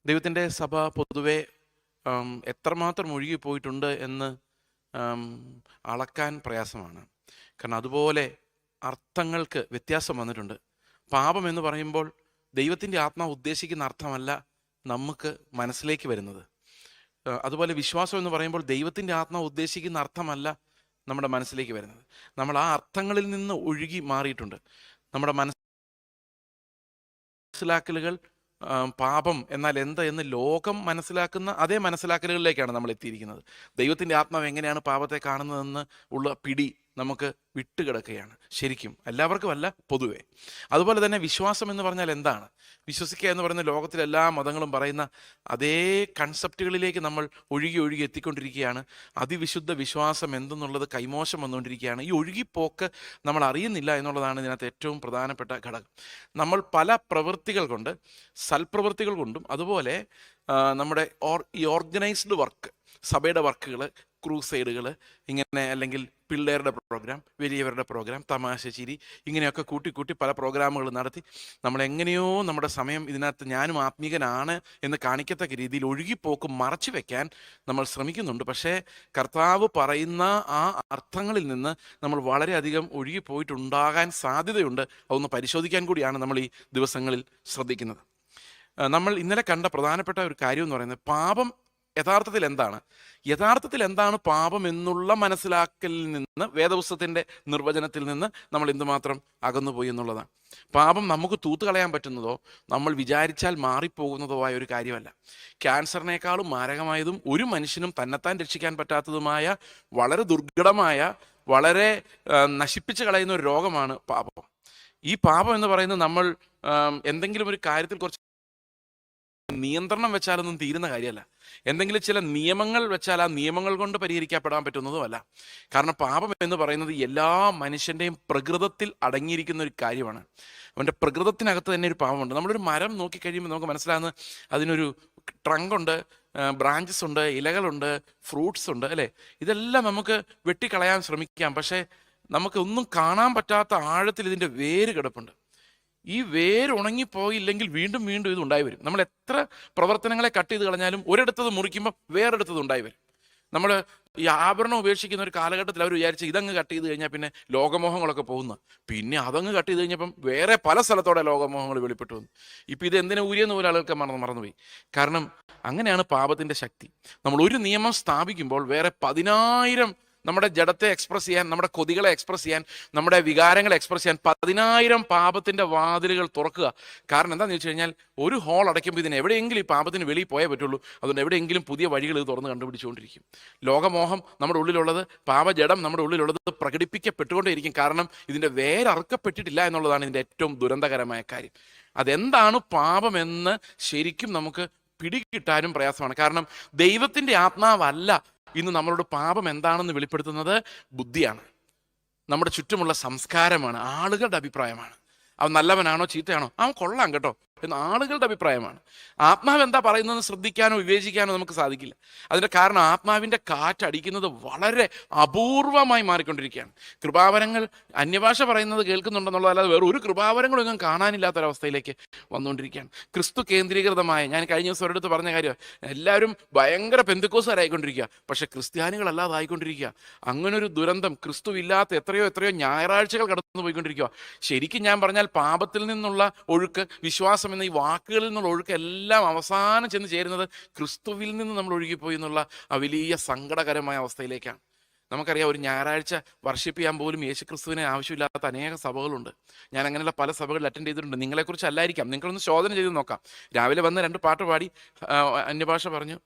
ദൈവത്തിൻ്റെ സഭ പൊതുവെ എത്രമാത്രം ഒഴുകിപ്പോയിട്ടുണ്ട് എന്ന് ആം, അളക്കാൻ പ്രയാസമാണ്. കാരണം അതുപോലെ അർത്ഥങ്ങൾക്ക് വ്യത്യാസം വന്നിട്ടുണ്ട്. പാപം എന്ന് പറയുമ്പോൾ ദൈവത്തിൻ്റെ ആത്മാവ് ഉദ്ദേശിക്കുന്ന അർത്ഥമല്ല നമുക്ക് മനസ്സിലേക്ക് വരുന്നത്. അതുപോലെ വിശ്വാസം എന്ന് പറയുമ്പോൾ ദൈവത്തിൻ്റെ ആത്മാവ് ഉദ്ദേശിക്കുന്ന അർത്ഥമല്ല നമ്മുടെ മനസ്സിലേക്ക് വരുന്നത്. നമ്മൾ ആ അർത്ഥങ്ങളിൽ നിന്ന് ഒഴുകി മാറിയിട്ടുണ്ട്. നമ്മുടെ മനസ്സിലാക്കലുകൾ പാപം എന്നാൽ എന്താ എന്ന് ലോകം മനസ്സിലാക്കുന്ന അതേ മനസ്സിലാക്കലുകളിലേക്കാണ് നമ്മൾ എത്തിയിരിക്കുന്നത്. ദൈവത്തിൻ്റെ ആത്മാവ് എങ്ങനെയാണ് പാപത്തെ കാണുന്നതെന്ന് ഉള്ള പിടി നമുക്ക് വിട്ടുകിടക്കുകയാണ്. ശരിക്കും എല്ലാവർക്കും അല്ല, പൊതുവെ. അതുപോലെ തന്നെ വിശ്വാസം എന്ന് പറഞ്ഞാൽ എന്താണ്? വിശ്വസിക്കുക എന്ന് പറയുന്ന ലോകത്തിലെ എല്ലാ മതങ്ങളും പറയുന്ന അതേ കൺസെപ്റ്റുകളിലേക്ക് നമ്മൾ ഒഴുകി ഒഴുകി എത്തിക്കൊണ്ടിരിക്കുകയാണ്. അതിവിശുദ്ധ വിശ്വാസം എന്തെന്നുള്ളത് കൈമോശം വന്നുകൊണ്ടിരിക്കുകയാണ്. ഈ ഒഴുകിപ്പോക്ക് നമ്മൾ അറിയുന്നില്ല എന്നുള്ളതാണ് ഇതിനകത്ത് ഏറ്റവും പ്രധാനപ്പെട്ട ഘടകം. നമ്മൾ പല പ്രവൃത്തികൾ കൊണ്ട്, സൽപ്രവൃത്തികൾ കൊണ്ടും, അതുപോലെ നമ്മുടെ ഈ ഓർഗനൈസ്ഡ് വർക്ക്, സഭയുടെ വർക്കുകൾ, ക്രൂസൈഡുകൾ, ഇങ്ങനെ അല്ലെങ്കിൽ പിള്ളേരുടെ പ്രോഗ്രാം, വലിയവരുടെ പ്രോഗ്രാം, തമാശ ചിരി, ഇങ്ങനെയൊക്കെ കൂട്ടി പല പ്രോഗ്രാമുകൾ നടത്തി നമ്മളെങ്ങനെയോ നമ്മുടെ സമയം ഇതിനകത്ത് ഞാനും ആത്മീകനാണ് എന്ന് കാണിക്കത്തക്ക രീതിയിൽ ഒഴുകിപ്പോക്ക് മറച്ചു വെക്കാൻ നമ്മൾ ശ്രമിക്കുന്നുണ്ട്. പക്ഷേ കർത്താവ് പറയുന്ന ആ അർത്ഥങ്ങളിൽ നിന്ന് നമ്മൾ വളരെയധികം ഒഴുകിപ്പോയിട്ടുണ്ടാകാൻ സാധ്യതയുണ്ട്. അതൊന്ന് പരിശോധിക്കാൻ കൂടിയാണ് നമ്മൾ ഈ ദിവസങ്ങളിൽ ശ്രദ്ധിക്കുന്നത്. നമ്മൾ ഇന്നലെ കണ്ട പ്രധാനപ്പെട്ട ഒരു കാര്യം എന്ന് പറയുന്നത് പാപം യഥാർത്ഥത്തിൽ എന്താണ് പാപം എന്നുള്ള മനസ്സിലാക്കലിൽ നിന്ന്, വേദപുസ്തകത്തിൻ്റെ നിർവചനത്തിൽ നിന്ന് നമ്മൾ എന്തുമാത്രം അകന്നുപോയി എന്നുള്ളതാണ്. പാപം നമുക്ക് തൂത്തുകളയാൻ പറ്റുന്നതോ നമ്മൾ വിചാരിച്ചാൽ മാറിപ്പോകുന്നതോ ആയ ഒരു കാര്യമല്ല. ക്യാൻസറിനേക്കാളും മാരകമായതും ഒരു മനുഷ്യനും തന്നെത്താൻ രക്ഷിക്കാൻ പറ്റാത്തതുമായ വളരെ ദുർഘടമായ, വളരെ നശിപ്പിച്ച് കളയുന്ന ഒരു രോഗമാണ് പാപം. ഈ പാപം എന്ന് പറയുന്നത് നമ്മൾ എന്തെങ്കിലും ഒരു കാര്യത്തിൽ കുറച്ച് നിയന്ത്രണം വെച്ചാലൊന്നും തീരുന്ന കാര്യമല്ല. എന്തെങ്കിലും ചില നിയമങ്ങൾ വെച്ചാൽ ആ നിയമങ്ങൾ കൊണ്ട് പരിഹരിക്കപ്പെടാൻ പറ്റുന്നതുമല്ല. കാരണം പാപം എന്ന് പറയുന്നത് എല്ലാ മനുഷ്യൻ്റെയും പ്രകൃതത്തിൽ അടങ്ങിയിരിക്കുന്ന ഒരു കാര്യമാണ്. അവൻ്റെ പ്രകൃതത്തിനകത്ത് തന്നെ ഒരു പാപമുണ്ട്. നമ്മളൊരു മരം നോക്കിക്കഴിയുമ്പോൾ നമുക്ക് മനസ്സിലാകുന്നത് അതിനൊരു ട്രങ്കുണ്ട്, ബ്രാഞ്ചസ് ഉണ്ട്, ഇലകളുണ്ട്, ഫ്രൂട്ട്സ് ഉണ്ട്, അല്ലേ? ഇതെല്ലാം നമുക്ക് വെട്ടിക്കളയാൻ ശ്രമിക്കാം. പക്ഷേ നമുക്ക് ഒന്നും കാണാൻ പറ്റാത്ത ആഴത്തിൽ ഇതിൻ്റെ വേര് കിടപ്പുണ്ട്. ഈ വേര് ഉണങ്ങിപ്പോയില്ലെങ്കിൽ വീണ്ടും വീണ്ടും ഇത് ഉണ്ടായി വരും. നമ്മൾ എത്ര പ്രവർത്തനങ്ങളെ കട്ട് ചെയ്ത് കളഞ്ഞാലും ഒരിടത്തത് മുറിക്കുമ്പോൾ വേറെടുത്തത് ഉണ്ടായി വരും. നമ്മൾ ഈ ആഭരണം ഉപേക്ഷിക്കുന്ന ഒരു കാലഘട്ടത്തിൽ അവർ വിചാരിച്ച് ഇതങ്ങ് കട്ട് ചെയ്ത് കഴിഞ്ഞാൽ പിന്നെ ലോകമോഹങ്ങളൊക്കെ പോകുന്നു. പിന്നെ അതങ്ങ് കട്ട് ചെയ്ത് കഴിഞ്ഞപ്പം വേറെ പല സ്ഥലത്തോടെ ലോകമോഹങ്ങൾ വെളിപ്പെട്ടു വന്നു. ഇപ്പം ഇത് എന്തിനാ ഊരിയെന്ന് പോലെ ആളുകൾക്ക് മറന്നുപോയി. കാരണം അങ്ങനെയാണ് പാപത്തിൻ്റെ ശക്തി. നമ്മൾ ഒരു നിയമം സ്ഥാപിക്കുമ്പോൾ വേറെ 10,000 നമ്മുടെ ജഡത്തെ എക്സ്പ്രസ് ചെയ്യാൻ, നമ്മുടെ കൊതികളെ എക്സ്പ്രസ് ചെയ്യാൻ, നമ്മുടെ വികാരങ്ങളെ എക്സ്പ്രസ് ചെയ്യാൻ 10,000 പാപത്തിൻ്റെ വാതിലുകൾ തുറക്കുക. കാരണം എന്താണെന്ന് വെച്ച് കഴിഞ്ഞാൽ ഒരു ഹോൾ അടയ്ക്കുമ്പോൾ ഇതിന് എവിടെയെങ്കിലും ഈ പാപത്തിന് വെളിയിൽ പോയേ പറ്റുള്ളൂ. അതുകൊണ്ട് എവിടെയെങ്കിലും പുതിയ വഴികൾ ഇത് തുറന്ന് കണ്ടുപിടിച്ചുകൊണ്ടിരിക്കും. ലോകമോഹം നമ്മുടെ ഉള്ളിലുള്ളത്, പാപജഡം നമ്മുടെ ഉള്ളിലുള്ളത് പ്രകടിപ്പിക്കപ്പെട്ടുകൊണ്ടേയിരിക്കും. കാരണം ഇതിൻ്റെ വേരറുക്കപ്പെട്ടിട്ടില്ല എന്നുള്ളതാണ് ഇതിൻ്റെ ഏറ്റവും ദുരന്തകരമായ കാര്യം. അതെന്താണ് പാപമെന്ന് ശരിക്കും നമുക്ക് പിടികിട്ടാനും പ്രയാസമാണ്. കാരണം ദൈവത്തിൻ്റെ ആത്മാവല്ല ഇന്ന് നമ്മളോട് പാപം എന്താണെന്ന് വെളിപ്പെടുത്തുന്നത്. ബുദ്ധിയാണ്, നമ്മുടെ ചുറ്റുമുള്ള സംസ്കാരമാണ്, ആളുകളുടെ അഭിപ്രായമാണ്. അവൻ നല്ലവനാണോ ചീത്തയാണോ, അവൻ കൊള്ളാം കേട്ടോ എന്ന് ആളുകളുടെ അഭിപ്രായമാണ്. ആത്മാവ് എന്താ പറയുന്നതെന്ന് ശ്രദ്ധിക്കാനോ വിവേചിക്കാനോ നമുക്ക് സാധിക്കില്ല. അതിൻ്റെ കാരണം ആത്മാവിൻ്റെ കാറ്റടിക്കുന്നത് വളരെ അപൂർവമായി മാറിക്കൊണ്ടിരിക്കുകയാണ്. കൃപാവരങ്ങൾ അന്യഭാഷ പറയുന്നത് കേൾക്കുന്നുണ്ടെന്നുള്ളതല്ലാതെ വേറെ ഒരു കൃപാവരങ്ങളൊന്നും കാണാനില്ലാത്തൊരവസ്ഥയിലേക്ക് വന്നുകൊണ്ടിരിക്കുകയാണ്. ക്രിസ്തു കേന്ദ്രീകൃതമായ, ഞാൻ കഴിഞ്ഞ ദിവസം ഒരിടത്ത് പറഞ്ഞ കാര്യം, എല്ലാവരും ഭയങ്കര പെന്തക്കോസുകാരായിക്കൊണ്ടിരിക്കുക, പക്ഷെ ക്രിസ്ത്യാനികളല്ലാതെ ആയിക്കൊണ്ടിരിക്കുക. അങ്ങനൊരു ദുരന്തം ക്രിസ്തുവില്ലാത്ത എത്രയോ ഞായറാഴ്ചകൾ കടന്നു പോയിക്കൊണ്ടിരിക്കുക. ശരിക്കും ഞാൻ പറഞ്ഞാൽ പാപത്തിൽ നിന്നുള്ള ഒഴുക്ക്, വിശ്വാസം എന്ന ഈ വാക്കുകളിൽ നിന്നുള്ള ഒഴുക്ക് എല്ലാം അവസാനം ചെന്ന് ചേരുന്നത് ക്രിസ്തുവിൽ നിന്ന് നമ്മൾ ഒഴുകിപ്പോയി എന്നുള്ള ആ വലിയ സങ്കടകരമായ അവസ്ഥയിലേക്കാണ്. നമുക്കറിയാം, ഒരു ഞായറാഴ്ച വർഷിപ്പ് ചെയ്യാൻ പോലും യേശുക്രിസ്തുവിനെ ആവശ്യമില്ലാത്ത അനേക സഭകളുണ്ട്. ഞാൻ അങ്ങനെയുള്ള പല സഭകളിൽ അറ്റൻഡ് ചെയ്തിട്ടുണ്ട്. നിങ്ങളെക്കുറിച്ച് അല്ലായിരിക്കാം, നിങ്ങളൊന്ന് ശോധന ചെയ്ത് നോക്കാം. രാവിലെ വന്ന് 2 പാട്ട് പാടി, അന്യഭാഷ പറഞ്ഞു,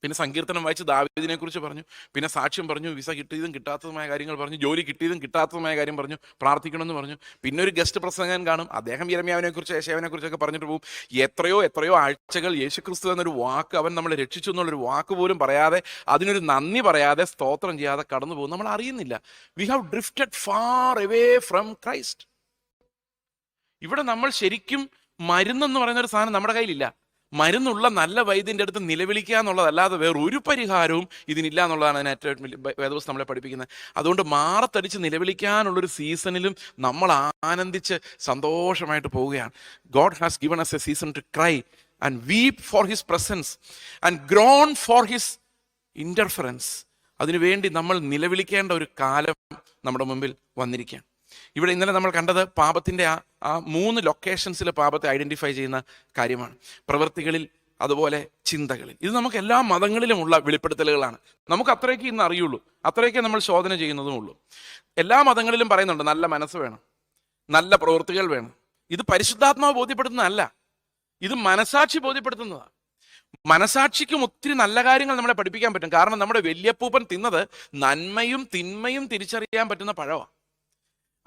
പിന്നെ സങ്കീർത്തനം വായിച്ച് ദാവീദിനെ കുറിച്ച് പറഞ്ഞു, പിന്നെ സാക്ഷ്യം പറഞ്ഞു, വിസ കിട്ടിയതും കിട്ടാത്തതുമായ കാര്യങ്ങൾ പറഞ്ഞു, ജോലി കിട്ടിയതും കിട്ടാത്തതുമായ കാര്യം പറഞ്ഞു, പ്രാർത്ഥിക്കണമെന്ന് പറഞ്ഞു. പിന്നെ ഒരു ഗസ്റ്റ് പ്രസംഗൻ കാണും, അദ്ദേഹം യിരെമ്യാവിനെ കുറിച്ച്, യെശയ്യാവിനെ കുറിച്ചൊക്കെ പറഞ്ഞിട്ട് പോകും. എത്രയോ ആഴ്ചകൾ യേശുക്രിസ്തു എന്നൊരു വാക്ക്, അവൻ നമ്മളെ രക്ഷിച്ചു എന്നുള്ളൊരു വാക്ക് പോലും പറയാതെ, അതിനൊരു നന്ദി പറയാതെ, സ്തോത്രം ചെയ്യാതെ കടന്നു പോകും. നമ്മൾ അറിയുന്നില്ല. V have drifted far away from Christ. ഇവിടെ നമ്മൾ ശരിക്കും മരുന്നെന്ന് പറയുന്ന ഒരു സാധനം നമ്മുടെ കയ്യിലില്ല. മരുന്നുള്ള നല്ല വൈദ്യൻ്റെ അടുത്ത് നിലവിളിക്കുക എന്നുള്ളതല്ലാതെ വേറൊരു പരിഹാരവും ഇതിനില്ല എന്നുള്ളതാണ് അതിന് ഏറ്റവും വലിയ വേദപുസ്തകം നമ്മളെ പഠിപ്പിക്കുന്നത്. അതുകൊണ്ട് മാറത്തടിച്ച് നിലവിളിക്കാനുള്ളൊരു സീസണിലും നമ്മൾ ആനന്ദിച്ച് സന്തോഷമായിട്ട് പോവുകയാണ്. God has given us a season to cry and weep for his presence and groan for his interference. അതിനുവേണ്ടി നമ്മൾ നിലവിളിക്കേണ്ട ഒരു കാലം നമ്മുടെ മുമ്പിൽ വന്നിരിക്കുകയാണ്. ഇവിടെ ഇന്നലെ നമ്മൾ കണ്ടത് പാപത്തിൻ്റെ ആ 3 ലൊക്കേഷൻസിൽ പാപത്തെ ഐഡൻറ്റിഫൈ ചെയ്യുന്ന കാര്യമാണ്. പ്രവൃത്തികളിൽ, അതുപോലെ ചിന്തകളിൽ. ഇത് നമുക്ക് എല്ലാ മതങ്ങളിലുമുള്ള വെളിപ്പെടുത്തലുകളാണ്. നമുക്ക് അത്രയൊക്കെ ഇന്ന് അറിയുള്ളൂ, അത്രയൊക്കെ നമ്മൾ ശോധന ചെയ്യുന്നതുമുള്ളൂ. എല്ലാ മതങ്ങളിലും പറയുന്നുണ്ട് നല്ല മനസ്സ് വേണം, നല്ല പ്രവൃത്തികൾ വേണം. ഇത് പരിശുദ്ധാത്മാവ് ബോധ്യപ്പെടുത്തുന്നതല്ല, ഇത് മനസാക്ഷി ബോധ്യപ്പെടുത്തുന്നതാണ്. മനസാക്ഷിക്കും ഒത്തിരി നല്ല കാര്യങ്ങൾ നമ്മളെ പഠിപ്പിക്കാൻ പറ്റും. കാരണം നമ്മുടെ വല്യപ്പൂപ്പൻ തിന്നത് നന്മയും തിന്മയും തിരിച്ചറിയാൻ പറ്റുന്ന പഴമാണ്.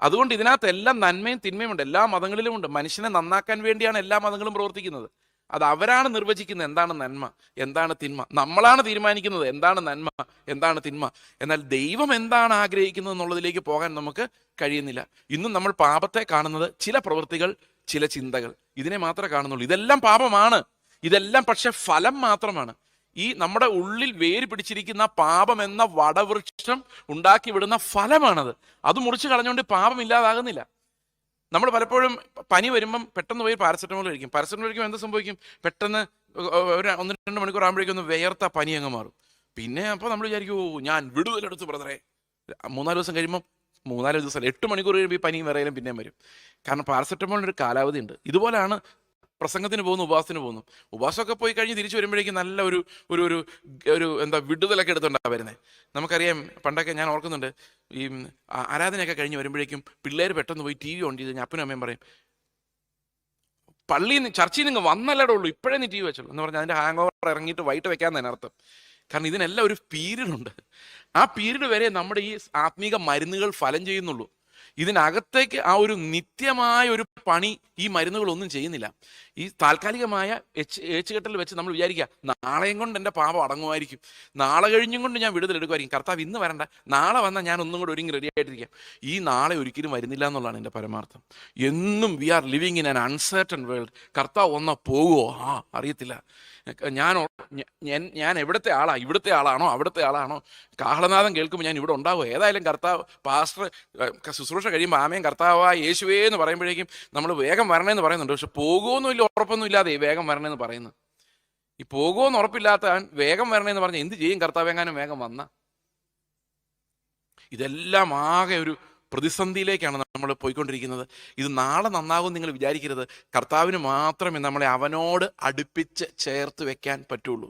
അതുകൊണ്ട് ഇതിനകത്ത് എല്ലാം നന്മയും തിന്മയും ഉണ്ട്, എല്ലാ മതങ്ങളിലും ഉണ്ട്. മനുഷ്യനെ നന്നാക്കാൻ വേണ്ടിയാണ് എല്ലാ മതങ്ങളും പ്രവർത്തിക്കുന്നത്. അത് അവരാണ് നിർവചിക്കുന്നത് എന്താണ് നന്മ, എന്താണ് തിന്മ. നമ്മളാണ് തീരുമാനിക്കുന്നത് എന്താണ് നന്മ, എന്താണ് തിന്മ. എന്നാൽ ദൈവം എന്താണ് ആഗ്രഹിക്കുന്നത് എന്നുള്ളതിലേക്ക് പോകാൻ നമുക്ക് കഴിയുന്നില്ല. ഇന്നും നമ്മൾ പാപത്തെ കാണുന്നത് ചില പ്രവൃത്തികൾ, ചില ചിന്തകൾ, ഇതിനെ മാത്രമേ കാണുന്നുള്ളൂ. ഇതെല്ലാം പാപമാണ്, ഇതെല്ലാം പക്ഷെ ഫലം മാത്രമാണ്. ഈ നമ്മുടെ ഉള്ളിൽ വേര് പിടിച്ചിരിക്കുന്ന പാപം എന്ന വടവൃക്ഷം ഉണ്ടാക്കി വിടുന്ന ഫലമാണത്. അത് മുറിച്ച് കളഞ്ഞുകൊണ്ട് പാപം ഇല്ലാതാകുന്നില്ല. നമ്മൾ പലപ്പോഴും പനി വരുമ്പം പെട്ടെന്ന് പോയി പാരസെറ്റമോൾ കഴിക്കും. പാരസെറ്റമോൾ കഴിക്കുമ്പോൾ എന്ത് സംഭവിക്കും? പെട്ടെന്ന് ഒരു 1-2 മണിക്കൂർ ആകുമ്പോഴേക്കും ഒന്ന് വേർത്ത പനി അങ്ങ് മാറും. പിന്നെ അപ്പോൾ നമ്മൾ വിചാരിക്കും, ഞാൻ വിടുതലെടുത്ത് ബ്രദറെ. 3-4 ദിവസം കഴിയുമ്പോൾ 3-4 ദിവസം 8 മണിക്കൂർ കഴിയുമ്പോൾ ഈ പനിയും വിറയലും പിന്നെയും വരും. കാരണം പാരസെറ്റമോളിന് ഒരു കാലാവധി ഉണ്ട്. ഇതുപോലെയാണ് പ്രസംഗത്തിന് പോകുന്നു, ഉപവാസത്തിന് പോകുന്നു. ഉപവാസമൊക്കെ പോയി കഴിഞ്ഞ് തിരിച്ചു വരുമ്പോഴേക്കും നല്ല ഒരു ഒരു ഒരു എന്താ വിടുതലൊക്കെ എടുത്തുകൊണ്ടാണ് വരുന്നത്. നമുക്കറിയാം, പണ്ടൊക്കെ ഞാൻ ഓർക്കുന്നുണ്ട്, ഈ ആരാധനയൊക്കെ കഴിഞ്ഞ് വരുമ്പോഴേക്കും പിള്ളേർ പെട്ടെന്ന് പോയി TV ഓൺ ചെയ്ത് കഴിഞ്ഞാൽ അപ്പനും അമ്മയും പറയും, പള്ളിയിൽ നിന്ന് ചർച്ചയിൽ നിങ്ങൾ വന്നല്ലേ ഉള്ളൂ, ഇപ്പോഴേ നീ TV വെച്ചുള്ളൂ എന്ന് പറഞ്ഞാൽ അതിൻ്റെ ഹാങ് ഓവർ ഇറങ്ങിയിട്ട് വൈകിട്ട് വെക്കാൻ തന്നെ അർത്ഥം. കാരണം ഇതിനെല്ലാം ഒരു പീരീഡ് ഉണ്ട്. ആ പീരീഡ് വരെ നമ്മുടെ ഈ ആത്മീക മരുന്നുകൾ ഫലം ചെയ്യുന്നുള്ളൂ. ഇതിനകത്തേക്ക് ആ ഒരു നിത്യമായ ഒരു പണി ഈ മരുന്നുകളൊന്നും ചെയ്യുന്നില്ല. ഈ താൽക്കാലികമായ ഏച്ചുകെട്ടൽ വെച്ച് നമ്മൾ വിചാരിക്കുക, നാളെയും കൊണ്ട് എൻ്റെ പാപം അടങ്ങുമായിരിക്കും, നാളെ കഴിഞ്ഞും കൊണ്ട് ഞാൻ വിടുതലെടുക്കുമായിരിക്കും, കർത്താവ് ഇന്ന് വരണ്ട, നാളെ വന്നാൽ ഞാൻ ഒന്നും കൂടെ ഒരുങ്ങി റെഡി ആയിട്ടിരിക്കാം. ഈ നാളെ ഒരിക്കലും വരുന്നില്ല എന്നുള്ളതാണ് എൻ്റെ പരമാർത്ഥം. എന്നും we are living in an uncertain world. കർത്താവ് ഒന്നാ പോകുമോ? അറിയത്തില്ല. ഞാൻ എവിടുത്തെ ആളാ? ഇവിടുത്തെ ആളാണോ അവിടുത്തെ ആളാണോ? കാഹളനാദം കേൾക്കുമ്പോൾ ഞാൻ ഇവിടെ ഉണ്ടാവുമോ? ഏതായാലും കർത്താവ് പാസ്റ്റർ ശുശ്രൂഷ കഴിയുമ്പോൾ ആമേൻ കർത്താവാ യേശുവേ എന്ന് പറയുമ്പോഴേക്കും നമ്മൾ വേഗം വരണേന്ന് പറയുന്നുണ്ട്. പക്ഷെ പോകുമെന്നില്ല, ഉറപ്പൊന്നും ഇല്ലാതെ വേഗം വരണേന്ന് പറയുന്നത്. ഈ പോകുമെന്ന് ഉറപ്പില്ലാത്ത വേഗം വരണേന്ന് പറഞ്ഞാൽ എന്ത് ചെയ്യും കർത്താവ് എങ്ങാനും വേഗം വന്ന? ഇതെല്ലാം ആകെ ഒരു പ്രതിസന്ധിയിലേക്കാണ് നമ്മൾ പോയിക്കൊണ്ടിരിക്കുന്നത്. ഇത് നാളെ നന്നാകും നിങ്ങൾ വിചാരിക്കരുത്. കർത്താവിന് മാത്രമേ നമ്മളെ അവനോട് അടുപ്പിച്ച് ചേർത്ത് വെക്കാൻ പറ്റുള്ളൂ.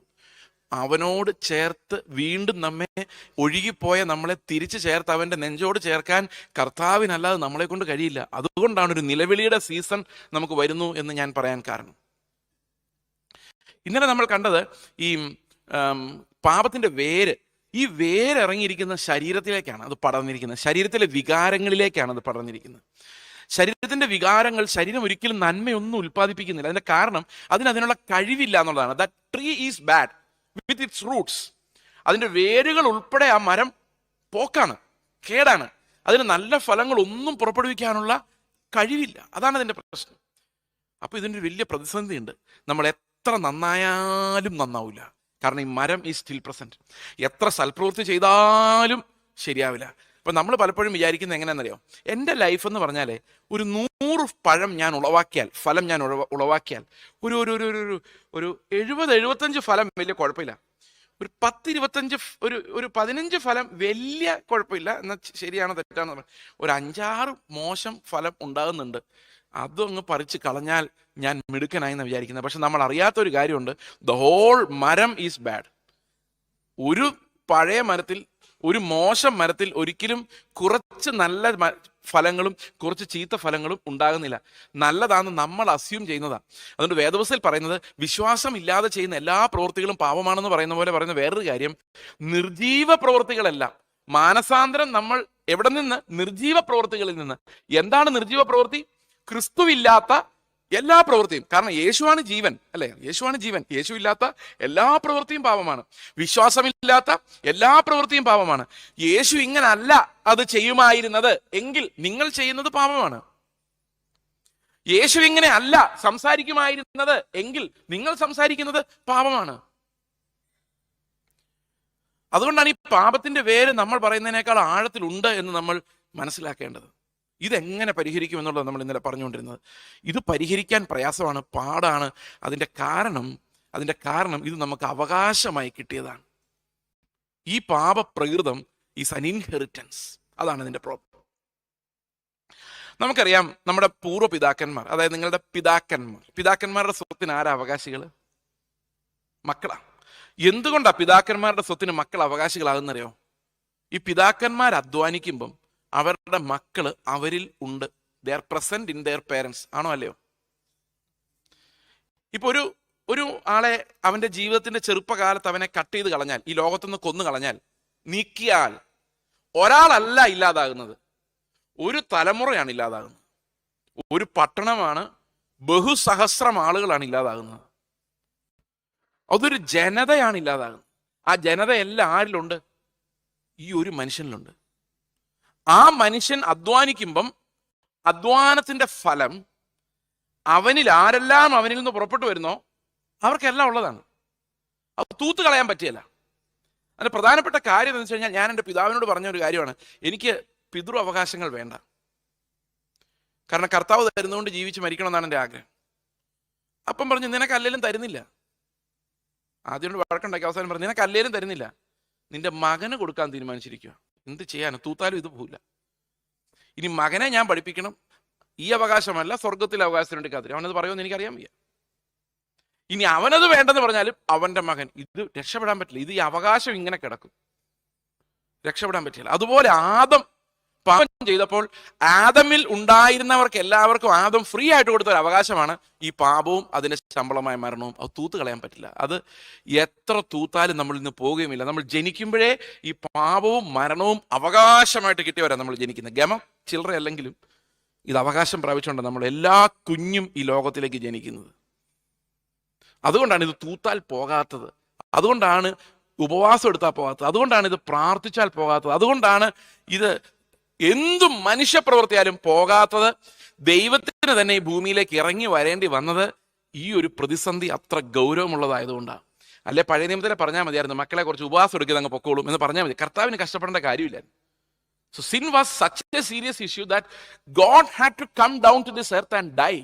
അവനോട് ചേർത്ത് വീണ്ടും നമ്മെ ഒഴുകിപ്പോയ നമ്മളെ തിരിച്ചു ചേർത്ത് അവൻ്റെ നെഞ്ചോട് ചേർക്കാൻ കർത്താവിനല്ലാതെ നമ്മളെ കൊണ്ട് കഴിയില്ല. അതുകൊണ്ടാണ് ഒരു നിലവിളിയുടെ സീസൺ നമുക്ക് വരുന്നു എന്ന് ഞാൻ പറയാൻ കാരണം. ഇന്നലെ നമ്മൾ കണ്ടത് ഈ പാപത്തിൻ്റെ വേര്, ഈ വേരിറങ്ങിയിരിക്കുന്ന ശരീരത്തിലേക്കാണ് അത് പടർന്നിരിക്കുന്നത്. ശരീരത്തിലെ വികാരങ്ങളിലേക്കാണ് അത് പടർന്നിരിക്കുന്നത്. ശരീരത്തിൻ്റെ വികാരങ്ങൾ, ശരീരം ഒരിക്കലും നന്മയൊന്നും ഉൽപ്പാദിപ്പിക്കുന്നില്ല. അതിൻ്റെ കാരണം അതിനുള്ള കഴിവില്ല എന്നുള്ളതാണ്. That tree is bad with its Roots. അതിൻ്റെ വേരുകൾ ഉൾപ്പെടെ ആ മരം പോക്കാണ്, കേടാണ്. അതിന് നല്ല ഫലങ്ങളൊന്നും പുറപ്പെടുവിക്കാനുള്ള കഴിവില്ല. അതാണ് അതിൻ്റെ പ്രശ്നം. അപ്പോൾ ഇതിൻ്റെ വലിയ പ്രതിസന്ധിയുണ്ട്. നമ്മൾ എത്ര നന്നായാലും നന്നാവില്ല. കാരണം ഈ മരം ഈ സ്റ്റിൽ പ്രസൻറ്റ്. എത്ര സൽപ്രവൃത്തി ചെയ്താലും ശരിയാവില്ല. അപ്പം നമ്മൾ പലപ്പോഴും വിചാരിക്കുന്നത് എങ്ങനെയാണെന്നറിയോ? എൻ്റെ ലൈഫ് എന്ന് പറഞ്ഞാൽ ഒരു 100 പഴം ഞാൻ ഉളവാക്കിയാൽ, ഫലം ഞാൻ ഉളവാക്കിയാൽ ഒരു ഒരു ഒരു ഒരു 70-75 ഫലം വലിയ കുഴപ്പമില്ല. ഒരു 10-25 ഒരു 15 ഫലം വലിയ കുഴപ്പമില്ല. എന്നാൽ ശരിയാണോ തെറ്റാണോ? ഒരു 5-6 മോശം ഫലം ഉണ്ടാകുന്നുണ്ട്. അതങ്ങ് പറിച്ച് കളഞ്ഞാൽ ഞാൻ മിടുക്കനായി എന്ന് വിചാരിക്കുന്നത്. പക്ഷെ നമ്മൾ അറിയാത്തൊരു കാര്യമുണ്ട്. ദ ഹോൾ മരം ഈസ് ബാഡ്. ഒരു പഴയ മരത്തിൽ, ഒരു മോശം മരത്തിൽ ഒരിക്കലും കുറച്ച് നല്ല ഫലങ്ങളും കുറച്ച് ചീത്ത ഫലങ്ങളും ഉണ്ടാകുന്നില്ല. നല്ലതാണെന്ന് നമ്മൾ അസ്യൂം ചെയ്യുന്നതാണ്. അതുകൊണ്ട് വേദപുസ്തകത്തിൽ പറയുന്നത് വിശ്വാസം ഇല്ലാതെ ചെയ്യുന്ന എല്ലാ പ്രവൃത്തികളും പാപമാണെന്ന് പറയുന്ന പോലെ പറയുന്ന വേറൊരു കാര്യം, നിർജീവ പ്രവൃത്തികളെല്ലാം മാനസാന്തരം നമ്മൾ എവിടെ നിന്ന്? നിർജീവ പ്രവൃത്തികളിൽ നിന്ന്. എന്താണ് നിർജീവ പ്രവൃത്തി? ക്രിസ്തുവില്ലാത്ത എല്ലാ പ്രവൃത്തിയും. കാരണം യേശുവാണ് ജീവൻ, അല്ലേ? യേശുവാണ് ജീവൻ. യേശു ഇല്ലാത്ത എല്ലാ പ്രവൃത്തിയും പാപമാണ്. വിശ്വാസമില്ലാത്ത എല്ലാ പ്രവൃത്തിയും പാപമാണ്. യേശു ഇങ്ങനല്ല അത് ചെയ്യുമായിരുന്നത് എങ്കിൽ നിങ്ങൾ ചെയ്യുന്നത് പാപമാണ്. യേശു ഇങ്ങനെ അല്ല സംസാരിക്കുമായിരുന്നത് എങ്കിൽ നിങ്ങൾ സംസാരിക്കുന്നത് പാപമാണ്. അതുകൊണ്ടാണ് ഈ പാപത്തിന്റെ വേര് നമ്മൾ പറയുന്നതിനേക്കാൾ ആഴത്തിലുണ്ട് എന്ന് നമ്മൾ മനസ്സിലാക്കേണ്ടത്. ഇതെങ്ങനെ പരിഹരിക്കും എന്നുള്ളത് നമ്മൾ ഇന്നലെ പറഞ്ഞുകൊണ്ടിരുന്നത്. ഇത് പരിഹരിക്കാൻ പ്രയാസമാണ്, പാടാണ്. അതിൻ്റെ കാരണം ഇത് നമുക്ക് അവകാശമായി കിട്ടിയതാണ്. ഈ പാപപ്രകൃതം ഈസ് അൻ ഇൻഹെറിറ്റൻസ്. അതാണ് ഇതിൻ്റെ പ്രോബ്ലം. നമുക്കറിയാം, നമ്മുടെ പൂർവ്വ പിതാക്കന്മാർ, അതായത് നിങ്ങളുടെ പിതാക്കന്മാരുടെ സ്വത്തിന് ആരാ അവകാശികൾ? മക്കളാണ്. എന്തുകൊണ്ടാ പിതാക്കന്മാരുടെ സ്വത്തിന് മക്കൾ അവകാശികളാകുന്നറിയോ? ഈ പിതാക്കന്മാർ അധ്വാനിക്കുമ്പം അവരുടെ മക്കള് അവരിൽ ഉണ്ട്. They are present in there parents. ആണോ അല്ലയോ? ഇപ്പൊ ഒരു ആളെ അവന്റെ ജീവിതത്തിന്റെ ചെറുപ്പകാലത്ത് അവനെ കട്ട് ചെയ്ത് കളഞ്ഞാൽ, ഈ ലോകത്തുനിന്ന് കൊന്നു കളഞ്ഞാൽ, നീക്കിയാൽ ഒരാളല്ല ഇല്ലാതാകുന്നത്, ഒരു തലമുറയാണ് ഇല്ലാതാകുന്നത്. ഒരു പട്ടണമാണ്, ബഹുസഹസ്രം ആളുകളാണ് ഇല്ലാതാകുന്നത്. അതൊരു ജനതയാണ് ഇല്ലാതാകുന്നത്. ആ ജനത എല്ലാം ആരിലുണ്ട്? ഈ ഒരു മനുഷ്യനിലുണ്ട്. ആ മനുഷ്യൻ അധ്വാനിക്കുമ്പം അധ്വാനത്തിന്റെ ഫലം ആരെല്ലാം അവനിൽ നിന്ന് പുറപ്പെട്ടു വരുന്നോ അവർക്കെല്ലാം ഉള്ളതാണ്. അത് തൂത്ത് കളയാൻ പറ്റിയല്ല. അതിന്റെ പ്രധാനപ്പെട്ട കാര്യം എന്ന് വെച്ച് കഴിഞ്ഞാൽ, ഞാൻ എൻ്റെ പിതാവിനോട് പറഞ്ഞ ഒരു കാര്യമാണ്, എനിക്ക് പിതൃ അവകാശങ്ങൾ വേണ്ട. കാരണം കർത്താവ് തരുന്നതുകൊണ്ട് ജീവിച്ച് മരിക്കണം എന്നാണ് എൻ്റെ ആഗ്രഹം. അപ്പം പറഞ്ഞു, നിനക്ക് അല്ലേലും തരുന്നില്ല. ആദ്യം വഴക്കുണ്ടാക്കി അവസാനം പറഞ്ഞു, നിനക്ക് അല്ലേലും തരുന്നില്ല, നിന്റെ മകന് കൊടുക്കാൻ തീരുമാനിച്ചിരിക്കുക. എന്ത് ചെയ്യാനോ? തൂത്താലും ഇത് പോവില്ല. ഇനി മകനെ ഞാൻ പഠിപ്പിക്കണം. ഈ അവകാശമല്ല, സ്വർഗത്തിലെ അവകാശത്തിന് വേണ്ടി കാത്തിരി. അവനത് പറയുമെന്ന് എനിക്കറിയാൻ വയ്യ. ഇനി അവനത് വേണ്ടെന്ന് പറഞ്ഞാലും അവന്റെ മകൻ, ഇത് രക്ഷപ്പെടാൻ പറ്റില്ല. ഇത് ഈ അവകാശം ഇങ്ങനെ കിടക്കും, രക്ഷപ്പെടാൻ പറ്റില്ല. അതുപോലെ ആദം പാപം ചെയ്തപ്പോൾ ആദമിൽ ഉണ്ടായിരുന്നവർക്ക് എല്ലാവർക്കും ആദം ഫ്രീ ആയിട്ട് കൊടുത്ത ഒരു അവകാശമാണ് ഈ പാപവും അതിന്റെ ശമ്പളമായ മരണവും. അത് തൂത്ത് കളയാൻ പറ്റില്ല. അത് എത്ര തൂത്താലും നമ്മളിൽ നിന്ന് പോകുകയുമില്ല. നമ്മൾ ജനിക്കുമ്പോഴേ ഈ പാപവും മരണവും അവകാശമായിട്ട് കിട്ടിയവരാണ് നമ്മൾ ജനിക്കുന്നത്. ഗമം ചില്ലറ അല്ലെങ്കിലും ഇത് അവകാശം പ്രാപിച്ചുകൊണ്ടാണ് നമ്മൾ എല്ലാ കുഞ്ഞും ഈ ലോകത്തിലേക്ക് ജനിക്കുന്നത്. അതുകൊണ്ടാണ് ഇത് തൂത്താൽ പോകാത്തത്. അതുകൊണ്ടാണ് ഉപവാസം എടുത്താൽ പോകാത്തത്. അതുകൊണ്ടാണ് ഇത് പ്രാർത്ഥിച്ചാൽ പോകാത്തത്. അതുകൊണ്ടാണ് ഇത് എന്തും മനുഷ്യപ്രവൃത്തിയാലും പോകാത്തത്. ദൈവത്തിന് തന്നെ ഈ ഭൂമിയിലേക്ക് ഇറങ്ങി വരേണ്ടി വന്നത് ഈ ഒരു പ്രതിസന്ധി അത്ര ഗൗരവമുള്ളതായതുകൊണ്ടാണ്. അല്ലെ പഴയ നിയമത്തിലെ പറഞ്ഞാൽ മതിയായിരുന്നു, മക്കളെ കുറച്ച് ഉപവാസം എടുക്കുക അങ്ങ് പൊക്കോളും എന്ന് പറഞ്ഞാൽ മതി. കർത്താവിന് കഷ്ടപ്പെടേണ്ട കാര്യമില്ലായിരുന്നു. So sin was such a serious issue that God had to come down to this earth and die.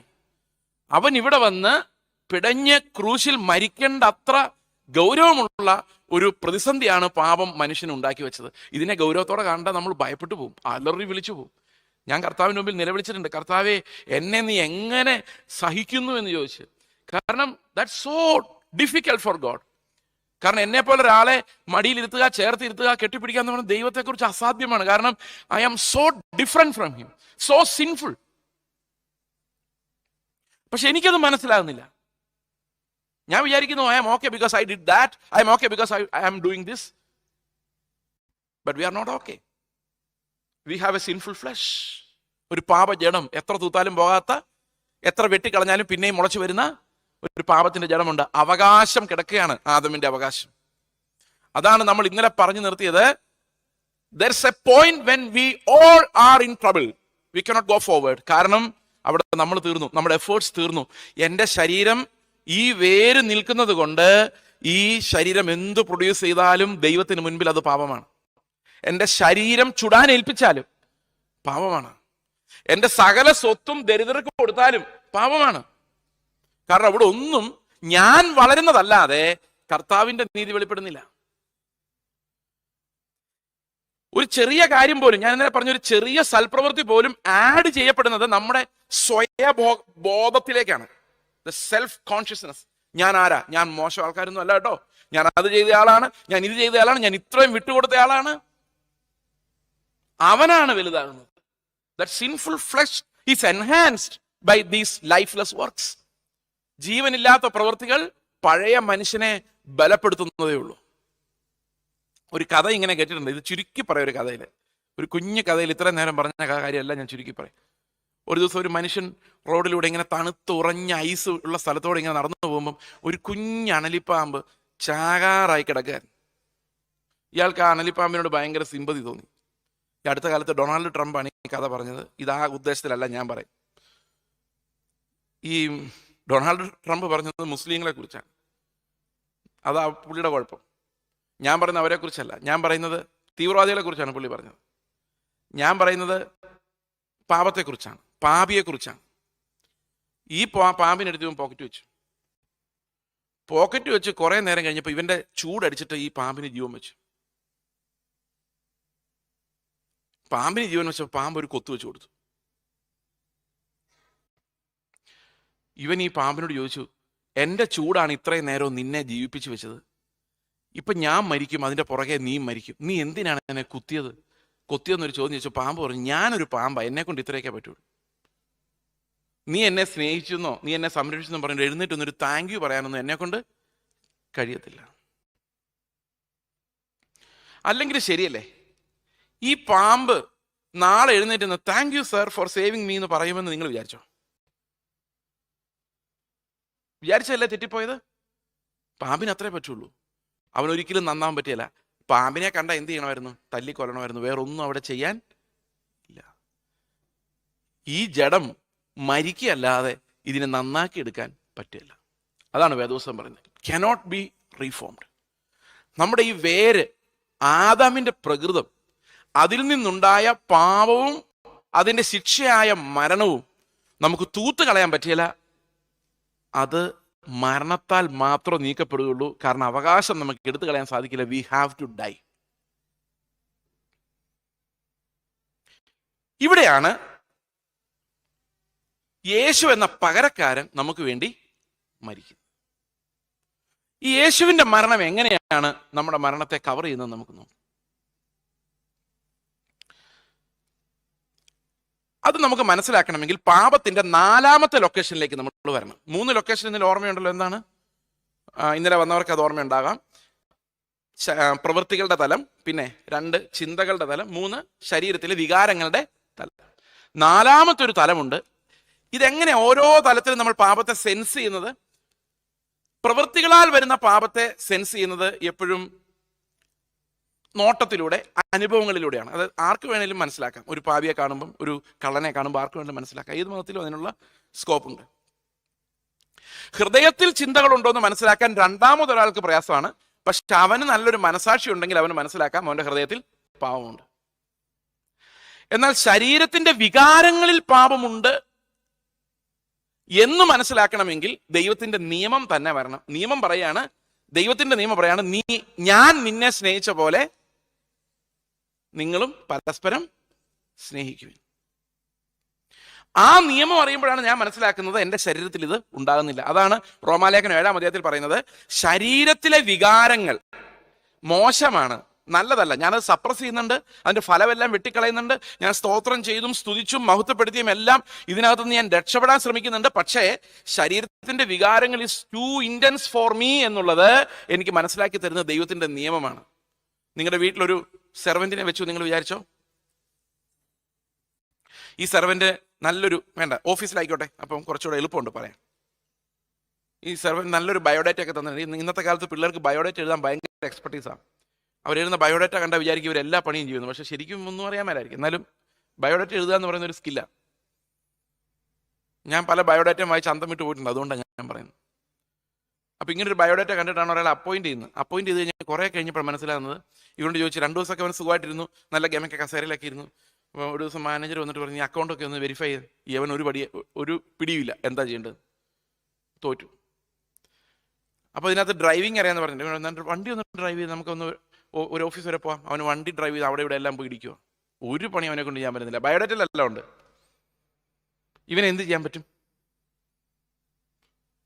അവൻ ഇവിടെ വന്ന് പിടഞ്ഞ് ക്രൂശിൽ മരിക്കേണ്ട അത്ര ഗൗരവമുള്ള ഒരു പ്രതിസന്ധിയാണ് പാപം മനുഷ്യന് ഉണ്ടാക്കി വെച്ചത്. ഇതിനെ ഗൗരവത്തോടെ കണ്ടാൽ നമ്മൾ ഭയപ്പെട്ടു പോകും, അലറി വിളിച്ചു പോകും. ഞാൻ കർത്താവിന് മുമ്പിൽ നിലവിളിച്ചിട്ടുണ്ട്, കർത്താവേ എന്നെ നീ എങ്ങനെ സഹിക്കുന്നു എന്ന് ചോദിച്ച്. കാരണം that's so difficult for God. കാരണം എന്നെ പോലെ ഒരാളെ മടിയിലിരുത്തുക, ചേർത്തിരുത്തുക, കെട്ടിപ്പിടിക്കുക എന്ന് പറഞ്ഞാൽ ദൈവത്തെക്കുറിച്ച് അസാധ്യമാണ്. കാരണം I am so different from him, so sinful. പക്ഷെ എനിക്കത് മനസ്സിലാകുന്നില്ല. ഞാൻ വിചാരിക്കുന്നു I am okay because I did that, I am okay because I am doing this. But we are not okay. We have a sinful flesh. ഒരു പാപജഡം, എത്ര തൂത്താലും പോകാത്ത, എത്ര വെട്ടിക്കളഞ്ഞാലും പിന്നെയും മുളച്ചു വരുന്ന ഒരു പാപത്തിന്റെ ജഡമുണ്ട്. അവകാശം കിടക്കുകയാണ്, ആദമിന്റെ അവകാശം. അതാണ് നമ്മൾ ഇന്നലെ പറഞ്ഞു നിർത്തിയത്. There's a point when we all are in trouble. We cannot go forward. കാരണം അവിടെ നമ്മൾ തീർന്നു, നമ്മുടെ എഫേർട്സ് തീർന്നു. എൻ്റെ ശരീരം ഈ വേര് നിൽക്കുന്നത് കൊണ്ട് ഈ ശരീരം എന്ത് പ്രൊഡ്യൂസ് ചെയ്താലും ദൈവത്തിന് മുൻപിൽ അത് പാപമാണ്. എൻ്റെ ശരീരം ചുടാൻ ഏൽപ്പിച്ചാലും പാപമാണ്. എൻ്റെ സകല സ്വത്തും ദരിദ്രർക്ക് കൊടുത്താലും പാപമാണ്. കാരണം അവിടെ ഒന്നും ഞാൻ വളരുന്നതല്ലാതെ കർത്താവിന്റെ നീതി വെളിപ്പെടുന്നില്ല. ഒരു ചെറിയ കാര്യം പോലും, ഞാൻ ഇന്നലെ പറഞ്ഞ ഒരു ചെറിയ സൽപ്രവൃത്തി പോലും ആഡ് ചെയ്യപ്പെടുന്നത് നമ്മുടെ സ്വയബോധത്തിലേക്കാണ്. The self consciousness. ഞാൻ ആരാ? ഞാൻ മോശം ആൾക്കാരൊന്നും അല്ല കേട്ടോ, ഞാൻ അത് ചെയ്ത ആളാണ്, ഞാൻ ഇത് ചെയ്ത ആളാണ്, ഞാൻ ഇത്രയും വിട്ടുകൊടുത്ത ആളാണ്. അവനാണ് വലുതാകുന്നത്. That sinful flesh is enhanced by these lifeless works. ജീവനില്ലാത്ത പ്രവൃത്തികൾ പഴയ മനുഷ്യനെ ബലപ്പെടുത്തുന്നതേ ഉള്ളൂ. ഒരു കഥ ഇങ്ങനെ കേട്ടിട്ടുണ്ട്, ഇത് ചുരുക്കി പറയാം. ഒരു കഥയിൽ, ഒരു കുഞ്ഞു കഥയിൽ, ഇത്രയും നേരം പറഞ്ഞ കാര്യമല്ല, ഞാൻ ചുരുക്കി പറയാം. ഒരു ദിവസം ഒരു മനുഷ്യൻ റോഡിലൂടെ ഇങ്ങനെ തണുത്തുറഞ്ഞ ഐസ് ഉള്ള സ്ഥലത്തോടെ ഇങ്ങനെ നടന്നു പോകുമ്പം ഒരു കുഞ്ഞ് അണലിപ്പാമ്പ് ചാകാറായി കിടക്കാൻ. ഇയാൾക്ക് ആ അണലിപ്പാമ്പിനോട് ഭയങ്കര സിമ്പതി തോന്നി. ഈ അടുത്ത കാലത്ത് ഡൊണാൾഡ് ട്രംപാണ് ഈ കഥ പറഞ്ഞത്. ഇതാ ഉദ്ദേശത്തിലല്ല ഞാൻ പറയും. ഈ ഡൊണാൾഡ് ട്രംപ് പറഞ്ഞത് മുസ്ലിങ്ങളെ കുറിച്ചാണ്. അതാ പുള്ളിയുടെ കുഴപ്പം. ഞാൻ പറയുന്നത് അവരെ കുറിച്ചല്ല, ഞാൻ പറയുന്നത് തീവ്രവാദികളെ കുറിച്ചാണ് പുള്ളി പറഞ്ഞത്. ഞാൻ പറയുന്നത് പാപത്തെക്കുറിച്ചാണ്, പാപിയെക്കുറിച്ചാണ്. ഈ പാമ്പിനെടുത്ത് ഇവൻ പോക്കറ്റ് വെച്ച് കുറേ നേരം കഴിഞ്ഞപ്പോൾ ഇവന്റെ ചൂടടിച്ചിട്ട് ഈ പാമ്പിന് ജീവൻ വെച്ചു. പാമ്പിന് ജീവൻ വെച്ചപ്പോൾ പാമ്പ് ഒരു കൊത്തു വെച്ച് കൊടുത്തു. ഇവൻ ഈ പാമ്പിനോട് ചോദിച്ചു, എൻ്റെ ചൂടാണ് ഇത്രയും നേരവും നിന്നെ ജീവിപ്പിച്ച് വെച്ചത്, ഇപ്പം ഞാൻ മരിക്കും, അതിൻ്റെ പുറകെ നീ മരിക്കും, നീ എന്തിനാണ് എന്നെ കൊത്തിയെന്നൊരു ചോദ്യം ചോദിച്ചു. പാമ്പ് പറഞ്ഞു, ഞാനൊരു പാമ്പാ, എന്നെ കൊണ്ട് ഇത്രയൊക്കെ പറ്റുള്ളൂ. നീ എന്നെ സ്നേഹിച്ചെന്നോ നീ എന്നെ സംരക്ഷിച്ചെന്നോ പറഞ്ഞു എഴുന്നേറ്റൊന്നൊരു താങ്ക് യു പറയാനൊന്നും എന്നെ കൊണ്ട് കഴിയത്തില്ല. അല്ലെങ്കിൽ ശരിയല്ലേ, ഈ പാമ്പ് നാളെ എഴുന്നേറ്റ് thank you sir four saving me എന്ന് പറയുമെന്ന് നിങ്ങൾ വിചാരിച്ചല്ലേ തെറ്റിപ്പോയത്? പാമ്പിന് അത്രേ പറ്റുള്ളൂ. അവനൊരിക്കലും നന്നാവാൻ പറ്റിയല്ല. പാമ്പിനെ കണ്ട എന്ത് ചെയ്യണമായിരുന്നു? തല്ലിക്കൊല്ലണമായിരുന്നു. വേറൊന്നും അവിടെ ചെയ്യാൻ ഇല്ല. ഈ ജഡം മരിക്കല്ലാതെ ഇതിനെ നന്നാക്കി എടുക്കാൻ പറ്റില്ല. അതാണ് വേദപുസ്തകം പറയുന്നത്, കനോട്ട് ബി റീഫോംഡ്. നമ്മുടെ ഈ വേര്, ആദാമിന്റെ പ്രകൃതം, അതിൽ നിന്നുണ്ടായ പാപവും അതിൻ്റെ ശിക്ഷയായ മരണവും നമുക്ക് തൂത്ത് കളയാൻ പറ്റില്ല. അത് മരണത്താൽ മാത്രം നീക്കപ്പെടുകയുള്ളൂ. കാരണം അവകാശം നമുക്ക് എടുത്തു കളയാൻ സാധിക്കില്ല. We have to die. ഇവിടെയാണ് യേശു എന്ന പകരക്കാരൻ നമുക്ക് വേണ്ടി മരിക്കുന്നത്. ഈ യേശുവിന്റെ മരണം എങ്ങനെയാണ് നമ്മുടെ മരണത്തെ കവർ ചെയ്യുന്നത് നമുക്ക് നോക്കാം. അത് നമുക്ക് മനസ്സിലാക്കണമെങ്കിൽ പാപത്തിന്റെ 4ാമത്തെ ലൊക്കേഷനിലേക്ക് നമ്മൾ വരണം. 3 ലൊക്കേഷൻ ഇതിൽ ഓർമ്മയുണ്ടല്ലോ. എന്താണ്? ഇന്നലെ വന്നവർക്ക് അത് ഓർമ്മയുണ്ടാകാം. പ്രവൃത്തികളുടെ തലം, പിന്നെ 2 ചിന്തകളുടെ തലം, 3 ശരീരത്തിലെ വികാരങ്ങളുടെ തലം. 4ാമത്തെ ഒരു തലമുണ്ട്. ഇതെങ്ങനെ ഓരോ തലത്തിലും നമ്മൾ പാപത്തെ സെൻസ് ചെയ്യുന്നത്? പ്രവൃത്തികളാൽ വരുന്ന പാപത്തെ സെൻസ് ചെയ്യുന്നത് എപ്പോഴും നോട്ടത്തിലൂടെ, അനുഭവങ്ങളിലൂടെയാണ്. അത് ആർക്ക് വേണേലും മനസ്സിലാക്കാം. ഒരു പാപിയെ കാണുമ്പം, ഒരു കള്ളനെ കാണുമ്പോൾ ആർക്ക് വേണമെങ്കിലും മനസ്സിലാക്കാം. ഏത് മതത്തിലും അതിനുള്ള സ്കോപ്പുണ്ട്. ഹൃദയത്തിൽ ചിന്തകളുണ്ടോ എന്ന് മനസ്സിലാക്കാൻ രണ്ടാമതൊരാൾക്ക് പ്രയാസമാണ്. പക്ഷെ അവന് നല്ലൊരു മനസാക്ഷി ഉണ്ടെങ്കിൽ അവന് മനസ്സിലാക്കാം അവൻ്റെ ഹൃദയത്തിൽ പാപമുണ്ട്. എന്നാൽ ശരീരത്തിന്റെ വികാരങ്ങളിൽ പാപമുണ്ട് എന്ന് മനസ്സിലാക്കണമെങ്കിൽ ദൈവത്തിന്റെ നിയമം തന്നെ വരണം. നിയമം പറയാണ്, ദൈവത്തിന്റെ നിയമം പറയാണ്, ഞാൻ നിന്നെ സ്നേഹിച്ച പോലെ നിങ്ങളും പരസ്പരം സ്നേഹിക്കുവിൻ. ആ നിയമം അറിയുമ്പോഴാണ് ഞാൻ മനസ്സിലാക്കുന്നത് എൻ്റെ ശരീരത്തിൽ ഇത് ഉണ്ടാകുന്നില്ല. അതാണ് റോമാലേഖനം 7-ാം അധ്യായത്തിൽ പറയുന്നത്, ശരീരത്തിലെ വികാരങ്ങൾ മോശമാണ്, നല്ലതല്ല. ഞാനത് സപ്രസ് ചെയ്യുന്നുണ്ട്, അതിന്റെ ഫലമെല്ലാം വെട്ടിക്കളയുന്നുണ്ട്. ഞാൻ സ്തോത്രം ചെയ്തും സ്തുതിച്ചും മഹത്വപ്പെടുത്തിയും എല്ലാം ഇതിനകത്തുനിന്ന് ഞാൻ രക്ഷപ്പെടാൻ ശ്രമിക്കുന്നുണ്ട്. പക്ഷേ ശരീരത്തിന്റെ വികാരങ്ങൾ is too intense for me എന്നുള്ളത് എനിക്ക് മനസ്സിലാക്കി തരുന്ന ദൈവത്തിന്റെ നിയമമാണ്. നിങ്ങളുടെ വീട്ടിലൊരു സെർവന്റിനെ വെച്ചു നിങ്ങൾ വിചാരിച്ചോ? ഈ സെർവന്റ് നല്ലൊരു, വേണ്ട ഓഫീസിലായിക്കോട്ടെ, അപ്പം കുറച്ചുകൂടെ എളുപ്പമുണ്ട് പറയാൻ. ഈ സെർവന്റ് നല്ലൊരു ബയോഡേറ്റ ഒക്കെ തന്നിട്ടുണ്ട്. ഇന്നത്തെ കാലത്ത് പിള്ളേർക്ക് ബയോഡേറ്റ എഴുതാൻ ഭയങ്കര എക്സ്പെർട്ടീസാണ്. അവരെഴുതുന്ന ബയോഡേറ്റ കണ്ടാൽ വിചാരിക്കും ഇവരെല്ലാ പണിയും ചെയ്യുന്നു. പക്ഷെ ശരിക്കും ഒന്നും അറിയാൻ മേലായിരിക്കും. എന്നാലും ബയോഡേറ്റ എഴുതുക എന്ന് പറയുന്ന ഒരു സ്കില്ലാണ്. ഞാൻ പല ബയോഡേറ്റയും വായിച്ച് അന്തം വിട്ട് പോയിട്ടുണ്ട്. അതുകൊണ്ടാണ് ഞാൻ പറയുന്നത്. അപ്പോൾ ഇങ്ങനൊരു ബയോഡേറ്റ കണ്ടിട്ടാണ് ഒരാൾ അപ്പോയിന്റ് ചെയ്ത് കഴിഞ്ഞാൽ കുറേ കഴിഞ്ഞപ്പോൾ മനസ്സിലാകുന്നത്, ഇവരോട് ചോദിച്ചു 2 ദിവസമൊക്കെ അവൻ സുഖമായിട്ടിരുന്നു, നല്ല ഗെയിമൊക്കെ കസേരയിലൊക്കെ ഇരുന്നു. ഒരു ദിവസം മാനേജർ വന്നിട്ട് പറഞ്ഞു, ഈ അക്കൗണ്ടൊക്കെ ഒന്ന് വെരിഫൈ ചെയ്ത്. ഇവൻ ഒരു പിടിയില്ല, എന്താ ചെയ്യേണ്ടത്, തോറ്റു. അപ്പോൾ ഇതിനകത്ത് ഡ്രൈവിംഗ് അറിയാമെന്ന് പറഞ്ഞിട്ട്, വണ്ടി ഒന്ന് ഡ്രൈവ് ചെയ്ത് നമുക്കൊന്ന് ഒരു ഓഫീസ് വരെ പോവാം. അവന് വണ്ടി ഡ്രൈവ് ചെയ്ത് അവിടെ ഇവിടെ എല്ലാം പോയി ഇടിക്കുക. ഒരു പണി അവനെ കൊണ്ട് ചെയ്യാൻ പറ്റുന്നില്ല. ബയോഡേറ്റയിലെല്ലാം ഉണ്ട്. ഇവനെ എന്ത് ചെയ്യാൻ പറ്റും?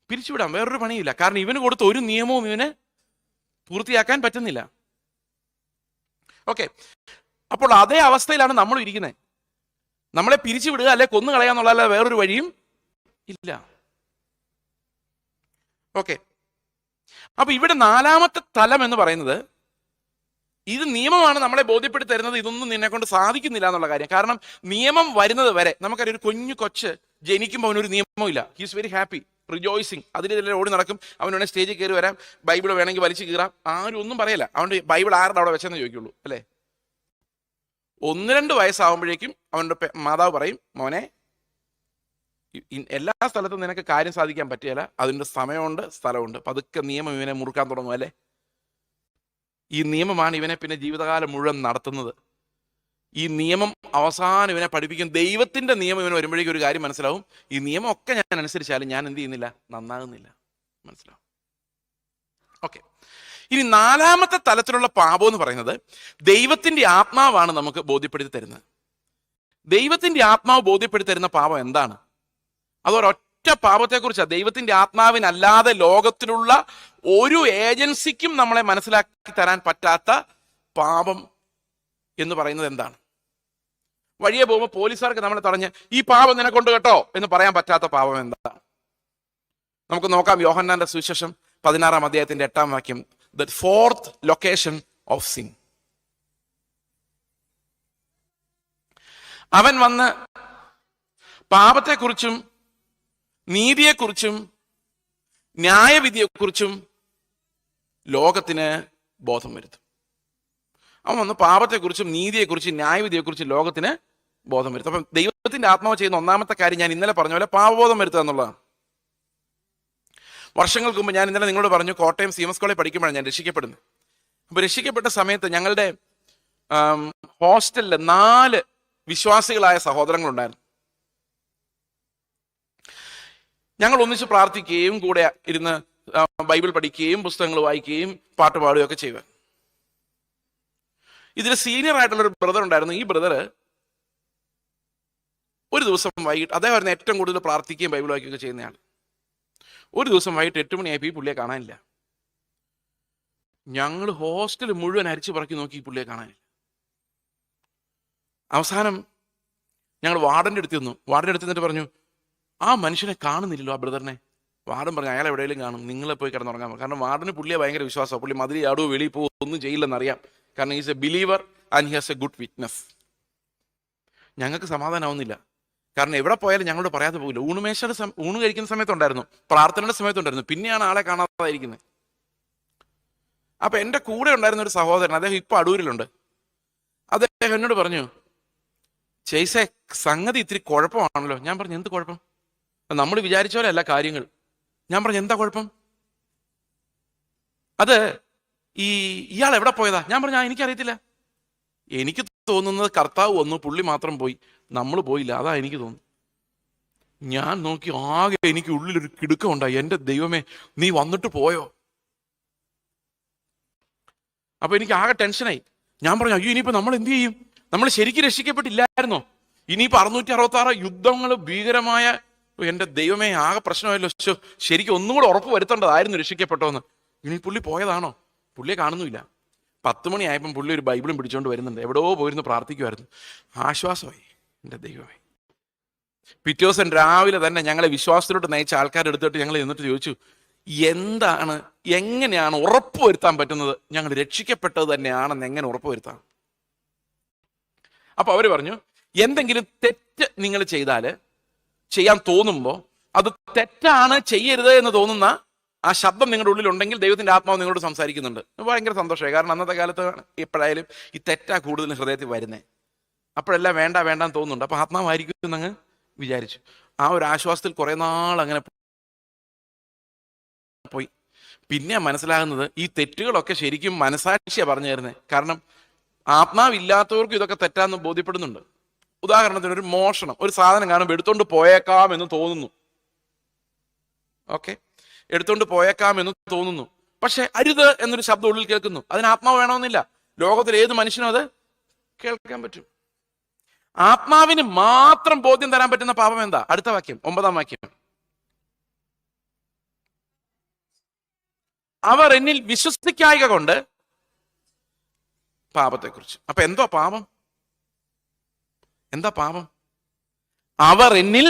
പിരിച്ചുവിടാം, വേറൊരു പണിയില്ല. കാരണം ഇവന് കൊടുത്ത ഒരു നിയമവും ഇവന് പൂർത്തിയാക്കാൻ പറ്റുന്നില്ല. ഓക്കെ, അപ്പോൾ അതേ അവസ്ഥയിലാണ് നമ്മൾ ഇരിക്കുന്നത്. നമ്മളെ പിരിച്ചുവിടുക, അല്ലെ കൊന്നു കളയാന്നുള്ള വേറൊരു വഴിയും ഇല്ല. ഓക്കെ, അപ്പൊ ഇവിടെ 4ാമത്തെ തലം എന്ന് പറയുന്നത്, ഇത് നിയമമാണ് നമ്മളെ ബോധ്യപ്പെടുത്തി തരുന്നത് ഇതൊന്നും നിന്നെ കൊണ്ട് സാധിക്കുന്നില്ല എന്നുള്ള കാര്യം. കാരണം നിയമം വരുന്നത് വരെ നമുക്കറിയാം, ഒരു കുഞ്ഞു കൊച്ച് ജനിക്കുമ്പോൾ അവനൊരു നിയമവും ഇല്ല. ഹീസ് വെരി ഹാപ്പി, റിജോയ്സിങ്, അതിനെതിരെ ഓടി നടക്കും. അവൻ വേണേൽ സ്റ്റേജിൽ കയറി വരാം, ബൈബിൾ വേണമെങ്കിൽ വലിച്ചു കീറാം, ആരും ഒന്നും പറയല. അവൻ്റെ ബൈബിൾ ആരുടെ അവിടെ വെച്ചെന്ന് ചോദിക്കുള്ളൂ, അല്ലേ? 1-2 വയസ്സാവുമ്പോഴേക്കും അവൻ്റെ മാതാവ് പറയും, മോനെ എല്ലാ സ്ഥലത്തും നിനക്ക് കാര്യം സാധിക്കാൻ പറ്റിയല്ല, അതിൻ്റെ സമയമുണ്ട്, സ്ഥലമുണ്ട്. പതുക്കെ നിയമം ഇവനെ മുറുക്കാൻ തുടങ്ങും, അല്ലേ? ഈ നിയമമാണ് ഇവനെ പിന്നെ ജീവിതകാലം മുഴുവൻ നടത്തുന്നത്. ഈ നിയമം അവസാനം ഇവനെ പഠിപ്പിക്കും. ദൈവത്തിന്റെ നിയമം ഇവന് വരുമ്പോഴേക്കും ഒരു കാര്യം മനസ്സിലാവും, ഈ നിയമം ഒക്കെ ഞാൻ അനുസരിച്ചാലും ഞാൻ എന്ത് ചെയ്യുന്നില്ല, നന്നാകുന്നില്ല. മനസ്സിലാവും? ഓക്കെ. ഇനി നാലാമത്തെ തലത്തിലുള്ള പാപം എന്ന് പറയുന്നത് ദൈവത്തിന്റെ ആത്മാവാണ് നമുക്ക് ബോധ്യപ്പെടുത്തി തരുന്നത്. ദൈവത്തിന്റെ ആത്മാവ് ബോധ്യപ്പെടുത്തി തരുന്ന പാപം എന്താണ്? അതൊരൊറ്റ പാപത്തെക്കുറിച്ചാണ്. ദൈവത്തിന്റെ ആത്മാവിനല്ലാതെ ലോകത്തിലുള്ള ഒരു ഏജൻസിക്കും നമ്മളെ മനസ്സിലാക്കി തരാൻ പറ്റാത്ത പാപം എന്ന് പറയുന്നത് എന്താണ്? വഴിയെ പോകുമ്പോൾ പോലീസുകാർക്ക് നമ്മളെ തടഞ്ഞ് ഈ പാപം നിന്നെ കൊണ്ട് കേട്ടോ എന്ന് പറയാൻ പറ്റാത്ത പാപം എന്താണ്? നമുക്ക് നോക്കാം. യോഹന്നാന്റെ സുവിശേഷം 16-ാം അധ്യായത്തിന്റെ 8-ാം വാക്യം, the fourth location of sin. അവൻ വന്ന് പാപത്തെക്കുറിച്ചും നീതിയെക്കുറിച്ചും ന്യായവിധിയെക്കുറിച്ചും ലോകത്തിന് ബോധം വരുത്തും. അവൻ വന്ന് പാപത്തെക്കുറിച്ചും നീതിയെക്കുറിച്ചും ന്യായവിധിയെക്കുറിച്ചും ലോകത്തിന് ബോധം വരുത്തും. അപ്പം ദൈവത്തിന്റെ ആത്മാവ് ചെയ്യുന്ന ഒന്നാമത്തെ കാര്യം ഞാൻ ഇന്നലെ പറഞ്ഞ പോലെ പാപബോധം വരുത്തുക എന്നുള്ളതാണ്. വർഷങ്ങൾക്ക് മുമ്പ് ഞാൻ ഇന്നലെ നിങ്ങളോട് പറഞ്ഞു, കോട്ടയം CMS കോളേജിൽ പഠിക്കുമ്പോഴാണ് ഞാൻ രക്ഷിക്കപ്പെടുന്നത്. അപ്പോൾ രക്ഷിക്കപ്പെട്ട സമയത്ത് ഞങ്ങളുടെ ഹോസ്റ്റലിൽ 4 വിശ്വാസികളായ സഹോദരങ്ങളുണ്ടായിരുന്നു. ഞങ്ങൾ ഒന്നിച്ച് പ്രാർത്ഥിക്കുകയും കൂടെ ഇരുന്ന് ബൈബിൾ പഠിക്കുകയും പുസ്തകങ്ങൾ വായിക്കുകയും പാട്ട് പാടുകയും ഒക്കെ ചെയ്യുക. ഇതിൽ സീനിയർ ആയിട്ടുള്ളൊരു ബ്രദർ ഉണ്ടായിരുന്നു. ഈ ബ്രദർ ഒരു ദിവസം വൈകിട്ട്, അദ്ദേഹമായിരുന്നു ഏറ്റവും കൂടുതൽ പ്രാർത്ഥിക്കുകയും ബൈബിൾ വായിക്കുകയൊക്കെ ചെയ്യുന്നയാൾ. ഒരു ദിവസം വൈകിട്ട് 8 മണിയായപ്പോൾ ഈ പുള്ളിയെ കാണാനില്ല. ഞങ്ങൾ ഹോസ്റ്റൽ മുഴുവൻ അരിച്ചു പറക്കി നോക്കി, ഈ പുള്ളിയെ കാണാനില്ല. അവസാനം ഞങ്ങൾ വാർഡന്റെ അടുത്ത് നിന്നു. വാർഡന്റെ അടുത്ത് നിന്നിട്ട് പറഞ്ഞു, ആ മനുഷ്യനെ കാണുന്നില്ലല്ലോ, ആ ബ്രദറിനെ. വാർഡൻ പറഞ്ഞു, അയാൾ എവിടെയെങ്കിലും കാണും, നിങ്ങളെ പോയി കിടന്നുറങ്ങാൻ. കാരണം വാർഡന് പുള്ളിയെ ഭയങ്കര വിശ്വാസമാണ്. പുള്ളി മതിരി ആടുവോ വെളിയിൽ പോകുമോ ഒന്നും ചെയ്യില്ലെന്നറിയാം. കാരണം is A believer and he has A good witness. ഞങ്ങൾക്ക് സമാധാനമാവുന്നില്ല. കാരണം എവിടെ പോയാലും ഞങ്ങളോട് പറയാതെ പോകില്ല. ഊണ് കഴിക്കുന്ന സമയത്തുണ്ടായിരുന്നു, പ്രാർത്ഥനയുടെ സമയത്തുണ്ടായിരുന്നു, പിന്നെയാണ് ആളെ കാണാതായിരിക്കുന്നത്. അപ്പൊ എൻ്റെ കൂടെ ഉണ്ടായിരുന്ന ഒരു സഹോദരൻ, അദ്ദേഹം ഇപ്പൊ അടൂരിലുണ്ട്. അദ്ദേഹം എന്നോട് പറഞ്ഞു, ചേസേ സംഗതി ഇത്തിരി കുഴപ്പമാണല്ലോ. ഞാൻ പറഞ്ഞു, എന്ത് കുഴപ്പം? നമ്മൾ വിചാരിച്ച പോലെ അല്ല കാര്യങ്ങൾ. ഞാൻ പറഞ്ഞു, എന്താ കുഴപ്പം? അത് ഇയാൾ എവിടെ പോയതാ? ഞാൻ പറഞ്ഞു, എനിക്കറിയത്തില്ല. എനിക്ക് തോന്നുന്നത് കർത്താവ് വന്നു, പുള്ളി മാത്രം പോയി, നമ്മൾ പോയില്ല, അതാ എനിക്ക് തോന്നുന്നു. ഞാൻ നോക്കി, ആകെ എനിക്ക് ഉള്ളിലൊരു കിടുക്കം ഉണ്ടായി. എൻ്റെ ദൈവമേ, നീ വന്നിട്ട് പോയോ? അപ്പൊ എനിക്ക് ആകെ ടെൻഷനായി. ഞാൻ പറഞ്ഞു, അയ്യോ ഇനിയിപ്പോ നമ്മൾ എന്ത് ചെയ്യും? നമ്മൾ ശരിക്കും രക്ഷിക്കപ്പെട്ടില്ലായിരുന്നോ? ഇനിയിപ്പോ 666 യുദ്ധങ്ങൾ, ഭീകരമായ, എൻ്റെ ദൈവമേ ആകെ പ്രശ്നമായല്ലോ. ശരിക്കും ഒന്നും കൂടെ ഉറപ്പ് വരുത്തേണ്ടതായിരുന്നു രക്ഷിക്കപ്പെട്ടോന്ന്. ഇനി പുള്ളി പോയതാണോ? പുള്ളിയെ കാണുന്നുമില്ല. 10 മണിയായപ്പം പുള്ളി ഒരു ബൈബിളും പിടിച്ചുകൊണ്ട് വരുന്നുണ്ട്. എവിടെയോ പോയിരുന്നു പ്രാർത്ഥിക്കുമായിരുന്നു. ആശ്വാസമായി, എൻ്റെ ദൈവമേ. പിറ്റേ ദിവസം രാവിലെ തന്നെ ഞങ്ങളെ വിശ്വാസത്തിലോട്ട് നയിച്ച ആൾക്കാരെടുത്തിട്ട് ഞങ്ങൾ എന്നിട്ട് ചോദിച്ചു, എങ്ങനെയാണ് ഉറപ്പ് വരുത്താൻ പറ്റുന്നത് ഞങ്ങൾ രക്ഷിക്കപ്പെട്ടത് തന്നെയാണെന്ന് എങ്ങനെ ഉറപ്പ് വരുത്താം? അപ്പൊ അവര് പറഞ്ഞു, എന്തെങ്കിലും തെറ്റ് നിങ്ങൾ ചെയ്യാൻ തോന്നുമ്പോൾ അത് തെറ്റാണ്, ചെയ്യരുത് എന്ന് തോന്നുന്ന ആ ശബ്ദം നിങ്ങളുടെ ഉള്ളിൽ ഉണ്ടെങ്കിൽ ദൈവത്തിന്റെ ആത്മാവ് നിങ്ങളോട് സംസാരിക്കുന്നുണ്ട്. ഭയങ്കര സന്തോഷമായി. കാരണം അന്നത്തെ കാലത്ത് എപ്പോഴായാലും ഈ തെറ്റാ കൂടുതൽ ഹൃദയത്തിൽ വരുന്നേ. അപ്പോഴെല്ലാം വേണ്ടാന്ന് തോന്നുന്നുണ്ട്. അപ്പൊ ആത്മാവായിരിക്കും എന്നങ്ങ് വിചാരിച്ചു. ആ ഒരു ആശ്വാസത്തിൽ കുറെ നാൾ അങ്ങനെ പോയി. പിന്നെ മനസ്സിലാകുന്നത് ഈ തെറ്റുകളൊക്കെ ശരിക്കും മനസാക്ഷിയാ പറഞ്ഞു തരുന്നത്. കാരണം ആത്മാവില്ലാത്തവർക്കും ഇതൊക്കെ തെറ്റാന്ന് ബോധ്യപ്പെടുന്നുണ്ട്. ഉദാഹരണത്തിന് ഒരു മോഷണം, ഒരു സാധനം കാണുമ്പോൾ എടുത്തോണ്ട് പോയേക്കാം എന്ന് തോന്നുന്നു. ഓക്കെ, എടുത്തോണ്ട് പോയേക്കാം എന്ന് തോന്നുന്നു. പക്ഷെ അരുത് എന്നൊരു ശബ്ദം ഉള്ളിൽ കേൾക്കുന്നു. അതിന് ആത്മാവ് വേണമെന്നില്ല. ലോകത്തിൽ ഏത് മനുഷ്യനും അത് കേൾക്കാൻ പറ്റും. ആത്മാവിന് മാത്രം ബോധ്യം തരാൻ പറ്റുന്ന പാപം എന്താ? അടുത്ത വാക്യം, 9-ാം വാക്യം. അവർ എന്നിൽ വിശ്വസിക്കായ്ക കൊണ്ട് പാപത്തെക്കുറിച്ച്. അപ്പൊ എന്താ പാപം? അവർ എന്നിൽ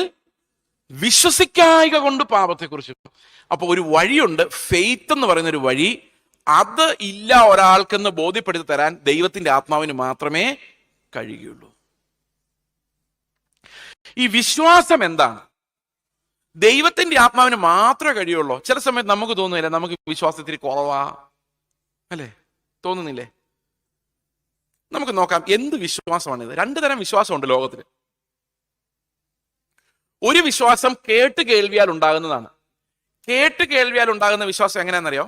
വിശ്വസിക്കായ്ക കൊണ്ട് പാപത്തെക്കുറിച്ച്. അപ്പൊ ഒരു വഴിയുണ്ട്, ഫെയ്ത്ത് എന്ന് പറയുന്ന ഒരു വഴി. അത് ഇല്ല ഒരാൾക്കെന്ന് ബോധ്യപ്പെടുത്തി തരാൻ ദൈവത്തിന്റെ ആത്മാവിന് മാത്രമേ കഴിയുകയുള്ളൂ. ഈ വിശ്വാസം എന്താണ്? ദൈവത്തിന്റെ ആത്മാവിന് മാത്രമേ കഴിയുള്ളൂ. ചില സമയത്ത് നമുക്ക് തോന്നുന്നില്ല, നമുക്ക് വിശ്വാസത്തിൽ കുറവാ അല്ലേ? തോന്നുന്നില്ലേ? നമുക്ക് നോക്കാം എന്ത് വിശ്വാസമാണിത്. 2 തരം വിശ്വാസമുണ്ട് ലോകത്തിൽ. ഒരു വിശ്വാസം കേട്ട് കേൾവിയാൽ ഉണ്ടാകുന്നതാണ്. കേട്ട് കേൾവിയാൽ ഉണ്ടാകുന്ന വിശ്വാസം എങ്ങനെയാണെന്നറിയോ?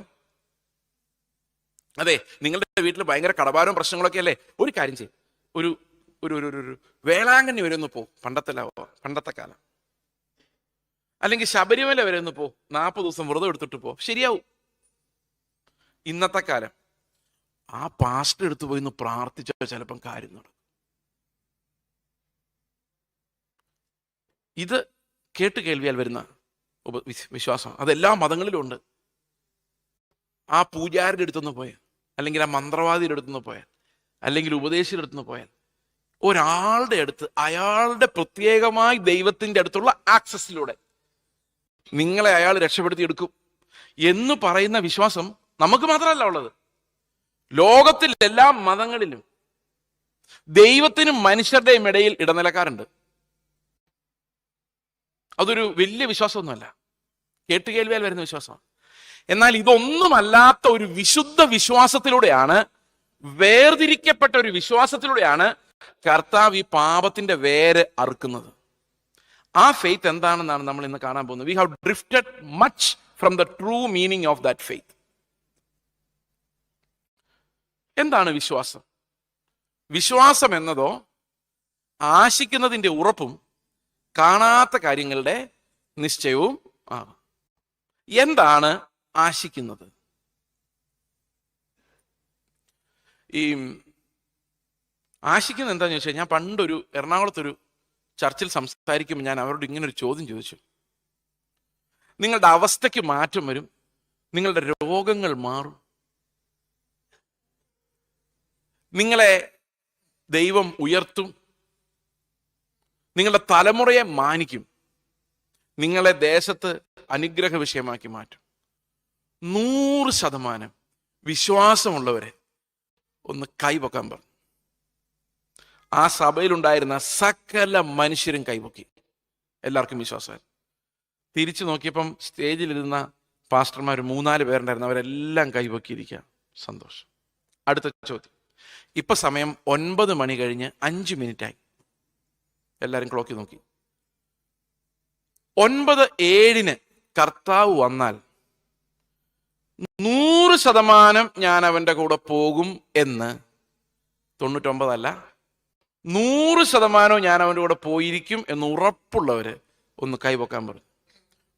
അതെ, നിങ്ങളുടെ വീട്ടിൽ ഭയങ്കര കടഭാരവും പ്രശ്നങ്ങളൊക്കെ അല്ലേ? ഒരു കാര്യം ചെയ്യും, ഒരു ഒരു ഒരു ഒരു വേളാങ്കണ്ണി വരെ ഒന്ന് പോ, പണ്ടത്തെ കാലം. അല്ലെങ്കിൽ ശബരിമല വരെ ഒന്ന് പോ, 40 ദിവസം വ്രതം എടുത്തിട്ട് പോ, ശരിയാവും. ഇന്നത്തെ കാലം ആ പാസ്റ്റർ എടുത്തു പോയി ഒന്ന് പ്രാർത്ഥിച്ചാൽ ചിലപ്പം കാര്യം നടക്കും. ഇത് കേട്ട് കേൾവിയാൽ വരുന്ന വിശ്വാസം അതെല്ലാ മതങ്ങളിലും ഉണ്ട്. ആ പൂജാരിയുടെ അടുത്തുനിന്ന് പോയാൽ, അല്ലെങ്കിൽ ആ മന്ത്രവാദിയുടെ അടുത്തുനിന്ന് പോയാൽ, അല്ലെങ്കിൽ ഉപദേശിയുടെ അടുത്തുനിന്ന് പോയാൽ, ഒരാളുടെ അടുത്ത് അയാളുടെ പ്രത്യേകമായി ദൈവത്തിന്റെ അടുത്തുള്ള ആക്സസിലൂടെ നിങ്ങളെ അയാൾ രക്ഷപ്പെടുത്തിയെടുക്കും എന്ന് പറയുന്ന വിശ്വാസം നമുക്ക് മാത്രമല്ല ഉള്ളത്. ലോകത്തിൽ എല്ലാ മതങ്ങളിലും ദൈവത്തിനും മനുഷ്യരുടെയും ഇടയിൽ ഇടനിലക്കാരുണ്ട്. അതൊരു വലിയ വിശ്വാസമൊന്നുമല്ല, കേട്ടുകേൾവിയാൽ വരുന്ന വിശ്വാസമാണ്. എന്നാൽ ഇതൊന്നുമല്ലാത്ത ഒരു വിശുദ്ധ വിശ്വാസത്തിലൂടെയാണ്, വേർതിരിക്കപ്പെട്ട ഒരു വിശ്വാസത്തിലൂടെയാണ് കർത്താവ് ഈ പാപത്തിന്റെ വേര് അറുക്കുന്നത്. ആ ഫെയ്ത്ത് എന്താണെന്നാണ് നമ്മൾ ഇന്ന് കാണാൻ പോകുന്നത്. V have drifted much from the true meaning of that faith. എന്താണ് വിശ്വാസം? വിശ്വാസം എന്നതോ ആശിക്കുന്നതിന്റെ ഉറപ്പും കാണാത്ത കാര്യങ്ങളുടെ നിശ്ചയവും ആണ്. എന്താണ് ആശിക്കുന്നത്? ഈ ആശിക്കുന്നത് എന്താണെന്ന് ചോദിച്ചാൽ, ഞാൻ പണ്ടൊരു എറണാകുളത്തൊരു ചർച്ചിൽ സംസാരിക്കുമ്പോൾ ഞാൻ അവരോട് ഇങ്ങനൊരു ചോദ്യം ചോദിച്ചു. നിങ്ങളുടെ അവസ്ഥയ്ക്ക് മാറ്റം വരും, നിങ്ങളുടെ രോഗങ്ങൾ മാറും, നിങ്ങളെ ദൈവം ഉയർത്തും, നിങ്ങളുടെ തലമുറയെ മാനിക്കും, നിങ്ങളെ ദേശത്ത് അനുഗ്രഹ വിഷയമാക്കി മാറ്റും. 100% വിശ്വാസമുള്ളവരെ ഒന്ന് കൈപൊക്കാൻ പറഞ്ഞു. ആ സഭയിലുണ്ടായിരുന്ന സകല മനുഷ്യരും കൈപൊക്കി. എല്ലാവർക്കും വിശ്വാസമായിരുന്നു. തിരിച്ചു നോക്കിയപ്പം സ്റ്റേജിലിരുന്ന പാസ്റ്റർമാർ 3-4 പേരുണ്ടായിരുന്നു. അവരെല്ലാം കൈപൊക്കിയിരിക്കുക. സന്തോഷം. അടുത്ത ചോദ്യം. ഇപ്പൊ സമയം 9 മണി കഴിഞ്ഞ് 5 മിനിറ്റായി. എല്ലാവരും ക്ലോക്കിൽ നോക്കി. 9:07 കർത്താവ് വന്നാൽ 100% ഞാൻ അവന്റെ കൂടെ പോകും എന്ന്, 99 അല്ല, 100% ഞാൻ അവന്റെ കൂടെ പോയിരിക്കും എന്ന് ഉറപ്പുള്ളവര് ഒന്ന് കൈപൊക്കാൻ പറഞ്ഞു.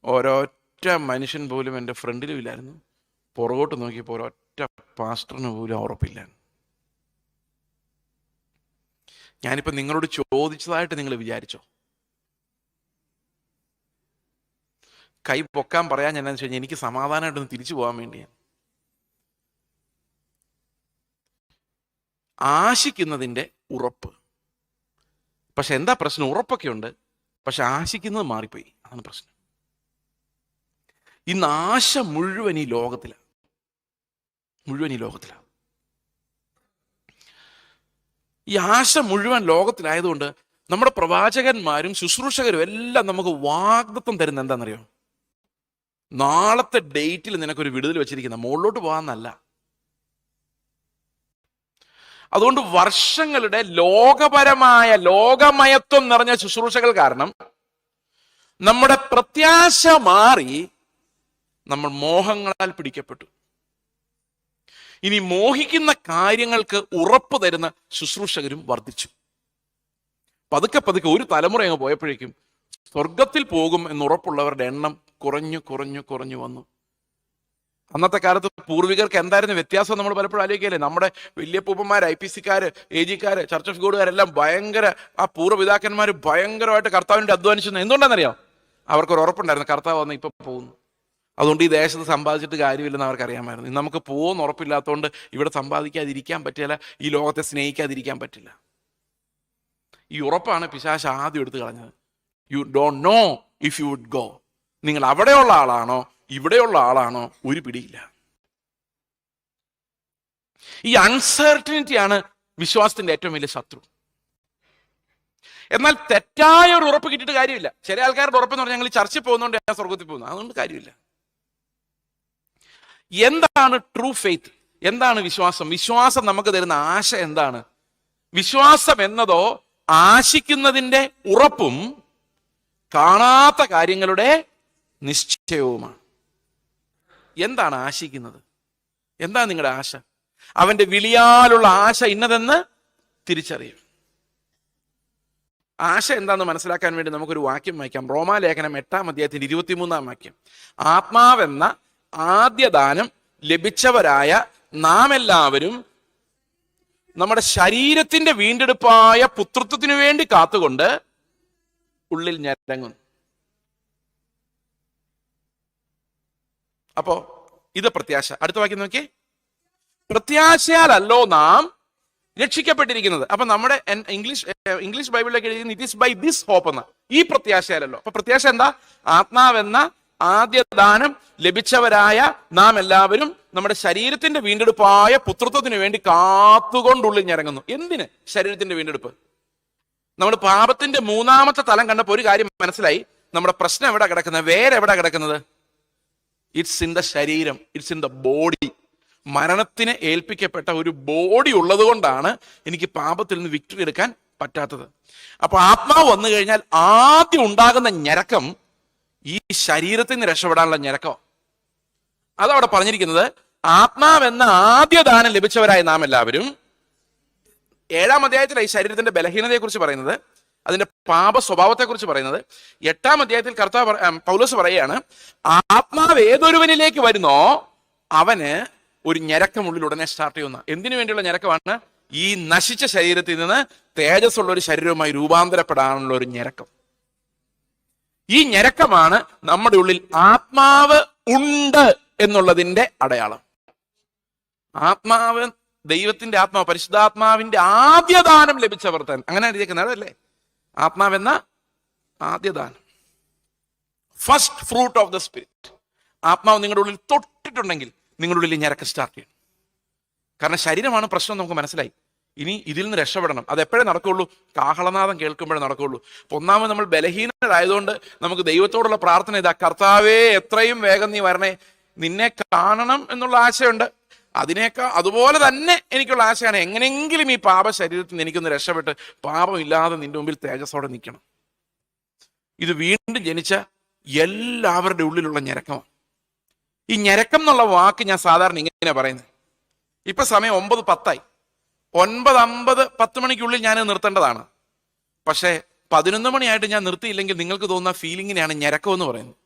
ഒരൊറ്റ മനുഷ്യൻ പോലും എൻ്റെ ഫ്രണ്ടിലും ഇല്ലായിരുന്നു. പുറകോട്ട് നോക്കിയപ്പോൾ ഒരൊറ്റ പാസ്റ്ററിന് പോലും ഉറപ്പില്ല. ഞാനിപ്പോ നിങ്ങളോട് ചോദിച്ചതായിട്ട് നിങ്ങൾ വിചാരിച്ചോ? കൈ പൊക്കാൻ പറയാൻ ഞാൻ എന്താണെന്ന് വെച്ച് കഴിഞ്ഞാൽ എനിക്ക് സമാധാനമായിട്ടൊന്ന് തിരിച്ചു പോകാൻ വേണ്ടിയാണ്. ആശിക്കുന്നതിൻ്റെ ഉറപ്പ്. പക്ഷെ എന്താ പ്രശ്നം? ഉറപ്പൊക്കെ ഉണ്ട്, പക്ഷെ ആശിക്കുന്നത് മാറിപ്പോയി. അതാണ് പ്രശ്നം. ഇന്ന് ആശ മുഴുവൻ ഈ ലോകത്തിലാണ്. ഈ ആശ മുഴുവൻ ലോകത്തിലായതുകൊണ്ട് നമ്മുടെ പ്രവാചകന്മാരും ശുശ്രൂഷകരും എല്ലാം നമുക്ക് വാഗ്ദത്തം തരുന്ന എന്താണെന്നറിയോ? നാളത്തെ ഡേറ്റിൽ നിനക്കൊരു വിടുതൽ വെച്ചിരിക്കുന്ന, മുകളിലോട്ട് പോകാന്നല്ല. അതുകൊണ്ട് വർഷങ്ങളുടെ ലോകപരമായ ലോകമയത്വം നിറഞ്ഞ ശുശ്രൂഷകൾ കാരണം നമ്മുടെ പ്രത്യാശ മാറി നമ്മൾ മോഹങ്ങളാൽ പിടിക്കപ്പെട്ടു. ഇനി മോഹിക്കുന്ന കാര്യങ്ങൾക്ക് ഉറപ്പ് തരുന്ന ശുശ്രൂഷകരും വർദ്ധിച്ചു. പതുക്കെ പതുക്കെ ഒരു തലമുറ അങ്ങ് പോയപ്പോഴേക്കും സ്വർഗത്തിൽ പോകും എന്നുറപ്പുള്ളവരുടെ എണ്ണം കുറഞ്ഞു വന്നു. അന്നത്തെ കാലത്ത് പൂർവികർക്ക് എന്തായിരുന്നു വ്യത്യാസം നമ്മൾ പലപ്പോഴും ആലോചിക്കല്ലേ? നമ്മുടെ വലിയ പൂപ്പന്മാർ, IPC-ക്കാര്, AG-ക്കാര്, ചർച്ച് ഓഫ് ഗോഡുകാരെല്ലാം ഭയങ്കര, ആ പൂർവ്വപിതാക്കന്മാർ ഭയങ്കരമായിട്ട് കർത്താവിൻ്റെ അധ്വാനിച്ചെന്ന്. എന്തുകൊണ്ടാണെന്നറിയാം? അവർക്കൊരു ഉറപ്പുണ്ടായിരുന്നു, കർത്താവ് വന്ന് ഇപ്പൊ പോകുന്നു. അതുകൊണ്ട് ഈ ദേശത്ത് സമ്പാദിച്ചിട്ട് കാര്യമില്ലെന്ന് അവർക്കറിയാമായിരുന്നു. ഇന്ന് നമുക്ക് പോകുമെന്ന് ഉറപ്പില്ലാത്തതുകൊണ്ട് ഇവിടെ സമ്പാദിക്കാതിരിക്കാൻ പറ്റില്ല, ഈ ലോകത്തെ സ്നേഹിക്കാതിരിക്കാൻ പറ്റില്ല. ഈ ഉറപ്പാണ് പിശാച് ആദ്യം എടുത്തു കളഞ്ഞത്. You don't know if you would go. നിങ്ങൾ അവിടെയുള്ള ആളാണോ ഇവിടെയുള്ള ആളാണോ ഒരു പിടിയില്ല. ഈ അൺസർട്ടനിറ്റിയാണ് വിശ്വാസത്തിന്റെ ഏറ്റവും വലിയ ശത്രു. എന്നാൽ തെറ്റായ ഒരു ഉറപ്പ് കിട്ടിയിട്ട് കാര്യമില്ല. ചില ആൾക്കാരുടെ ഉറപ്പെന്ന് പറഞ്ഞാൽ ഞങ്ങൾ ചർച്ചയിൽ പോകുന്നതുകൊണ്ട് ഞാൻ സ്വർഗത്തിൽ പോകുന്നു, അതുകൊണ്ട് കാര്യമില്ല. എന്താണ് ട്രൂ ഫെയ്ത്ത്? എന്താണ് വിശ്വാസം? വിശ്വാസം നമുക്ക് തരുന്ന ആശ എന്താണ്? വിശ്വാസം എന്നതോ ആശിക്കുന്നതിൻ്റെ ഉറപ്പും കാണാത്ത കാര്യങ്ങളുടെ നിശ്ചയവുമാണ്. എന്താണ് ആശിക്കുന്നത്? എന്താണ് നിങ്ങളുടെ ആശ? അവന്റെ വിളിയാലുള്ള ആശ ഇന്നതെന്ന് തിരിച്ചറിയും. ആശ എന്താണെന്ന് മനസ്സിലാക്കാൻ വേണ്ടി നമുക്കൊരു വാക്യം വായിക്കാം. റോമാലേഖനം 8-ാം അധ്യായത്തിന്റെ 23-ാം വാക്യം. ആത്മാവെന്ന ആദ്യദാനം ലഭിച്ചവരായ നാം എല്ലാവരും നമ്മുടെ ശരീരത്തിന്റെ വീണ്ടെടുപ്പായ പുത്രത്വത്തിനു വേണ്ടി കാത്തുകൊണ്ട് ഉള്ളിൽ ഞരങ്ങുന്നു. അപ്പോ ഇത് പ്രത്യാശ. അടുത്ത വാക്യം നോക്കി. പ്രത്യാശയാലല്ലോ നാം രക്ഷിക്കപ്പെട്ടിരിക്കുന്നത്. അപ്പൊ നമ്മുടെ ഇംഗ്ലീഷ് ബൈബിളിലേക്ക് എഴുതിയിരിക്കുന്നത് it is by this hope എന്ന, ഈ പ്രത്യാശയാലല്ലോ. അപ്പൊ പ്രത്യാശ എന്താ? ആത്മാവെന്ന ആദ്യ ദാനം ലഭിച്ചവരായ നാം എല്ലാവരും നമ്മുടെ ശരീരത്തിന്റെ വീണ്ടെടുപ്പായ പുത്രത്വത്തിന് വേണ്ടി കാത്തുകൊണ്ടുള്ളിൽ ഞരങ്ങുന്നു. എന്തിന് ശരീരത്തിന്റെ വീണ്ടെടുപ്പ്? നമ്മൾ പാപത്തിന്റെ 3-ാമത്തെ തലം കണ്ടപ്പോൾ ഒരു കാര്യം മനസ്സിലായി. നമ്മുടെ പ്രശ്നം എവിടെ കിടക്കുന്നത്? വേറെ എവിടെ കിടക്കുന്നത്? ഇറ്റ്സ് ഇൻ ദ ശരീരം, ഇറ്റ്സ് ഇൻ ദ ബോഡി. മരണത്തിന് ഏൽപ്പിക്കപ്പെട്ട ഒരു ബോഡി ഉള്ളത് കൊണ്ടാണ് എനിക്ക് പാപത്തിൽ നിന്ന് വിക്ടറി എടുക്കാൻ പറ്റാത്തത്. അപ്പൊ ആത്മാവ് വന്നു കഴിഞ്ഞാൽ ആദ്യം ഉണ്ടാകുന്ന ഞരക്കം ഈ ശരീരത്തിൽ നിന്ന് രക്ഷപ്പെടാനുള്ള ഞരക്കം. അതവിടെ പറഞ്ഞിരിക്കുന്നത്. ആത്മാവെന്ന ആദ്യ ദാനം ലഭിച്ചവരായ നാം എല്ലാവരും, 7-ാം അധ്യായത്തിലാണ് ഈ ശരീരത്തിന്റെ ബലഹീനതയെ കുറിച്ച് പറയുന്നത്, അതിന്റെ പാപ സ്വഭാവത്തെ കുറിച്ച് പറയുന്നത്. 8-ാം അധ്യായത്തിൽ പൗലോസ് പറയുകയാണ്, ആത്മാവ് ഏതൊരുവനിലേക്ക് വരുന്നോ അവന് ഒരു ഞരക്കം ഉള്ളിൽ ഉടനെ സ്റ്റാർട്ട് ചെയ്യുന്ന. എന്തിനു വേണ്ടിയുള്ള ഞരക്കമാണ്? ഈ നശിച്ച ശരീരത്തിൽ നിന്ന് തേജസ്സുള്ള ഒരു ശരീരവുമായി രൂപാന്തരപ്പെടാനുള്ള ഒരു ഞരക്കം. ഈ ഞരക്കമാണ് നമ്മുടെ ഉള്ളിൽ ആത്മാവ് ഉണ്ട് എന്നുള്ളതിന്റെ അടയാളം. ആത്മാവ്, ദൈവത്തിന്റെ ആത്മാവ്, പരിശുദ്ധാത്മാവിന്റെ ആദ്യദാനം ലഭിച്ചവർ തന്നെ, അങ്ങനെ എഴുതിയേക്കുന്നത് അല്ലേ? ആത്മാവെന്ന ആദ്യദാനം, first fruit of the spirit. ആത്മാവ് നിങ്ങളുടെ ഉള്ളിൽ തൊട്ടിട്ടുണ്ടെങ്കിൽ നിങ്ങളുടെ ഉള്ളിൽ ഞരക്കം സ്റ്റാർട്ട് ചെയ്യണം. കാരണം ശരീരമാണ് പ്രശ്നം, നമുക്ക് മനസ്സിലായി. ഇനി ഇതിൽ നിന്ന് രക്ഷപ്പെടണം. അത് എപ്പോഴേ നടക്കുള്ളൂ? കാഹളനാദം കേൾക്കുമ്പോഴേ നടക്കുള്ളൂ. അപ്പൊ ഒന്നാമത് നമ്മൾ ബലഹീനരായതുകൊണ്ട് നമുക്ക് ദൈവത്തോടുള്ള പ്രാർത്ഥന ഇതാ, കർത്താവേ എത്രയും വേഗം നീ വരണേ, നിന്നെ കാണണം എന്നുള്ള ആശയുണ്ട്. അതുപോലെ തന്നെ എനിക്കുള്ള ആശയാണ്, എങ്ങനെയെങ്കിലും ഈ പാപ ശരീരത്തിൽ നിന്ന് എനിക്കൊന്ന് രക്ഷപ്പെട്ട് പാപമില്ലാതെ നിന്റെ മുമ്പിൽ തേജസ്സോടെ നിൽക്കണം. ഇത് വീണ്ടും ജനിച്ച എല്ലാവരുടെ ഉള്ളിലുള്ള ഞരക്കമാണ്. ഈ ഞരക്കം എന്നുള്ള വാക്ക് ഞാൻ സാധാരണ ഇങ്ങനെ പറയുന്നത്. ഇപ്പൊ സമയം 9:10 9:50 10 മണിക്കുള്ളിൽ ഞാൻ നിർത്തേണ്ടതാണ്. പക്ഷേ 11 മണിയായിട്ട് ഞാൻ നിർത്തിയില്ലെങ്കിൽ നിങ്ങൾക്ക് തോന്നുന്ന ഫീലിങ്ങിനെയാണ് ഞരക്കം എന്ന് പറയുന്നത്.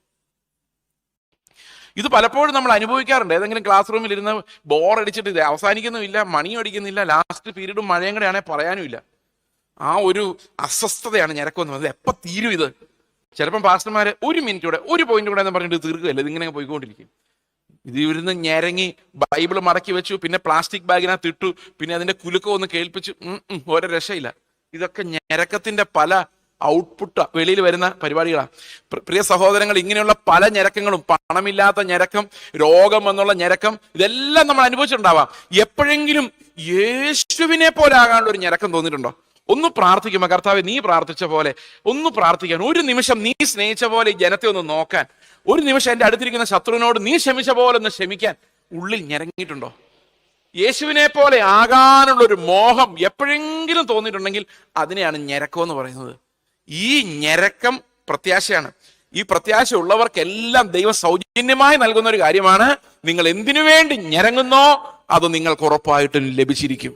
ഇത് പലപ്പോഴും നമ്മൾ അനുഭവിക്കാറുണ്ട്. ഏതെങ്കിലും ക്ലാസ് റൂമിൽ ഇരുന്ന് ബോറടിച്ചിട്ട് ഇത് അവസാനിക്കുന്നുമില്ല, മണിയും അടിക്കുന്നില്ല, ലാസ്റ്റ് പീരീഡും മഴയും കൂടെ ആണെങ്കിൽ പറയാനുമില്ല. ആ ഒരു അസ്വസ്ഥതയാണ് ഞരക്കം എന്ന് പറയുന്നത്. എപ്പോൾ തീരും ഇത്? ചിലപ്പം പാസ്റ്റർമാര് 1 മിനിറ്റ് കൂടെ, 1 പോയിന്റ് കൂടെ എന്ന് പറഞ്ഞിട്ട് തീർക്കുകയല്ല, ഇതിങ്ങനെ പോയിക്കൊണ്ടിരിക്കും. ഇത് ഇവിടുന്ന് ഞരങ്ങി ബൈബിൾ മടക്കി വെച്ചു, പിന്നെ പ്ലാസ്റ്റിക് ബാഗിനകത്ത് ഇട്ടു, പിന്നെ അതിന്റെ കുലുക്കം ഒന്ന് കേൾപ്പിച്ചു. ഒരു രക്ഷയില്ല. ഇതൊക്കെ ഞരക്കത്തിന്റെ പല ഔട്ട്പുട്ട് വെളിയിൽ വരുന്ന പരിപാടികളാണ്. പ്രിയ സഹോദരങ്ങൾ, ഇങ്ങനെയുള്ള പല ഞരക്കങ്ങളും, പണമില്ലാത്ത ഞരക്കം, രോഗം എന്നുള്ള ഞരക്കം, ഇതെല്ലാം നമ്മൾ അനുഭവിച്ചിട്ടുണ്ടാവാം. എപ്പോഴെങ്കിലും യേശുവിനെ പോലെ ആകാനുള്ള ഒരു ഞരക്കം തോന്നിയിട്ടുണ്ടോ? ഒന്ന് പ്രാർത്ഥിക്കുമ്പോൾ, കർത്താവേ നീ പ്രാർത്ഥിച്ച പോലെ ഒന്ന് പ്രാർത്ഥിക്കാൻ, ഒരു നിമിഷം നീ സ്നേഹിച്ച പോലെ ഈ ജനത്തെ ഒന്ന് നോക്കാൻ, ഒരു നിമിഷം എൻ്റെ അടുത്തിരിക്കുന്ന ശത്രുവിനോട് നീ ക്ഷമിച്ച പോലെ ഒന്ന് ക്ഷമിക്കാൻ ഉള്ളിൽ ഞരങ്ങിയിട്ടുണ്ടോ? യേശുവിനെ പോലെ ആകാനുള്ള ഒരു മോഹം എപ്പോഴെങ്കിലും തോന്നിയിട്ടുണ്ടെങ്കിൽ അതിനെയാണ് ഞരക്കം എന്ന് പറയുന്നത്. ഈ ഞരക്കം പ്രത്യാശയാണ്. ഈ പ്രത്യാശ ഉള്ളവർക്കെല്ലാം ദൈവം സൗജന്യമായി നൽകുന്ന ഒരു കാര്യമാണ്. നിങ്ങൾ എന്തിനു വേണ്ടി ഞരങ്ങുന്നോ അത് നിങ്ങൾക്ക് ഉറപ്പായിട്ടും ലഭിച്ചിരിക്കും.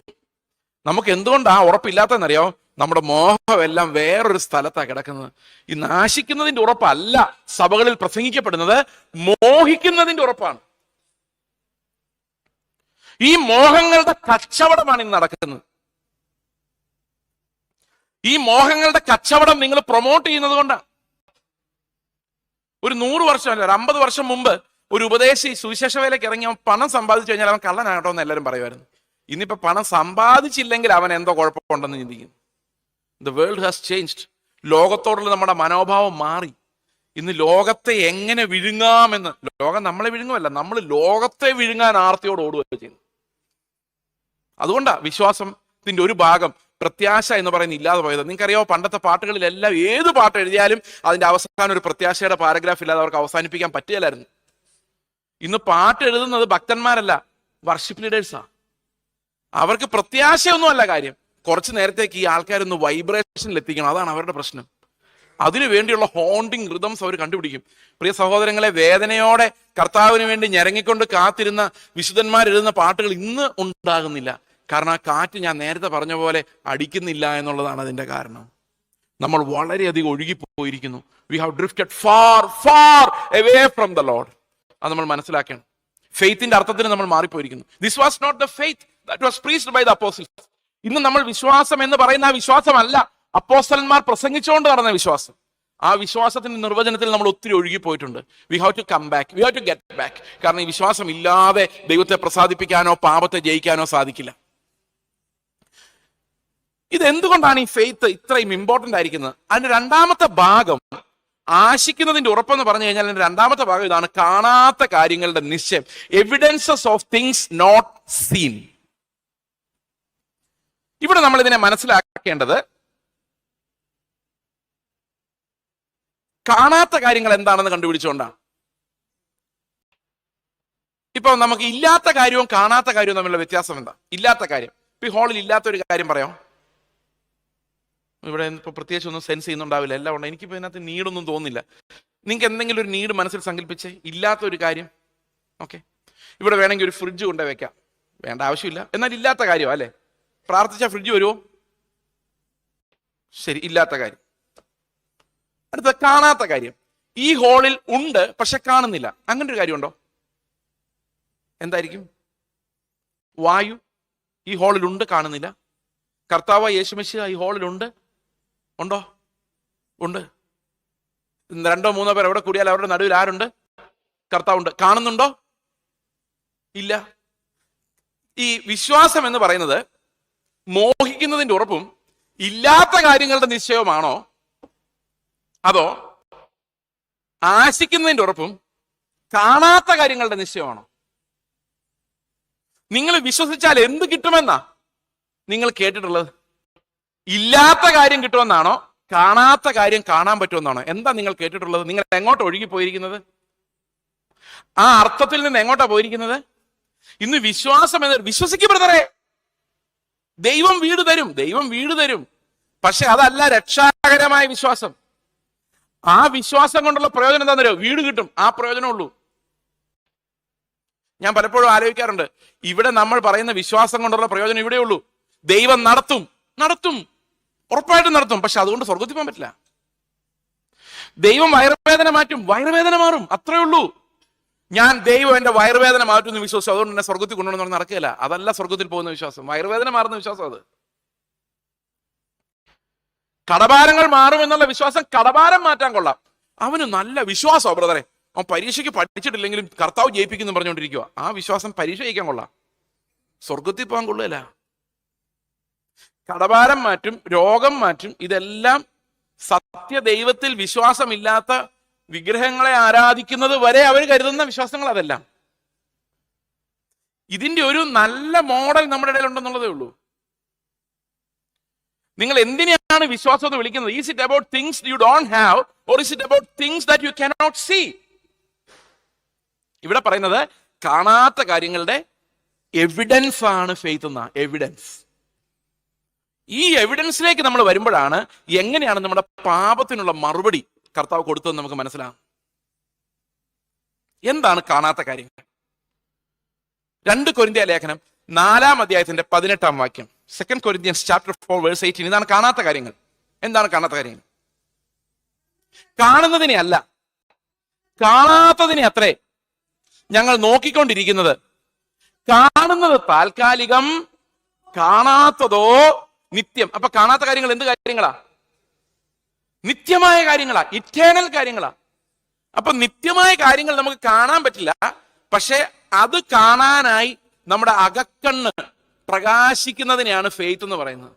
നമുക്ക് എന്തുകൊണ്ടാ ഉറപ്പില്ലാത്തതെന്നറിയോ? നമ്മുടെ മോഹമെല്ലാം വേറൊരു സ്ഥലത്താണ് കിടക്കുന്നത്. ഈ നാശിക്കുന്നതിന്റെ ഉറപ്പല്ല സഭകളിൽ പ്രസംഗിക്കപ്പെടുന്നത്, മോഹിക്കുന്നതിന്റെ ഉറപ്പാണ്. ഈ മോഹങ്ങളുടെ കച്ചവടമാണ് ഇന്ന് നടക്കുന്നത്. ഈ മോഹങ്ങളുടെ കച്ചവടം നിങ്ങൾ പ്രൊമോട്ട് ചെയ്യുന്നത് കൊണ്ടാണ്. ഒരു 100 വർഷം അല്ല, ഒരു 50 വർഷം മുമ്പ് ഒരു ഉപദേശി സുവിശേഷ വേലയ്ക്ക് ഇറങ്ങി അവൻ പണം സമ്പാദിച്ചു കഴിഞ്ഞാൽ അവൻ കള്ളനാകട്ടോ എന്ന് എല്ലാവരും പറയുമായിരുന്നു. ഇന്നിപ്പോ പണം സമ്പാദിച്ചില്ലെങ്കിൽ അവൻ എന്തോ കുഴപ്പമുണ്ടെന്ന് ചിന്തിക്കും. The world has changed. ലോകത്തോടുള്ള നമ്മുടെ മനോഭാവം മാറി. ഇന്ന് ലോകത്തെ എങ്ങനെ വിഴുങ്ങാമെന്ന്, ലോകം നമ്മളെ വിഴുങ്ങുമല്ല, നമ്മൾ ലോകത്തെ വിഴുങ്ങാൻ ആർത്തിയോട് ഓടുകയാണ് ചെയ്യുന്നത്. അതുകൊണ്ടാണ് വിശ്വാസത്തിന്റെ ഒരു ഭാഗം, പ്രത്യാശ എന്ന് പറയുന്നത് ഇല്ലാതെ പോയത്. നിങ്ങൾക്കറിയാമോ, പണ്ടത്തെ പാട്ടുകളിലെല്ലാം ഏത് പാട്ട് എഴുതിയാലും അതിന്റെ അവസാനം ഒരു പ്രത്യാശയുടെ പാരഗ്രാഫ് ഇല്ലാതെ അവർക്ക് അവസാനിപ്പിക്കാൻ പറ്റുകയില്ലായിരുന്നു. ഇന്ന് പാട്ട് എഴുതുന്നത് ഭക്തന്മാരല്ല, വർഷിപ്പ് ലീഡേഴ്സാണ്. അവർക്ക് പ്രത്യാശയൊന്നുമല്ല കാര്യം, കുറച്ച് നേരത്തേക്ക് ഈ ആൾക്കാരൊന്ന് വൈബ്രേഷനിൽ എത്തിക്കണം, അതാണ് അവരുടെ പ്രശ്നം. അതിനു വേണ്ടിയുള്ള ഹോണ്ടിങ് റിതംസ് അവർ കണ്ടുപിടിക്കും. പ്രിയ സഹോദരങ്ങളെ, വേദനയോടെ കർത്താവിന് വേണ്ടി ഞരങ്ങിക്കൊണ്ട് കാത്തിരുന്ന വിശുദ്ധന്മാരെഴുതുന്ന പാട്ടുകൾ ഇന്ന് ഉണ്ടാകുന്നില്ല. കാരണം ആ കാറ്റ് ഞാൻ നേരത്തെ പറഞ്ഞ പോലെ അടിക്കുന്നില്ല എന്നുള്ളതാണ് അതിന്റെ കാരണം. നമ്മൾ വളരെയധികം ഒഴുകിപ്പോയിരിക്കുന്നു. We have drifted far far away from the Lord. അത് നമ്മൾ മനസ്സിലാക്കണം. ഫെയ്ത്തിന്റെ അർത്ഥത്തിന് നമ്മൾ മാറിപ്പോയിരിക്കുന്നു. This was not the faith that was preached by the apostles. ഇന്ന് നമ്മൾ വിശ്വാസം എന്ന് പറയുന്ന ആ വിശ്വാസമല്ല അപ്പോസ്തലന്മാർ പ്രസംഗിച്ചുകൊണ്ട് നടന്ന വിശ്വാസം. ആ വിശ്വാസത്തിന്റെ നിർവചനത്തിൽ നമ്മൾ ഒത്തിരി ഒഴുകിപ്പോയിട്ടുണ്ട്. We have to come back, we have to get back. കാരണം ഈ വിശ്വാസം ഇല്ലാതെ ദൈവത്തെ പ്രസാദിപ്പിക്കാനോ പാപത്തെ ജയിക്കാനോ സാധിക്കില്ല. ഇത് എന്തുകൊണ്ടാണ് ഈ ഫെയ്ത്ത് ഇത്രയും ഇമ്പോർട്ടന്റ് ആയിരിക്കുന്നത്? അതിന്റെ രണ്ടാമത്തെ ഭാഗം ആശിക്കുന്നതിന്റെ ഉറപ്പെന്ന് പറഞ്ഞു കഴിഞ്ഞാൽ അതിന്റെ രണ്ടാമത്തെ ഭാഗം ഇതാണ്: കാണാത്ത കാര്യങ്ങളുടെ നിശ്ചയം, evidences of things not seen. ഇവിടെ നമ്മൾ ഇതിനെ മനസ്സിലാക്കേണ്ടത് കാണാത്ത കാര്യങ്ങൾ എന്താണെന്ന് കണ്ടുപിടിച്ചുകൊണ്ടാണ്. ഇപ്പൊ നമുക്ക് ഇല്ലാത്ത കാര്യവും കാണാത്ത കാര്യവും തമ്മിലുള്ള വ്യത്യാസം എന്താ? ഇല്ലാത്ത കാര്യം, ഇപ്പൊ ഈ ഹാളിൽ ഇല്ലാത്ത ഒരു കാര്യം പറയാം. ഇവിടെ ഇപ്പൊ പ്രത്യേകിച്ച് ഒന്നും സെൻസ് ചെയ്യുന്നുണ്ടാവില്ല, എല്ലാം ഉണ്ട്. എനിക്കിപ്പോ ഇതിനകത്ത് നീഡൊന്നും തോന്നുന്നില്ല. നിങ്ങൾക്ക് എന്തെങ്കിലും ഒരു നീഡ് മനസ്സിൽ സങ്കല്പിച്ചേ, ഇല്ലാത്ത ഒരു കാര്യം. ഓക്കെ, ഇവിടെ വേണമെങ്കിൽ ഒരു ഫ്രിഡ്ജ് കൊണ്ടു വെക്കാം, വേണ്ട ആവശ്യമില്ല, എന്നാൽ ഇല്ലാത്ത കാര്യം അല്ലേ? പ്രാർത്ഥിച്ച ഫ്രിഡ്ജ് വരുമോ? ശരി, ഇല്ലാത്ത കാര്യം. അടുത്ത കാണാത്ത കാര്യം. ഈ ഹോളിൽ ഉണ്ട് പക്ഷെ കാണുന്നില്ല, അങ്ങനെ ഒരു കാര്യമുണ്ടോ? എന്തായിരിക്കും? വായു ഈ ഹോളിൽ ഉണ്ട്, കാണുന്നില്ല. കർത്താവ് യേശുമിശിഹാ ഈ ഹോളിൽ ഉണ്ട്, ഉണ്ടോ? ഉണ്ട്. 2 or 3 പേർ എവിടെ കൂടിയാൽ അവരുടെ നടുവിൽ ആരുണ്ട്? കർത്താവുണ്ട്. കാണുന്നുണ്ടോ? ഇല്ല. ഈ വിശ്വാസം എന്ന് പറയുന്നത് മോഹിക്കുന്നതിന്റെ ഉറപ്പും ഇല്ലാത്ത കാര്യങ്ങളുടെ നിശ്ചയവുമാണോ, അതോ ആശിക്കുന്നതിന്റെ ഉറപ്പും കാണാത്ത കാര്യങ്ങളുടെ നിശ്ചയമാണോ? നിങ്ങൾ വിശ്വസിച്ചാൽ എന്ത് കിട്ടുമെന്നാ നിങ്ങൾ കേട്ടിട്ടുള്ളത്? ഇല്ലാത്ത കാര്യം കിട്ടുമെന്നാണോ, കാണാത്ത കാര്യം കാണാൻ പറ്റുമെന്നാണോ? എന്താ നിങ്ങൾ കേട്ടിട്ടുള്ളത്? നിങ്ങൾ എങ്ങോട്ട് ഒഴുകി പോയിരിക്കുന്നത്? ആ അർത്ഥത്തിൽ നിന്ന് എങ്ങോട്ടാ പോയിരിക്കുന്നത്? ഇന്ന് വിശ്വാസം എന്ന് വിശ്വസിക്കപ്പെടുന്നേ, ദൈവം വീട് തരും, ദൈവം വീട് തരും. പക്ഷെ അതല്ല രക്ഷാകരമായ വിശ്വാസം. ആ വിശ്വാസം കൊണ്ടുള്ള പ്രയോജനം എന്താണെന്നറിയോ? വീട് കിട്ടും, ആ പ്രയോജനമുള്ളൂ. ഞാൻ പലപ്പോഴും ആലോചിക്കാറുണ്ട്, ഇവിടെ നമ്മൾ പറയുന്ന വിശ്വാസം കൊണ്ടുള്ള പ്രയോജനം ഇവിടെ ഉള്ളൂ. ദൈവം നടത്തും, ഉറപ്പായിട്ടും നടത്തും. പക്ഷെ അതുകൊണ്ട് സ്വർഗ്ഗത്തിൽ പോകാൻ പറ്റില്ല. ദൈവം വയറുവേദന മാറ്റും, വയറുവേദന മാറും, അത്രേ ഉള്ളൂ. ഞാൻ ദൈവം എന്റെ വയറുവേദന മാറ്റുമെന്ന് വിശ്വസിച്ചു, അതുകൊണ്ട് എന്നെ സ്വർഗ്ഗത്തിൽ കൊണ്ടുവന്ന് നടക്കുകയില്ല. അതല്ല സ്വർഗ്ഗത്തിൽ പോകുന്ന വിശ്വാസം, വയറുവേദന മാറുന്ന വിശ്വാസം. അത് കടഭാരങ്ങൾ മാറും എന്നുള്ള വിശ്വാസം, കടഭാരം മാറ്റാൻ കൊള്ളാം. അവന് നല്ല വിശ്വാസമാണ് ബ്രദറെ, അവൻ പരീക്ഷയ്ക്ക് പഠിച്ചിട്ടില്ലെങ്കിലും കർത്താവ് ജയിപ്പിക്കുന്നു പറഞ്ഞുകൊണ്ടിരിക്കുക. ആ വിശ്വാസം പരീക്ഷ ജയിക്കാൻ കൊള്ളാം, സ്വർഗത്തിൽ പോകാൻ കൊള്ളുകയില്ല. കടഭാരം മാറ്റും, രോഗം മാറ്റും. ഇതെല്ലാം സത്യ ദൈവത്തിൽ വിശ്വാസമില്ലാത്ത വിഗ്രഹങ്ങളെ ആരാധിക്കുന്നത് വരെ അവർ കരുതുന്ന വിശ്വാസങ്ങൾ. അതെല്ലാം ഇതിന്റെ ഒരു നല്ല മോഡൽ നമ്മുടെ ഇടയിൽ ഉണ്ടെന്നുള്ളതേ ഉള്ളൂ. നിങ്ങൾ എന്തിനാണ് വിശ്വാസം എന്ന് വിളിക്കുന്നത്? Is it about things you don't have, or is it about things that you cannot see? ഇവിടെ പറയുന്നത് കാണാത്ത കാര്യങ്ങളുടെ എവിഡൻസ് ആണ് ഫെയ്ത്ത് എന്ന എവിഡൻസ്. ഈ എവിഡൻസിലേക്ക് നമ്മൾ വരുമ്പോഴാണ് എങ്ങനെയാണ് നമ്മുടെ പാപത്തിനുള്ള മറുപടി കർത്താവ് കൊടുത്തതെന്ന് നമുക്ക് മനസ്സിലാകും. എന്താണ് കാണാത്ത കാര്യങ്ങൾ? 2 കൊരിന്ത്യർ ലേഖനം 4-ാം അധ്യായത്തിന്റെ 18-ാം വാക്യം, 2 Corinthians chapter 4 verse 18. ഇതാണ് കാണാത്ത കാര്യങ്ങൾ. എന്താണ് കാണാത്ത കാര്യങ്ങൾ? കാണുന്നതിനെ അല്ല, കാണാത്തതിനെ അത്രേ ഞങ്ങൾ നോക്കിക്കൊണ്ടിരിക്കുന്നത്. കാണുന്നത് താൽക്കാലികം, കാണാത്തതോ നിത്യം. അപ്പൊ കാണാത്ത കാര്യങ്ങൾ എന്ത് കാര്യങ്ങളാ? നിത്യമായ കാര്യങ്ങളാ, ഇറ്റേണൽ കാര്യങ്ങളാ. അപ്പൊ നിത്യമായ കാര്യങ്ങൾ നമുക്ക് കാണാൻ പറ്റില്ല, പക്ഷെ അത് കാണാനായി നമ്മുടെ അകക്കണ്ണ് പ്രകാശിക്കുന്നതിനെയാണ് ഫെയ്ത്ത് എന്ന് പറയുന്നത്.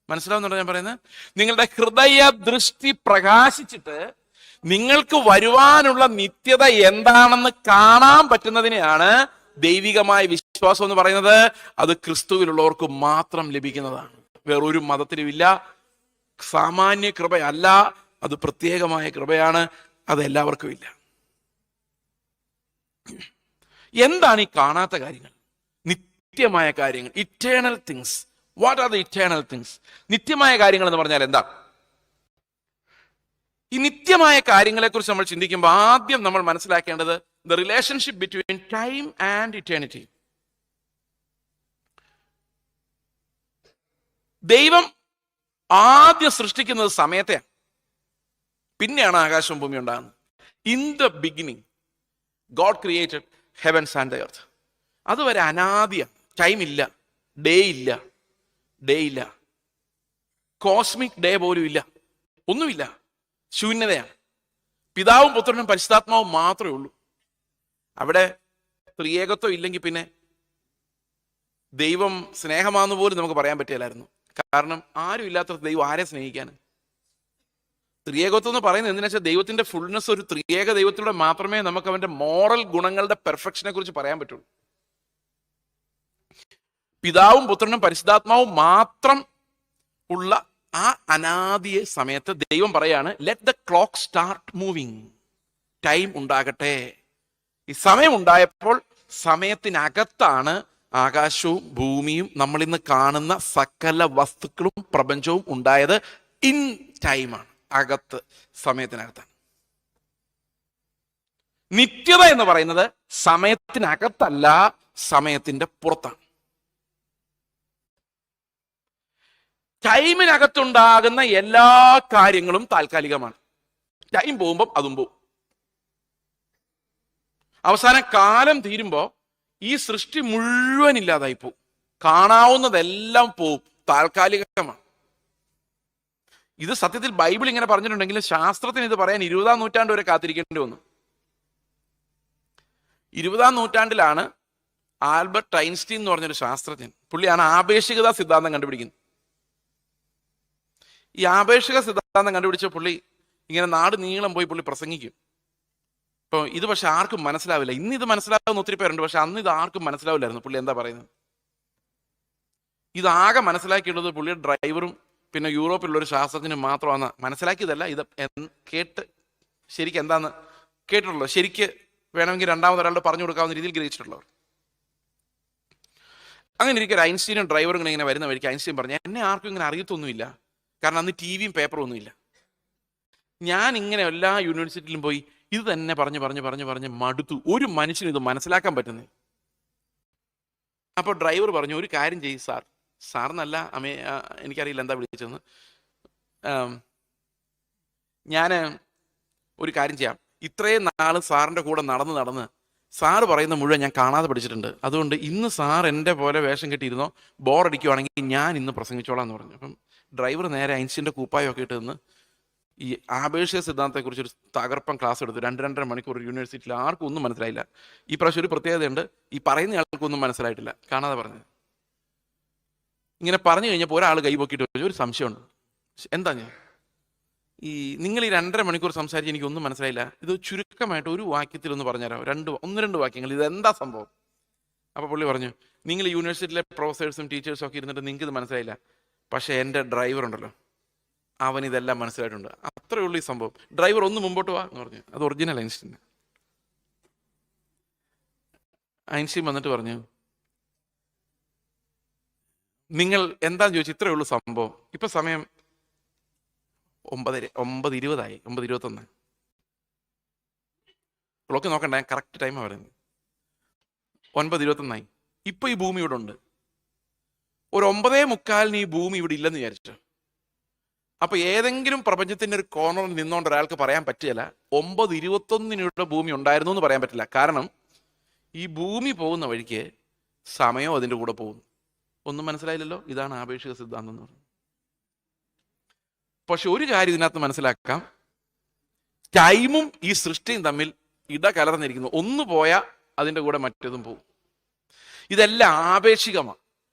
മനസ്സിലാവുന്നുണ്ടോ ഞാൻ പറയുന്നത്? നിങ്ങളുടെ ഹൃദയ ദൃഷ്ടി പ്രകാശിച്ചിട്ട് നിങ്ങൾക്ക് വരുവാനുള്ള നിത്യത എന്താണെന്ന് കാണാൻ പറ്റുന്നതിനെയാണ് ദൈവികമായ വിശ്വാസം എന്ന് പറയുന്നത്. അത് ക്രിസ്തുവിലുള്ളവർക്ക് മാത്രം ലഭിക്കുന്നതാണ്, വേറൊരു മതത്തിലുമില്ല. സാമാന്യ കൃപയല്ല, അത് പ്രത്യേകമായ കൃപയാണ്, അത് എല്ലാവർക്കും ഇല്ല. എന്താണ് ഈ കാണാത്ത കാര്യങ്ങൾ? നിത്യമായ കാര്യങ്ങൾ, eternal things. What are the eternal things? നിത്യമായ കാര്യങ്ങൾ എന്ന് പറഞ്ഞാൽ എന്താ? ഈ നിത്യമായ കാര്യങ്ങളെ കുറിച്ച് നമ്മൾ ചിന്തിക്കുമ്പോൾ ആദ്യം നമ്മൾ മനസ്സിലാക്കേണ്ടത് the relationship between time and eternity. ദൈവം ആദ്യം സൃഷ്ടിക്കുന്നത് സമയത്തെയാണ്, പിന്നെയാണ് ആകാശവും ഭൂമി ഉണ്ടാകുന്നത്. In the beginning God created heavens and the earth. അതുവരെ അനാദിയാണ്. ടൈം ഇല്ല, ഡേ ഇല്ല, കോസ്മിക് ഡേ പോലും ഇല്ല, ഒന്നുമില്ല, ശൂന്യതയാണ്. പിതാവും പുത്രനും പരിശുദ്ധാത്മാവും മാത്രമേ ഉള്ളൂ. അവിടെ ത്രിയേകത്വം ഇല്ലെങ്കിൽ പിന്നെ ദൈവം സ്നേഹമാണെന്ന് പോലും നമുക്ക് പറയാൻ പറ്റില്ലായിരുന്നു. കാരണം ആരും ഇല്ലാത്ത ദൈവം ആരെ സ്നേഹിക്കാൻ? ത്രിയേകത്വം എന്ന് പറയുന്നത് എന്തിനാ വെച്ചാൽ ദൈവത്തിന്റെ ഫുൾനെസ് ഒരു ത്രിയേക ദൈവത്തിലൂടെ മാത്രമേ നമുക്ക് അവന്റെ മോറൽ ഗുണങ്ങളുടെ പെർഫെക്ഷനെ കുറിച്ച് പറയാൻ പറ്റുള്ളൂ. പിതാവും പുത്രനും പരിശുദ്ധാത്മാവും മാത്രം ഉള്ള ആ അനാദിയ സമയത്ത് ദൈവം പറയാണ്, let the clock start moving, time ഉണ്ടാകട്ടെ. ഈ സമയം ഉണ്ടായപ്പോൾ സമയത്തിനകത്താണ് ആകാശവും ഭൂമിയും നമ്മൾ ഇന്ന് കാണുന്ന സകല വസ്തുക്കളും പ്രപഞ്ചവും ഉണ്ടായത്. ഇൻ ടൈമാണ്, അകത്ത്, സമയത്തിനകത്താണ്. നിത്യത എന്ന് പറയുന്നത് സമയത്തിനകത്തല്ല, സമയത്തിന്റെ പുറത്താണ്. ടൈമിനകത്തുണ്ടാകുന്ന എല്ലാ കാര്യങ്ങളും താൽക്കാലികമാണ്. ടൈം പോകുമ്പോൾ അതും പോവും. അവസാനം കാലം തീരുമ്പോൾ ഈ സൃഷ്ടി മുഴുവൻ ഇല്ലാതായി പോവും. കാണാവുന്നതെല്ലാം പോവും, താൽക്കാലികമാണ്. ഇത് സത്യത്തിൽ ബൈബിൾ ഇങ്ങനെ പറഞ്ഞിട്ടുണ്ടെങ്കിലും ശാസ്ത്രത്തിന് ഇത് പറയാൻ 20-ാം നൂറ്റാണ്ട് വരെ കാത്തിരിക്കേണ്ടി വന്നു. 20-ാം നൂറ്റാണ്ടിലാണ് ആൽബർട്ട് ഐൻസ്റ്റീൻ എന്ന് പറഞ്ഞൊരു ശാസ്ത്രജ്ഞൻ, പുള്ളിയാണ് ആപേക്ഷികതാ സിദ്ധാന്തം കണ്ടുപിടിക്കുന്നത്. ഈ ആപേക്ഷിക സിദ്ധാന്തം കണ്ടുപിടിച്ച പുള്ളി ഇങ്ങനെ നാട് നീളം പോയി പുള്ളി പ്രസംഗിക്കും. ഇപ്പോൾ ഇത് പക്ഷെ ആർക്കും മനസ്സിലാവില്ല. ഇന്ന് ഇത് മനസ്സിലാവുന്ന ഒത്തിരി പേരുണ്ട്, പക്ഷെ അന്ന് ഇത് ആർക്കും മനസ്സിലാവില്ലായിരുന്നു പുള്ളി എന്താ പറയുന്നത്. ഇതാകെ മനസ്സിലാക്കിയുള്ളത് പുള്ളിയുടെ ഡ്രൈവറും പിന്നെ യൂറോപ്പിലുള്ള ഒരു ശാസ്ത്രജ്ഞനും മാത്രമാണ്. മനസ്സിലാക്കിയതല്ല, ഇത് കേട്ട് ശരിക്കും എന്താന്ന് കേട്ടിട്ടുള്ളത്, ശരിക്ക് വേണമെങ്കിൽ രണ്ടാമതൊരാളുടെ പറഞ്ഞു കൊടുക്കാവുന്ന രീതിയിൽ ഗ്രഹിച്ചിട്ടുള്ളവർ. അങ്ങനെ ഇരിക്കും ഐൻസ്റ്റീനും ഡ്രൈവറും ഇങ്ങനെ വരുന്ന വഴിക്ക് ഐൻസ്റ്റീൻ പറഞ്ഞു, എന്നെ ആർക്കും ഇങ്ങനെ അറിയത്തൊന്നുമില്ല, കാരണം അന്ന് ടിവിയും പേപ്പറും ഒന്നുമില്ല. ഞാൻ ഇങ്ങനെ എല്ലാ യൂണിവേഴ്സിറ്റിയിലും പോയി ഇത് തന്നെ പറഞ്ഞ് മടുത്തു. ഒരു മനുഷ്യനും ഇത് മനസ്സിലാക്കാൻ പറ്റുന്നത്. അപ്പോൾ ഡ്രൈവർ പറഞ്ഞു, ഒരു കാര്യം ചെയ്യും സാറിനല്ല എനിക്കറിയില്ല എന്താ വിളിച്ചതെന്ന്, ഞാൻ ഒരു കാര്യം ചെയ്യാം, ഇത്രയും നാൾ സാറിൻ്റെ കൂടെ നടന്ന് സാറ് പറയുന്ന മുഴുവൻ ഞാൻ കാണാതെ പഠിച്ചിട്ടുണ്ട്. അതുകൊണ്ട് ഇന്ന് സാർ എൻ്റെ പോലെ വേഷം കെട്ടിയിരുന്നോ, ബോറടിക്കുവാണെങ്കിൽ ഞാൻ ഇന്ന് പ്രസംഗിച്ചോളാം എന്ന് പറഞ്ഞു. അപ്പം ഡ്രൈവർ നേരെ ഐൻസ്റ്റീൻ്റെ കൂപ്പായൊക്കെ ഇട്ട് നിന്ന് ഈ ആപേക്ഷിക സിദ്ധാന്തത്തെക്കുറിച്ച് ഒരു തകർപ്പൻ ക്ലാസ് എടുത്തു. 2-2.5 മണിക്കൂർ യൂണിവേഴ്സിറ്റിയിൽ. ആർക്കും ഒന്നും മനസ്സിലായില്ല. ഈ പ്രാവശ്യം ഒരു പ്രത്യേകതയുണ്ട്, ഈ പറയുന്ന ആൾക്കൊന്നും മനസ്സിലായിട്ടില്ല, കാണാതെ പറഞ്ഞത്. ഇങ്ങനെ പറഞ്ഞു കഴിഞ്ഞപ്പോൾ ഒരാൾ കൈ പൊക്കിയിട്ട് ഒരു സംശയമുണ്ട്, എന്താ ഞാൻ ഈ നിങ്ങൾ ഈ 2.5 മണിക്കൂർ സംസാരിച്ച് എനിക്കൊന്നും മനസ്സിലായില്ല, ഇത് ചുരുക്കമായിട്ട് ഒരു വാക്യത്തിൽ ഒന്ന് പറഞ്ഞുതരാം, 1-2 വാക്യങ്ങൾ, ഇതെന്താ സംഭവം? അപ്പോൾ പുള്ളി പറഞ്ഞു, നിങ്ങൾ യൂണിവേഴ്സിറ്റിയിലെ പ്രൊഫസേഴ്സും ടീച്ചേഴ്സും ഒക്കെ ഇരുന്നിട്ട് നിങ്ങൾക്ക് ഇത് മനസ്സിലായില്ല, പക്ഷേ എൻ്റെ ഡ്രൈവർ ഉണ്ടല്ലോ അവൻ ഇതെല്ലാം മനസ്സിലായിട്ടുണ്ട്. അത്രയേ ഉള്ളൂ ഈ സംഭവം. ഡ്രൈവർ ഒന്ന് മുമ്പോട്ട് വാ എന്ന് പറഞ്ഞു. അത് ഒറിജിനൽ ഐൻസ്റ്റീൻ. ഐൻസ്റ്റീൻ വന്നിട്ട് പറഞ്ഞു, നിങ്ങൾ എന്താന്ന് ചോദിച്ചു, ഇത്രയേ ഉള്ളൂ സംഭവം. ഇപ്പൊ സമയം 9:20 9:21. ക്ലോക്ക് നോക്കണ്ട, കറക്റ്റ് ടൈമാണ് പറയുന്നത്. 9:21 ഇപ്പൊ ഈ ഭൂമി ഇവിടെ ഉണ്ട്. ഒരു 9:45 ഈ ഭൂമി ഇവിടെ ഇല്ലെന്ന് വിചാരിച്ചു. അപ്പൊ ഏതെങ്കിലും പ്രപഞ്ചത്തിന്റെ ഒരു കോർണറിൽ നിന്നുകൊണ്ട് ഒരാൾക്ക് പറയാൻ പറ്റില്ല 9:21 ഭൂമി ഉണ്ടായിരുന്നു എന്ന് പറയാൻ പറ്റില്ല. കാരണം ഈ ഭൂമി പോകുന്ന വഴിക്ക് സമയവും അതിൻ്റെ കൂടെ പോകുന്നു. ഒന്നും മനസ്സിലായില്ലല്ലോ. ഇതാണ് ആപേക്ഷിക സിദ്ധാന്തം എന്ന് പറയുന്നത്. പക്ഷെ ഒരു കാര്യം ഇതിനകത്ത് മനസ്സിലാക്കാം, ടൈമും ഈ സൃഷ്ടിയും തമ്മിൽ ഇടകലർന്നിരിക്കുന്നു. ഒന്ന് പോയാൽ അതിൻ്റെ കൂടെ മറ്റേതും പോകും. ഇതെല്ലാം ആപേക്ഷികമാണ്.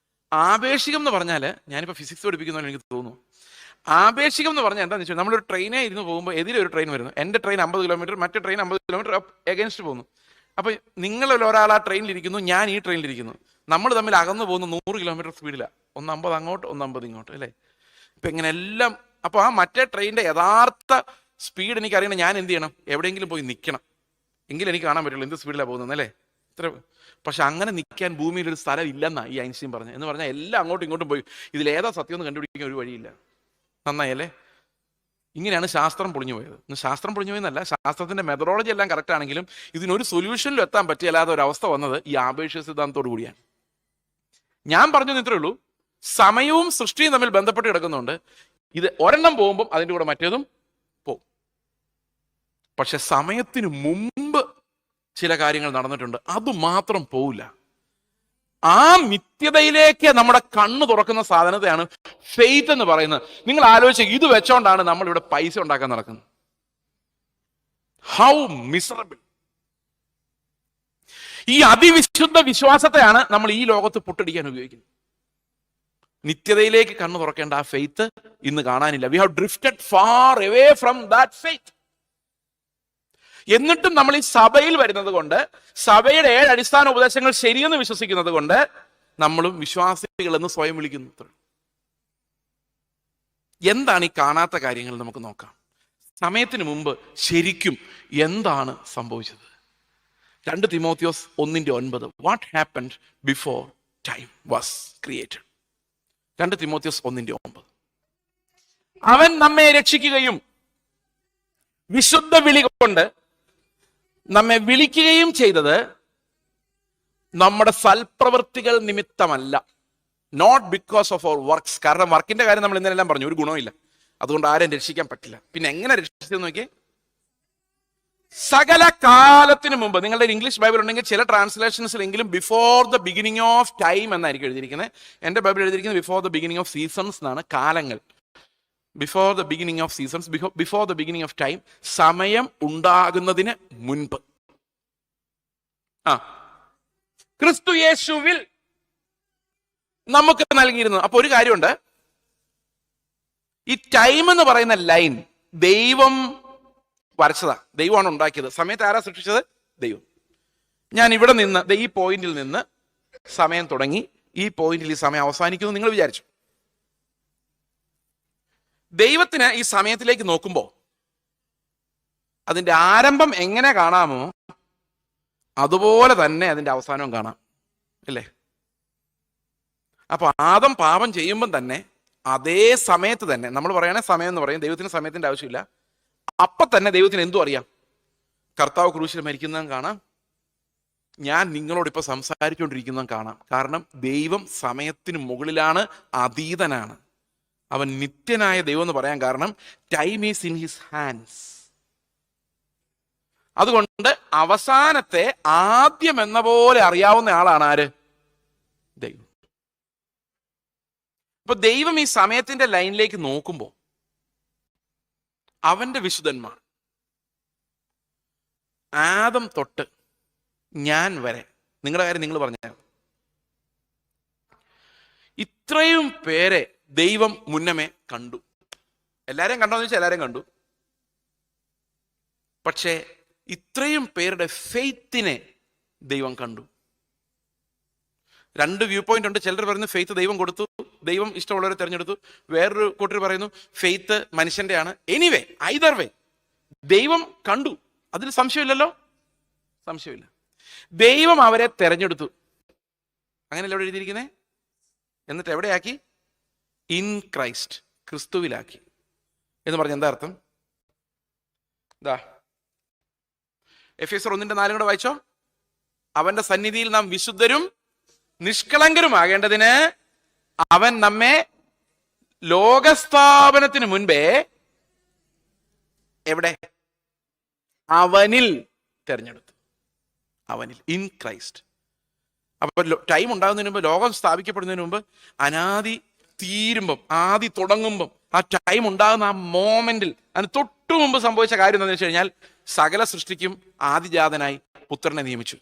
ആപേക്ഷികം എന്ന് പറഞ്ഞാൽ, ഞാനിപ്പോൾ ഫിസിക്സ് പഠിപ്പിക്കുന്നതിന് എനിക്ക് തോന്നുന്നു, ആപേക്ഷികം എന്ന് പറഞ്ഞാൽ എന്താണെന്ന് വെച്ചാൽ, നമ്മളൊരു ട്രെയിനേ ഇരുന്ന് പോകുമ്പോൾ എതിരൊരു ട്രെയിൻ വരുന്നു. എൻ്റെ ട്രെയിൻ 50 കിലോമീറ്റർ, മറ്റേ ട്രെയിൻ 50 കിലോമീറ്റർ എഗൻസ്റ്റ് പോകുന്നു. അപ്പോൾ നിങ്ങളിൽ ഒരാൾ ആ ട്രെയിനിലിരിക്കുന്നു, ഞാൻ ഈ ട്രെയിനിലിരിക്കുന്നു. നമ്മൾ തമ്മിൽ അകന്നു പോകുന്ന 100 കിലോമീറ്റർ സ്പീഡിലാണ്. 150 അങ്ങോട്ട് 150 ഇങ്ങോട്ട്, അല്ലേ? ഇപ്പം ഇങ്ങനെ എല്ലാം. അപ്പോൾ ആ മറ്റേ ട്രെയിനിൻ്റെ യഥാർത്ഥ സ്പീഡ് എനിക്കറിയണം. ഞാൻ എന്ത് ചെയ്യണം? എവിടെയെങ്കിലും പോയി നിൽക്കണം, എങ്കിലും എനിക്ക് കാണാൻ പറ്റുള്ളൂ എന്ത് സ്പീഡിലാണ് പോകുന്നത്, അല്ലേ? ഇത്ര. പക്ഷെ അങ്ങനെ നിൽക്കാൻ ഭൂമിയിൽ ഒരു സ്ഥലം ഇല്ലെന്നാണ് ഈ ഐൻസ്റ്റീൻ പറഞ്ഞത്. എന്ന് പറഞ്ഞാൽ എല്ലാം അങ്ങോട്ടും ഇങ്ങോട്ടും പോയി ഇതിലേതാ സത്യം എന്ന് കണ്ടുപിടിക്കാൻ ഒരു വഴിയില്ല. നന്നായല്ലേ? ഇങ്ങനെയാണ് ശാസ്ത്രം പൊളിഞ്ഞു പോയത്. ശാസ്ത്രം പൊളിഞ്ഞു പോയെന്നല്ല, ശാസ്ത്രത്തിന്റെ മെത്തഡോളജി എല്ലാം കറക്റ്റ് ആണെങ്കിലും ഇതിനൊരു സൊല്യൂഷനിലും എത്താൻ പറ്റിയല്ലാത്ത ഒരു അവസ്ഥ വന്നത് ഈ ആപേക്ഷിക സിദ്ധാന്തത്തോടു കൂടിയാണ്. ഞാൻ പറഞ്ഞു ഇത്രേ ഉള്ളൂ, സമയവും സൃഷ്ടിയും തമ്മിൽ ബന്ധപ്പെട്ട് കിടക്കുന്നുണ്ട്. ഇത് ഒരെണ്ണം പോകുമ്പം അതിൻ്റെ കൂടെ മറ്റേതും പോകും. പക്ഷെ സമയത്തിന് മുമ്പ് ചില കാര്യങ്ങൾ നടന്നിട്ടുണ്ട്, അത് മാത്രം പോവില്ല. ആ നിത്യതയിലേക്ക് നമ്മുടെ കണ്ണ് തുറക്കുന്ന സാധനത്തെയാണ് ഫെയ്ത്ത് എന്ന് പറയുന്നത്. നിങ്ങൾ ആലോചിച്ച്, ഇത് വെച്ചോണ്ടാണ് നമ്മൾ ഇവിടെ പൈസ ഉണ്ടാക്കാൻ നടക്കുന്നത്. How miserable! ഈ അതിവിശുദ്ധ വിശ്വാസത്തെയാണ് നമ്മൾ ഈ ലോകത്ത് പൊട്ടടിക്കാൻ ഉപയോഗിക്കുന്നത്. നിത്യതയിലേക്ക് കണ്ണ് തുറക്കേണ്ട ആ ഫെയ്ത്ത് ഇന്ന് കാണാനില്ല. V have drifted far away from that faith. എന്നിട്ടും നമ്മൾ ഈ സഭയിൽ വരുന്നത് കൊണ്ട്, സഭയുടെ 7 അടിസ്ഥാന ഉപദേശങ്ങൾ ശരിയെന്ന് വിശ്വസിക്കുന്നത് കൊണ്ട് നമ്മളും വിശ്വാസികളെന്ന് സ്വയം വിളിക്കുന്നു. എന്താണ് ഈ കാണാത്ത കാര്യങ്ങൾ? നമുക്ക് നോക്കാം. സമയത്തിന് മുമ്പ് ശരിക്കും എന്താണ് സംഭവിച്ചത്? 2 തിമോത്തിയോസ് 1:9. What happened before time was created. 2 തിമോത്തിയോസ് 1:9. അവൻ നമ്മെ രക്ഷിക്കുകയും വിശുദ്ധ വിളി കൊണ്ട് നമ്മെ വിളിക്കുകയും ചെയ്തത് നമ്മുടെ സൽപ്രവൃത്തികൾ നിമിത്തമല്ല, not because of our works. കാരണം വർക്കിന്റെ കാര്യം നമ്മൾ ഇന്നലെല്ലാം പറഞ്ഞു, ഒരു ഗുണമില്ല, അതുകൊണ്ട് ആരെയും രക്ഷിക്കാൻ പറ്റില്ല. പിന്നെ എങ്ങനെ രക്ഷിച്ചെന്ന് നോക്കിയേ. സകല കാലത്തിന് മുമ്പ്. നിങ്ങളുടെ ഇംഗ്ലീഷ് ബൈബിൾ ഉണ്ടെങ്കിൽ ചില ട്രാൻസ്ലേഷൻസിലെങ്കിലും before the beginning of time എന്നായിരിക്കും എഴുതിയിരിക്കുന്നത്. എൻ്റെ ബൈബിൾ എഴുതിയിരിക്കുന്നത് before the beginning of seasons എന്നാണ്. കാലങ്ങൾ. Before the beginning of seasons, before the beginning of time, സമയം ഉണ്ടാകുന്നതിന് മുൻപ്. ക്രിസ്തു യേശുവിൽ നമുക്ക് നൽകിയിരുന്നു. അപ്പൊ ഒരു കാര്യമുണ്ട്, ഈ ടൈം എന്ന് പറയുന്ന ലൈൻ ദൈവം വരച്ചതാ, ദൈവമാണ് ഉണ്ടാക്കിയത്. സമയത്ത് ആരാ സൃഷ്ടിച്ചത്? ദൈവം. ഞാൻ ഇവിടെ നിന്ന്, ഈ പോയിന്റിൽ നിന്ന് സമയം തുടങ്ങി, ഈ പോയിന്റിൽ ഈ സമയം അവസാനിക്കുന്നു നിങ്ങൾ വിചാരിച്ചു. ദൈവത്തിന് ഈ സമയത്തിലേക്ക് നോക്കുമ്പോൾ അതിന്റെ ആരംഭം എങ്ങനെ കാണാമോ അതുപോലെ തന്നെ അതിന്റെ അവസാനവും കാണാം, അല്ലേ? അപ്പൊ ആദം പാപം ചെയ്യുമ്പം തന്നെ അതേ സമയത്ത് തന്നെ, നമ്മൾ പറയണേ സമയം എന്ന് പറയും, ദൈവത്തിന് സമയത്തിന്റെ ആവശ്യമില്ല. അപ്പൊ തന്നെ ദൈവത്തിന് എന്തും അറിയാം. കർത്താവ് ക്രൂശിൽ മരിക്കുന്നതും കാണാം, ഞാൻ നിങ്ങളോട് ഇപ്പൊ സംസാരിച്ചുകൊണ്ടിരിക്കുന്നതും കാണാം. കാരണം ദൈവം സമയത്തിന് മുകളിലാണ്, അതീതനാണ്. അവൻ നിത്യനായ ദൈവം എന്ന് പറയാൻ കാരണം time is in his hands. അതുകൊണ്ട് അവസാനത്തെ ആദ്യം എന്ന പോലെ അറിയാവുന്ന ആളാണ് ആര്? ദൈവം. അപ്പൊ ദൈവം ഈ സമയത്തിന്റെ ലൈനിലേക്ക് നോക്കുമ്പോൾ അവന്റെ വിശുദ്ധന്മാർ ആദം തൊട്ട് ഞാൻ വരെ, നിങ്ങളുടെ കാര്യം നിങ്ങൾ പറഞ്ഞ ഇത്രയും പേരെ ദൈവം മുന്നമേ കണ്ടു. എല്ലാരെയും കണ്ടോന്ന് ചോദിച്ചാൽ എല്ലാരെയും കണ്ടു. പക്ഷേ ഇത്രയും പേരുടെ ഫെയ്ത്തിനെ ദൈവം കണ്ടു. 2 വ്യൂ പോയിന്റ് ഉണ്ട്. ചിലർ പറയുന്നു ഫെയ്ത്ത് ദൈവം കൊടുത്തു, ദൈവം ഇഷ്ടമുള്ളവരെ തിരഞ്ഞെടുത്തു. വേറൊരു കൂട്ടർ പറയുന്നു ഫെയ്ത്ത് മനുഷ്യന്റെ ആണ്. എനിവേ, ഐദർ വേ ദൈവം കണ്ടു, അതിൽ സംശയമില്ലല്ലോ, സംശയമില്ല. ദൈവം അവരെ തെരഞ്ഞെടുത്തു. അങ്ങനെയല്ല ഇവിടെ എഴുതിയിരിക്കുന്നത്. എന്നിട്ട് എവിടെയാക്കി? ഇൻ ക്രൈസ്റ്റ്, ക്രിസ്തുവിലാക്കി എന്ന് പറഞ്ഞ എന്താ അർത്ഥം? എഫേസ്യർ 1:4 കൂടെ വായിച്ചോ. അവന്റെ സന്നിധിയിൽ നാം വിശുദ്ധരും നിഷ്കളങ്കരുമാകേണ്ടതിന് അവൻ നമ്മെ ലോകസ്ഥാപനത്തിന് മുൻപേ എവിടെ? അവനിൽ തെരഞ്ഞെടുത്തു. അവനിൽ, ഇൻ ക്രൈസ്റ്റ്. അപ്പൊ ടൈം ഉണ്ടാകുന്നതിന് മുമ്പ്, ലോകം സ്ഥാപിക്കപ്പെടുന്നതിന് മുമ്പ്, അനാദി തീരുമ്പം, ആദി തുടങ്ങുമ്പം, ആ ടൈം ഉണ്ടാകുന്ന ആ മോമെന്റിൽ, അതിന് തൊട്ടു മുമ്പ് സംഭവിച്ച കാര്യം എന്താണെന്ന് വെച്ച് കഴിഞ്ഞാൽ സകല സൃഷ്ടിക്കും ആദിജാതനായി പുത്രനെ നിയമിച്ചു.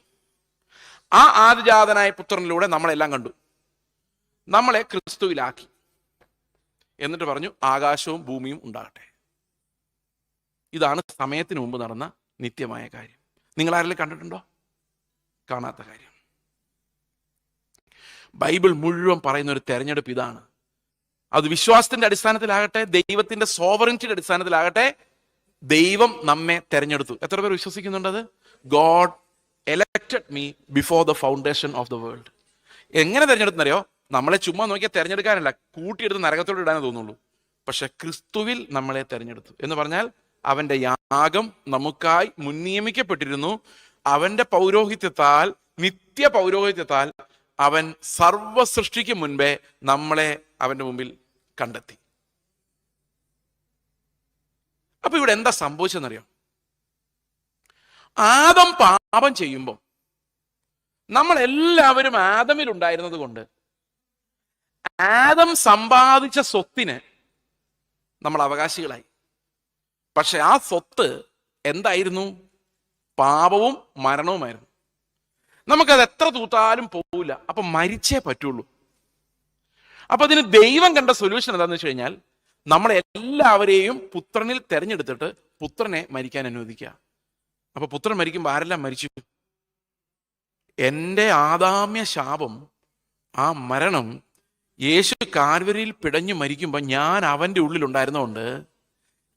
ആ ആദിജാതനായ പുത്രനിലൂടെ നമ്മളെല്ലാം കണ്ടു, നമ്മളെ ക്രിസ്തുവിലാക്കി. എന്നിട്ട് പറഞ്ഞു ആകാശവും ഭൂമിയും ഉണ്ടാകട്ടെ. ഇതാണ് സമയത്തിന് മുമ്പ് നടന്ന നിത്യമായ കാര്യം. നിങ്ങൾ ആരെങ്കിലും കണ്ടിട്ടുണ്ടോ? കാണാത്ത കാര്യം. ബൈബിൾ മുഴുവൻ പറയുന്ന ഒരു തെരഞ്ഞെടുപ്പ് ഇതാണ്. അത് വിശ്വാസത്തിന്റെ അടിസ്ഥാനത്തിലാകട്ടെ, ദൈവത്തിന്റെ സോവറിറ്റിയുടെ അടിസ്ഥാനത്തിലാകട്ടെ, ദൈവം നമ്മെ തെരഞ്ഞെടുത്തു. എത്ര പേർ വിശ്വസിക്കുന്നുണ്ട് അത്? God elected me before the foundation of the world. എങ്ങനെ തെരഞ്ഞെടുക്കുന്നറിയോ? നമ്മളെ ചുമ്മാ നോക്കിയാൽ തെരഞ്ഞെടുക്കാനല്ല, കൂട്ടിയെടുത്ത് നരകത്തോട് ഇടാനേ തോന്നുള്ളൂ. പക്ഷെ ക്രിസ്തുവിൽ നമ്മളെ തെരഞ്ഞെടുത്തു എന്ന് പറഞ്ഞാൽ അവന്റെ യാഗം നമുക്കായി മുൻനിയമിക്കപ്പെട്ടിരുന്നു. അവന്റെ പൗരോഹിത്യത്താൽ, നിത്യ പൗരോഹിത്യത്താൽ അവൻ സർവ സൃഷ്ടിക്ക് മുൻപേ നമ്മളെ അവന്റെ മുമ്പിൽ കണ്ടെത്തി. അപ്പൊ ഇവിടെ എന്താ സംഭവിച്ചെന്നറിയോ? ആദം പാപം ചെയ്യുമ്പോൾ നമ്മൾ എല്ലാവരും ആദമിൽ ഉണ്ടായിരുന്നത് കൊണ്ട് ആദം സമ്പാദിച്ച സ്വത്തിന് നമ്മൾ അവകാശികളായി. പക്ഷെ ആ സ്വത്ത് എന്തായിരുന്നു? പാപവും മരണവുമായിരുന്നു. നമുക്കത് എത്ര തൂത്താലും പോവില്ല. അപ്പൊ മരിച്ചേ പറ്റുള്ളൂ. അപ്പൊ അതിന് ദൈവം കണ്ട സൊല്യൂഷൻ എന്താണെന്ന് വെച്ച് കഴിഞ്ഞാൽ, നമ്മളെല്ലാവരെയും പുത്രനിൽ തെരഞ്ഞെടുത്തിട്ട് പുത്രനെ മരിക്കാൻ അനുവദിക്കുക. അപ്പൊ പുത്രൻ മരിക്കുമ്പോൾ ആരെല്ലാം മരിച്ചു? എൻ്റെ ആദാമ്യ ശാപം, ആ മരണം യേശു കാൽവരിയിൽ പിടഞ്ഞു മരിക്കുമ്പോൾ ഞാൻ അവൻ്റെ ഉള്ളിലുണ്ടായിരുന്നതുകൊണ്ട്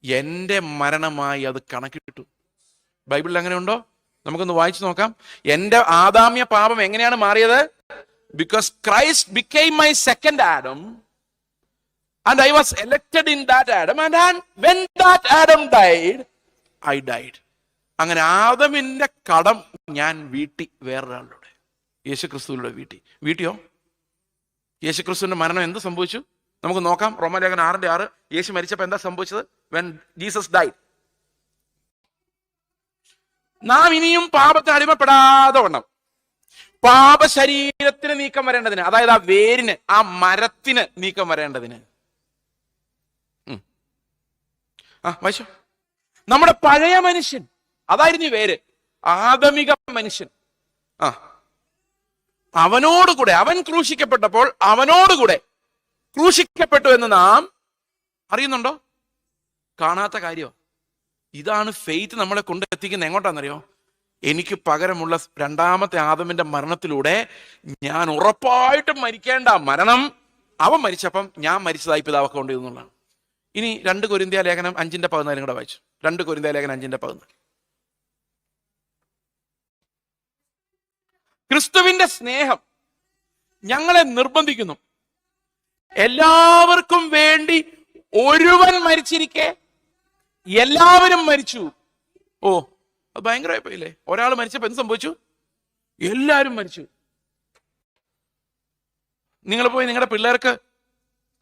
എൻ്റെ മരണമായി അത് കണക്കിട്ടു. ബൈബിളിൽ അങ്ങനെ ഉണ്ടോ? നമുക്കൊന്ന് വായിച്ചു നോക്കാം. എൻ്റെ ആദാമ്യ പാപം എങ്ങനെയാണ് മാറിയത്? Because Christ became my second Adam and I was elected in that Adam, and when that Adam died, I died. അങ്ങനെ ആദമിന്റെ കടം ഞാൻ വീട്ടി വേറൊരാളുടെ, യേശുക്രിസ്തുവിലൂടെ വീട്ടിയോ? യേശുക്രിസ്തുവിന്റെ മരണം എന്ത് സംഭവിച്ചു? നമുക്ക് നോക്കാം. റോമാലേഖനം 6:6. യേശു മരിച്ചപ്പോൾ എന്താ സംഭവിച്ചത്? when Jesus died, നാം ഇനിയും പാപത്തിന് അടിമപ്പെടാതെ വണ്ണം പാപ ശരീരത്തിന് നീക്കം വരേണ്ടതിന്, അതായത് ആ വേരിന്, ആ മരത്തിന് നീക്കം വരേണ്ടതിന്. വായിച്ചോ. നമ്മുടെ പഴയ മനുഷ്യൻ, അതായിരുന്നു ഈ വേര്, ആദമിക മനുഷ്യൻ. അവനോടുകൂടെ, അവൻ ക്രൂശിക്കപ്പെട്ടപ്പോൾ അവനോടുകൂടെ ക്രൂശിക്കപ്പെട്ടു എന്ന് നാം അറിയുന്നുണ്ടോ? കാണാത്ത കാര്യമോ? ഇതാണ് ഫെയ്ത്ത് നമ്മളെ കൊണ്ടെത്തിക്കുന്നത്. എങ്ങോട്ടാണെന്നറിയോ? എനിക്ക് പകരമുള്ള രണ്ടാമത്തെ ആദമിന്റെ മരണത്തിലൂടെ ഞാൻ ഉറപ്പായിട്ടും മരിക്കേണ്ട മരണം അവൻ മരിച്ചപ്പം ഞാൻ മരിച്ചതായി പിതാവൊക്കെ കൊണ്ടിരുന്നുള്ളതാണ്. ഇനി 2 കൊരിന്ത്യ ലേഖനം 5:14 കൂടെ വായിച്ചു. 2 കൊരിന്ത്യ ലേഖനം 5:14. ക്രിസ്തുവിന്റെ സ്നേഹം ഞങ്ങളെ നിർബന്ധിക്കുന്നു, എല്ലാവർക്കും വേണ്ടി ഒരുവൻ മരിച്ചിരിക്കെ എല്ലാവരും മരിച്ചു. ഓ, അത് ഭയങ്കരമായി പോയില്ലേ? ഒരാൾ മരിച്ചപ്പോ എന്ത് സംഭവിച്ചു? എല്ലാവരും മരിച്ചു. നിങ്ങൾ പോയി നിങ്ങളുടെ പിള്ളേർക്ക്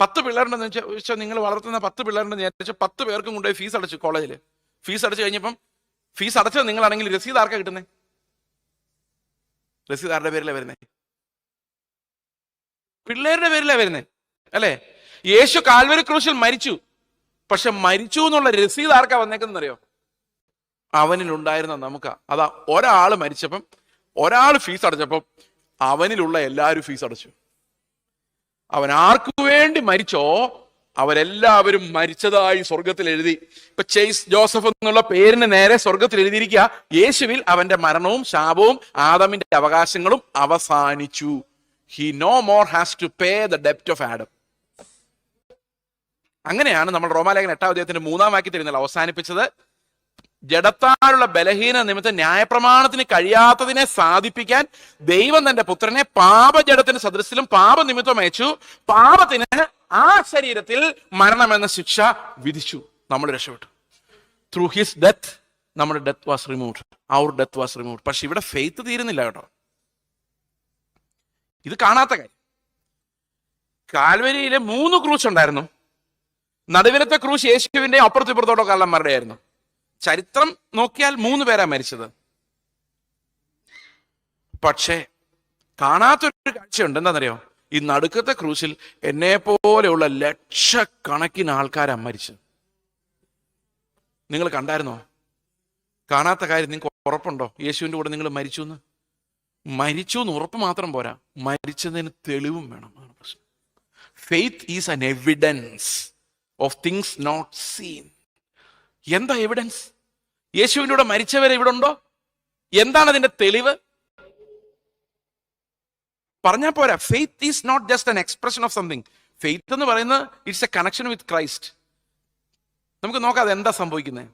10 പിള്ളേരുണ്ടെന്ന് വെച്ചാൽ, നിങ്ങൾ വളർത്തുന്ന 10 പിള്ളേരുണ്ടെന്ന് വിചാരിച്ചാൽ 10 പേർക്കും കൊണ്ടുപോയി ഫീസ് അടച്ചു. കോളേജിൽ ഫീസ് അടച്ചു കഴിഞ്ഞപ്പം, ഫീസ് അടച്ചത് നിങ്ങളാണെങ്കിൽ രസീത് ആർക്കാ കിട്ടുന്നത്? രസീത് ആരുടെ പേരിലാ വരുന്നത്? പിള്ളേരുടെ പേരിലാ വരുന്നത്, അല്ലേ? യേശു കാൽവരി ക്രൂശിൽ മരിച്ചു, പക്ഷെ മരിച്ചു എന്നുള്ള രസീത് ആർക്കാ വന്നേക്കുന്നറിയോ? അവനിലുണ്ടായിരുന്ന നമുക്കാ. അതാ, ഒരാൾ മരിച്ചപ്പം, ഒരാൾ ഫീസ് അടച്ചപ്പം അവനിലുള്ള എല്ലാവരും ഫീസ് അടച്ചു. അവൻ ആർക്കു വേണ്ടി മരിച്ചോ അവരെല്ലാവരും മരിച്ചതായി സ്വർഗത്തിൽ എഴുതി. ഇപ്പൊ ചേസ് ജോസഫ് എന്നുള്ള പേരിന് നേരെ സ്വർഗത്തിൽ എഴുതിയിരിക്കുക, യേശുവിൽ അവന്റെ മരണവും ശാപവും ആദമിന്റെ അവകാശങ്ങളും അവസാനിച്ചു. He no more has to pay the debt of Adam. അങ്ങനെയാണ് നമ്മൾ റോമാലേഖനം 8-ാം അധ്യായത്തിന്റെ 3-ാം വാക്യത്തിൽ അവസാനിപ്പിച്ചത്. ജഡത്താലുള്ള ബലഹീന നിമിത്തം ന്യായപ്രമാണത്തിന് കഴിയാത്തതിനെ സാധിപ്പിക്കാൻ ദൈവം തന്റെ പുത്രനെ പാപജഡത്തിന് സദൃശ്യത്തിലും പാപനിമിത്തം അയച്ചു. പാപത്തിന് ആ ശരീരത്തിൽ മരണമെന്ന ശിക്ഷ വിധിച്ചു. നമ്മൾ രക്ഷപ്പെട്ടു. ത്രൂ ഹിസ് ഡെത്ത് നമ്മുടെ death was removed. Our death was removed. പക്ഷെ ഇവിടെ ഫെയ്ത്ത് തീരുന്നില്ല കേട്ടോ. ഇത് കാണാത്ത കാര്യം. കാൽവരിയിലെ 3 ക്രൂശ് ഉണ്ടായിരുന്നു. നടുവിലത്തെ ക്രൂശ് യേശുവിന്റെ അപ്പുറത്തിപ്പുറത്തോട്ടോ കള്ളന്മാരുടെ ആയിരുന്നു. ചരിത്രം നോക്കിയാൽ 3 പേരാ മരിച്ചത്. പക്ഷേ കാണാത്തൊരു കാഴ്ചയുണ്ട്. എന്താണെന്നറിയോ? ഈ നടുക്കത്തെ ക്രൂശിൽ എന്നെ പോലെയുള്ള ലക്ഷക്കണക്കിന് ആൾക്കാരാ മരിച്ചത്. നിങ്ങൾ കണ്ടായിരുന്നോ? കാണാത്ത കാര്യം നിങ്ങൾക്ക് ഉറപ്പുണ്ടോ? യേശുവിന്റെ കൂടെ നിങ്ങൾ മരിച്ചു എന്ന്? മരിച്ചു എന്ന് ഉറപ്പ് മാത്രം പോരാ, മരിച്ചതിന് തെളിവും വേണം. Faith is an evidence of things not seen. എന്താ എവിഡൻസ്? യേശുവിൻ്റെ കൂടെ മരിച്ചവരെ ഇവിടെ ഉണ്ടോ? എന്താണ് അതിന്റെ തെളിവ്? പറഞ്ഞാൽ പോരാ. Faith is not just an expression of something. Faith എന്ന് പറയുന്നത് it's a connection with Christ. നമുക്ക് നോക്കാം അതെന്താ സംഭവിക്കുന്നത്.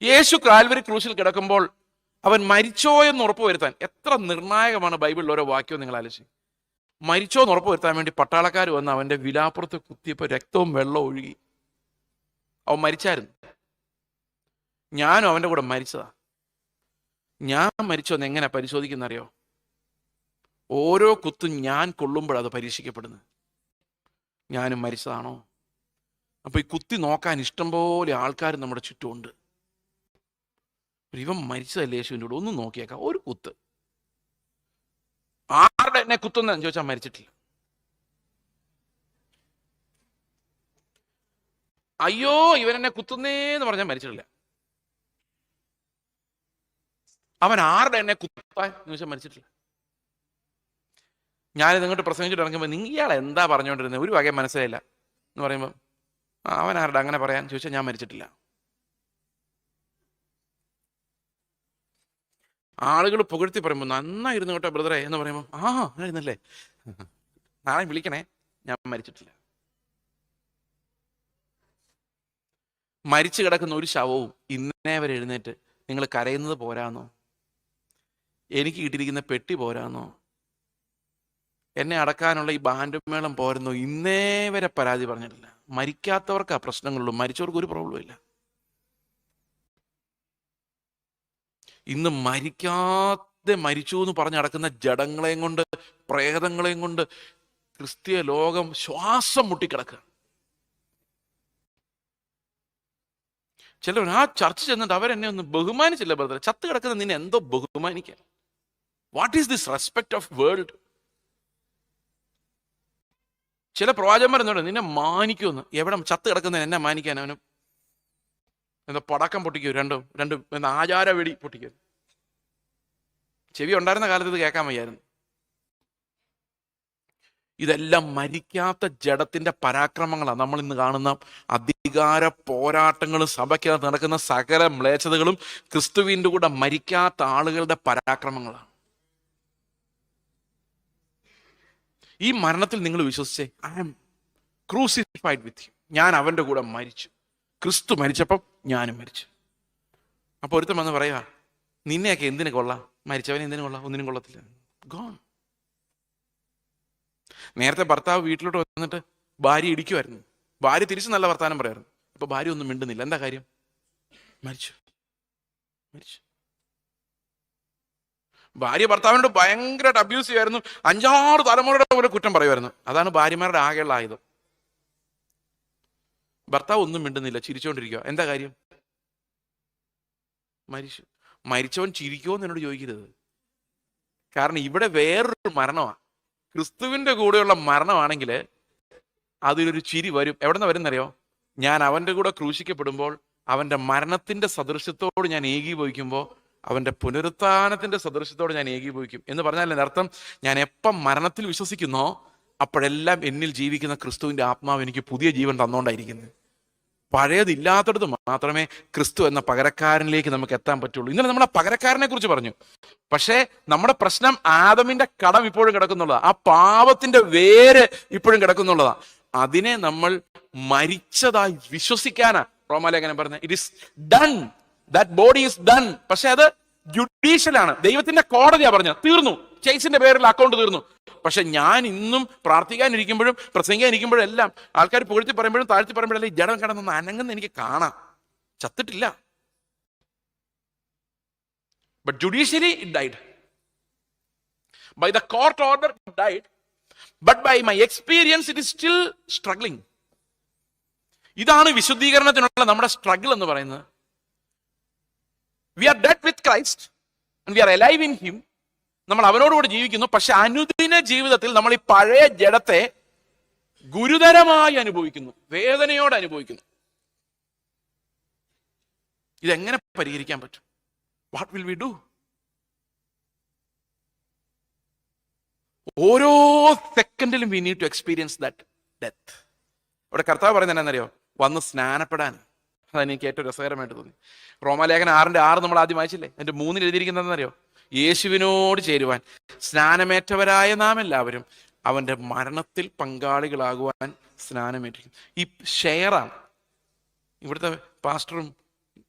യേശു കാൽവരി ക്രൂശിൽ കിടക്കുമ്പോൾ അവൻ മരിച്ചോ എന്ന് ഉറപ്പ് വരുത്താൻ, എത്ര നിർണായകമാണ് ബൈബിളിൽ ഓരോ വാക്യവും നിങ്ങൾ ആലോചിച്ച്. മരിച്ചോ എന്ന് ഉറപ്പ് വരുത്താൻ വേണ്ടി പട്ടാളക്കാർ വന്ന് അവന്റെ വിലാപ്പുറത്ത് കുത്തിയപ്പോൾ രക്തവും വെള്ളവും ഒഴുകി. അവൻ മരിച്ചായിരുന്നു. ഞാനും അവൻ്റെ കൂടെ മരിച്ചതാ. ഞാൻ മരിച്ചോന്ന് എങ്ങനെ പരിശോധിക്കുന്നറിയോ? ഓരോ കുത്തും ഞാൻ കൊള്ളുമ്പോഴത് പരീക്ഷിക്കപ്പെടുന്നത്. ഞാനും മരിച്ചതാണോ? അപ്പൊ ഈ കുത്തി നോക്കാൻ ഇഷ്ടംപോലെ ആൾക്കാർ നമ്മുടെ ചുറ്റുമുണ്ട്. ഇവൻ മരിച്ചതല്ലേ യേശുവിൻ്റെ കൂടെ, ഒന്ന് നോക്കിയേക്കാം, ഒരു കുത്ത്. ആരുടെ എന്നെ കുത്തുന്നതെന്ന് ചോദിച്ചാൽ മരിച്ചിട്ടില്ല. അയ്യോ ഇവൻ എന്നെ കുത്തുന്നേന്ന് പറഞ്ഞാൽ മരിച്ചിട്ടില്ല. അവൻ ആരുടെ എന്നെ കുത്താൻ ചോദിച്ചാൽ മരിച്ചിട്ടില്ല. ഞാനിത് ഇങ്ങോട്ട് പ്രസംഗിച്ചിട്ട് ഇറങ്ങുമ്പോൾ ഇയാൾ എന്താ പറഞ്ഞുകൊണ്ടിരുന്നത്, ഒരു വകയും മനസ്സിലായില്ല എന്ന് പറയുമ്പോൾ അവൻ ആരുടെ അങ്ങനെ പറയാൻ ചോദിച്ചാൽ ഞാൻ മരിച്ചിട്ടില്ല. ആളുകൾ പുകഴ്ത്തി പറയുമ്പോൾ നന്നായിരുന്നു കേട്ടോ ബ്രദറെ എന്ന് പറയുമ്പോൾ ആയിരുന്നല്ലേ, നാളെ വിളിക്കണേ, ഞാൻ മരിച്ചിട്ടില്ല. മരിച്ചു കിടക്കുന്ന ഒരു ശവവും ഇന്നേ വരെ എഴുന്നേറ്റ് നിങ്ങൾ കരയുന്നത് പോരാന്നോ, എനിക്ക് കിട്ടിയിരിക്കുന്ന പെട്ടി പോരാന്നോ, എന്നെ അടക്കാനുള്ള ഈ ബാൻഡുമേളം പോരുന്നോ, ഇന്നേ വരെ പരാതി പറഞ്ഞിട്ടില്ല. മരിക്കാത്തവർക്ക് ആ പ്രശ്നങ്ങളുള്ളൂ, മരിച്ചവർക്ക് ഒരു പ്രോബ്ലം ഇല്ല. ഇന്ന് മരിക്കാതെ മരിച്ചു എന്ന് പറഞ്ഞ് നടക്കുന്ന ജഡങ്ങളെയും കൊണ്ട്, പ്രേതങ്ങളെയും കൊണ്ട് ക്രിസ്തീയ ലോകം ശ്വാസം മുട്ടിക്കിടക്കുക. ചിലർ ആ ചർച്ച ചെന്നിട്ട് അവരെന്നെ ഒന്ന് ബഹുമാനിച്ചില്ല ബ്രദർ. ചത്ത് കിടക്കുന്ന നിന്നെ എന്തോ ബഹുമാനിക്കാൻ? What is this respect of world? ചില പ്രവാചകന്മാർ എന്നോട് നിന്നെ മാനിക്കുമെന്ന്. എവിടെ ചത്ത് കിടക്കുന്ന എന്നെ മാനിക്കാൻ? അവന് എന്താ പടക്കം പൊട്ടിക്കൂ, രണ്ടും എന്താ ആചാര വെടി പൊട്ടിക്കൂ. ചെവി ഉണ്ടായിരുന്ന കാലത്ത് ഇത് കേൾക്കാൻ വയ്യായിരുന്നു. ഇതെല്ലാം മരിക്കാത്ത ജഡത്തിന്റെ പരാക്രമങ്ങളാണ്. നമ്മൾ ഇന്ന് കാണുന്ന അധികാര പോരാട്ടങ്ങളും സഭയ്ക്കകത്ത് നടക്കുന്ന സകല മ്ലേച്ഛതകളും ക്രിസ്തുവിൻ്റെ കൂടെ മരിക്കാത്ത ആളുകളുടെ പരാക്രമങ്ങളാണ്. ഈ മരണത്തിൽ നിങ്ങൾ വിശ്വസിച്ചേ, I am crucified with him, ഞാൻ അവൻ്റെ കൂടെ മരിച്ചു. ക്രിസ്തു മരിച്ചപ്പം ഞാനും മരിച്ചു. അപ്പോൾ ഒരുത്തൻ വന്ന് പറയാ, നിന്നെയൊക്കെ എന്തിനു കൊള്ളാം, മരിച്ചവനെ എന്തിനു കൊള്ളാം, ഒന്നിനും കൊള്ളത്തില്ല, ഗോൺ. നേരത്തെ ഭർത്താവ് വീട്ടിലോട്ട് വന്നിട്ട് ഭാര്യ ഇടിക്കുമായിരുന്നു, ഭാര്യ തിരിച്ച് നല്ല വർത്താനം പറയായിരുന്നു. അപ്പൊ ഭാര്യ ഒന്നും മിണ്ടുന്നില്ല. എന്താ കാര്യം? മരിച്ചു. ഭാര്യ ഭർത്താവിനോട് ഭയങ്കരമായിട്ട് അബ്യൂസ് ചെയ്യുമായിരുന്നു, 5-6 തലമുറയുടെ പോലെ കുറ്റം പറയുമായിരുന്നു. അതാണ് ഭാര്യമാരുടെ ആകെയുള്ള ആയുധം. ഭർത്താവ് ഒന്നും മിണ്ടുന്നില്ല, ചിരിച്ചുകൊണ്ടിരിക്കുക. എന്താ കാര്യം? മരിച്ചു. മരിച്ചവൻ ചിരിക്കുമോ എന്ന് എന്നോട് ചോദിക്കരുത്. കാരണം ഇവിടെ വേറൊരു മരണമാണ്. ക്രിസ്തുവിന്റെ കൂടെയുള്ള മരണമാണെങ്കിൽ അതിലൊരു ചിരി വരും. എവിടെ നിന്ന് വരുന്നറിയോ? ഞാൻ അവന്റെ കൂടെ ക്രൂശിക്കപ്പെടുമ്പോൾ അവന്റെ മരണത്തിന്റെ സദൃശ്യത്തോട് ഞാൻ ഏകീഭവിക്കുമ്പോൾ അവന്റെ പുനരുത്ഥാനത്തിന്റെ സദൃശ്യത്തോട് ഞാൻ ഏകീഭവിക്കും. എന്ന് പറഞ്ഞാൽ അർത്ഥം, ഞാൻ എപ്പം മരണത്തിൽ വിശ്വസിക്കുന്നോ അപ്പോഴെല്ലാം എന്നിൽ ജീവിക്കുന്ന ക്രിസ്തുവിന്റെ ആത്മാവ് എനിക്ക് പുതിയ ജീവൻ തന്നുകൊണ്ടായിരിക്കുന്നത്. പഴയതില്ലാത്തടത്ത് മാത്രമേ ക്രിസ്തു എന്ന പകരക്കാരനിലേക്ക് നമുക്ക് എത്താൻ പറ്റുള്ളൂ. ഇന്നലെ നമ്മളെ പകരക്കാരനെ കുറിച്ച് പറഞ്ഞു. പക്ഷേ നമ്മുടെ പ്രശ്നം ആദമിന്റെ കടം ഇപ്പോഴും കിടക്കുന്നുള്ളതാണ്. ആ പാപത്തിന്റെ വേര് ഇപ്പോഴും കിടക്കുന്നുള്ളതാണ്. അതിനെ നമ്മൾ മരിച്ചതായി വിശ്വസിക്കാനാ റോമാലേഖനം പറഞ്ഞത്. It is done, that body is done. പക്ഷെ അത് ജുഡീഷ്യലാണ്, ദൈവത്തിന്റെ കോടതിയാ പറഞ്ഞത്. തീർന്നു, കേസിന്റെ പേരിൽ അക്കൗണ്ട് തീർന്നു. പക്ഷെ ഞാൻ ഇന്നും പ്രാർത്ഥിക്കാനിരിക്കുമ്പോഴും പ്രസംഗിക്കാനിരിക്കുമ്പോഴും എല്ലാം ആൾക്കാർ പുകഴ്ത്തി പറയുമ്പോഴും താഴ്ത്തി പറയുമ്പോഴല്ലേ ഈ ജഡം കിടന്നൊന്ന് അനങ്ങുന്ന എനിക്ക് കാണാം. ചത്തിട്ടില്ല. But judicially it died. By the court order it died. But by my experience it is still struggling. ഇതാണ് വിശുദ്ധീകരണത്തിനുള്ള നമ്മുടെ സ്ട്രഗിൾ എന്ന് പറയുന്നത്. We are dead with Christ and we are alive in him. നമ്മൾ അവനോടുകൂടി ജീവിക്കുന്നു. പക്ഷെ അനുദിന ജീവിതത്തിൽ നമ്മൾ ഈ പഴയ ജഡത്തെ ഗുരുതരമായി അനുഭവിക്കുന്നു, വേദനയോടെ അനുഭവിക്കുന്നു. ഇതെങ്ങനെ പരിഹരിക്കാൻ പറ്റും? What will we do? ഓരോ സെക്കൻഡിലും we need to experience that death. ഇവിടെ കർത്താവ് പറയുന്നത് എന്നറിയോ? വന്ന് സ്നാനപ്പെടാൻ. അതെനിക്ക് ഏറ്റവും രസകരമായിട്ട് തോന്നി. റോമാലേഖനം 6:6 നമ്മൾ ആദ്യം വായിച്ചില്ലേ? അതിന്റെ 3 എഴുതിയിരിക്കുന്നതെന്നറിയോ? യേശുവിനോട് ചേരുവാൻ സ്നാനമേറ്റവരായ നാം എല്ലാവരും അവന്റെ മരണത്തിൽ പങ്കാളികളാകുവാൻ സ്നാനമേറ്റിരിക്കും. ഈ ഷെയറാണ്. ഇവിടുത്തെ പാസ്റ്ററും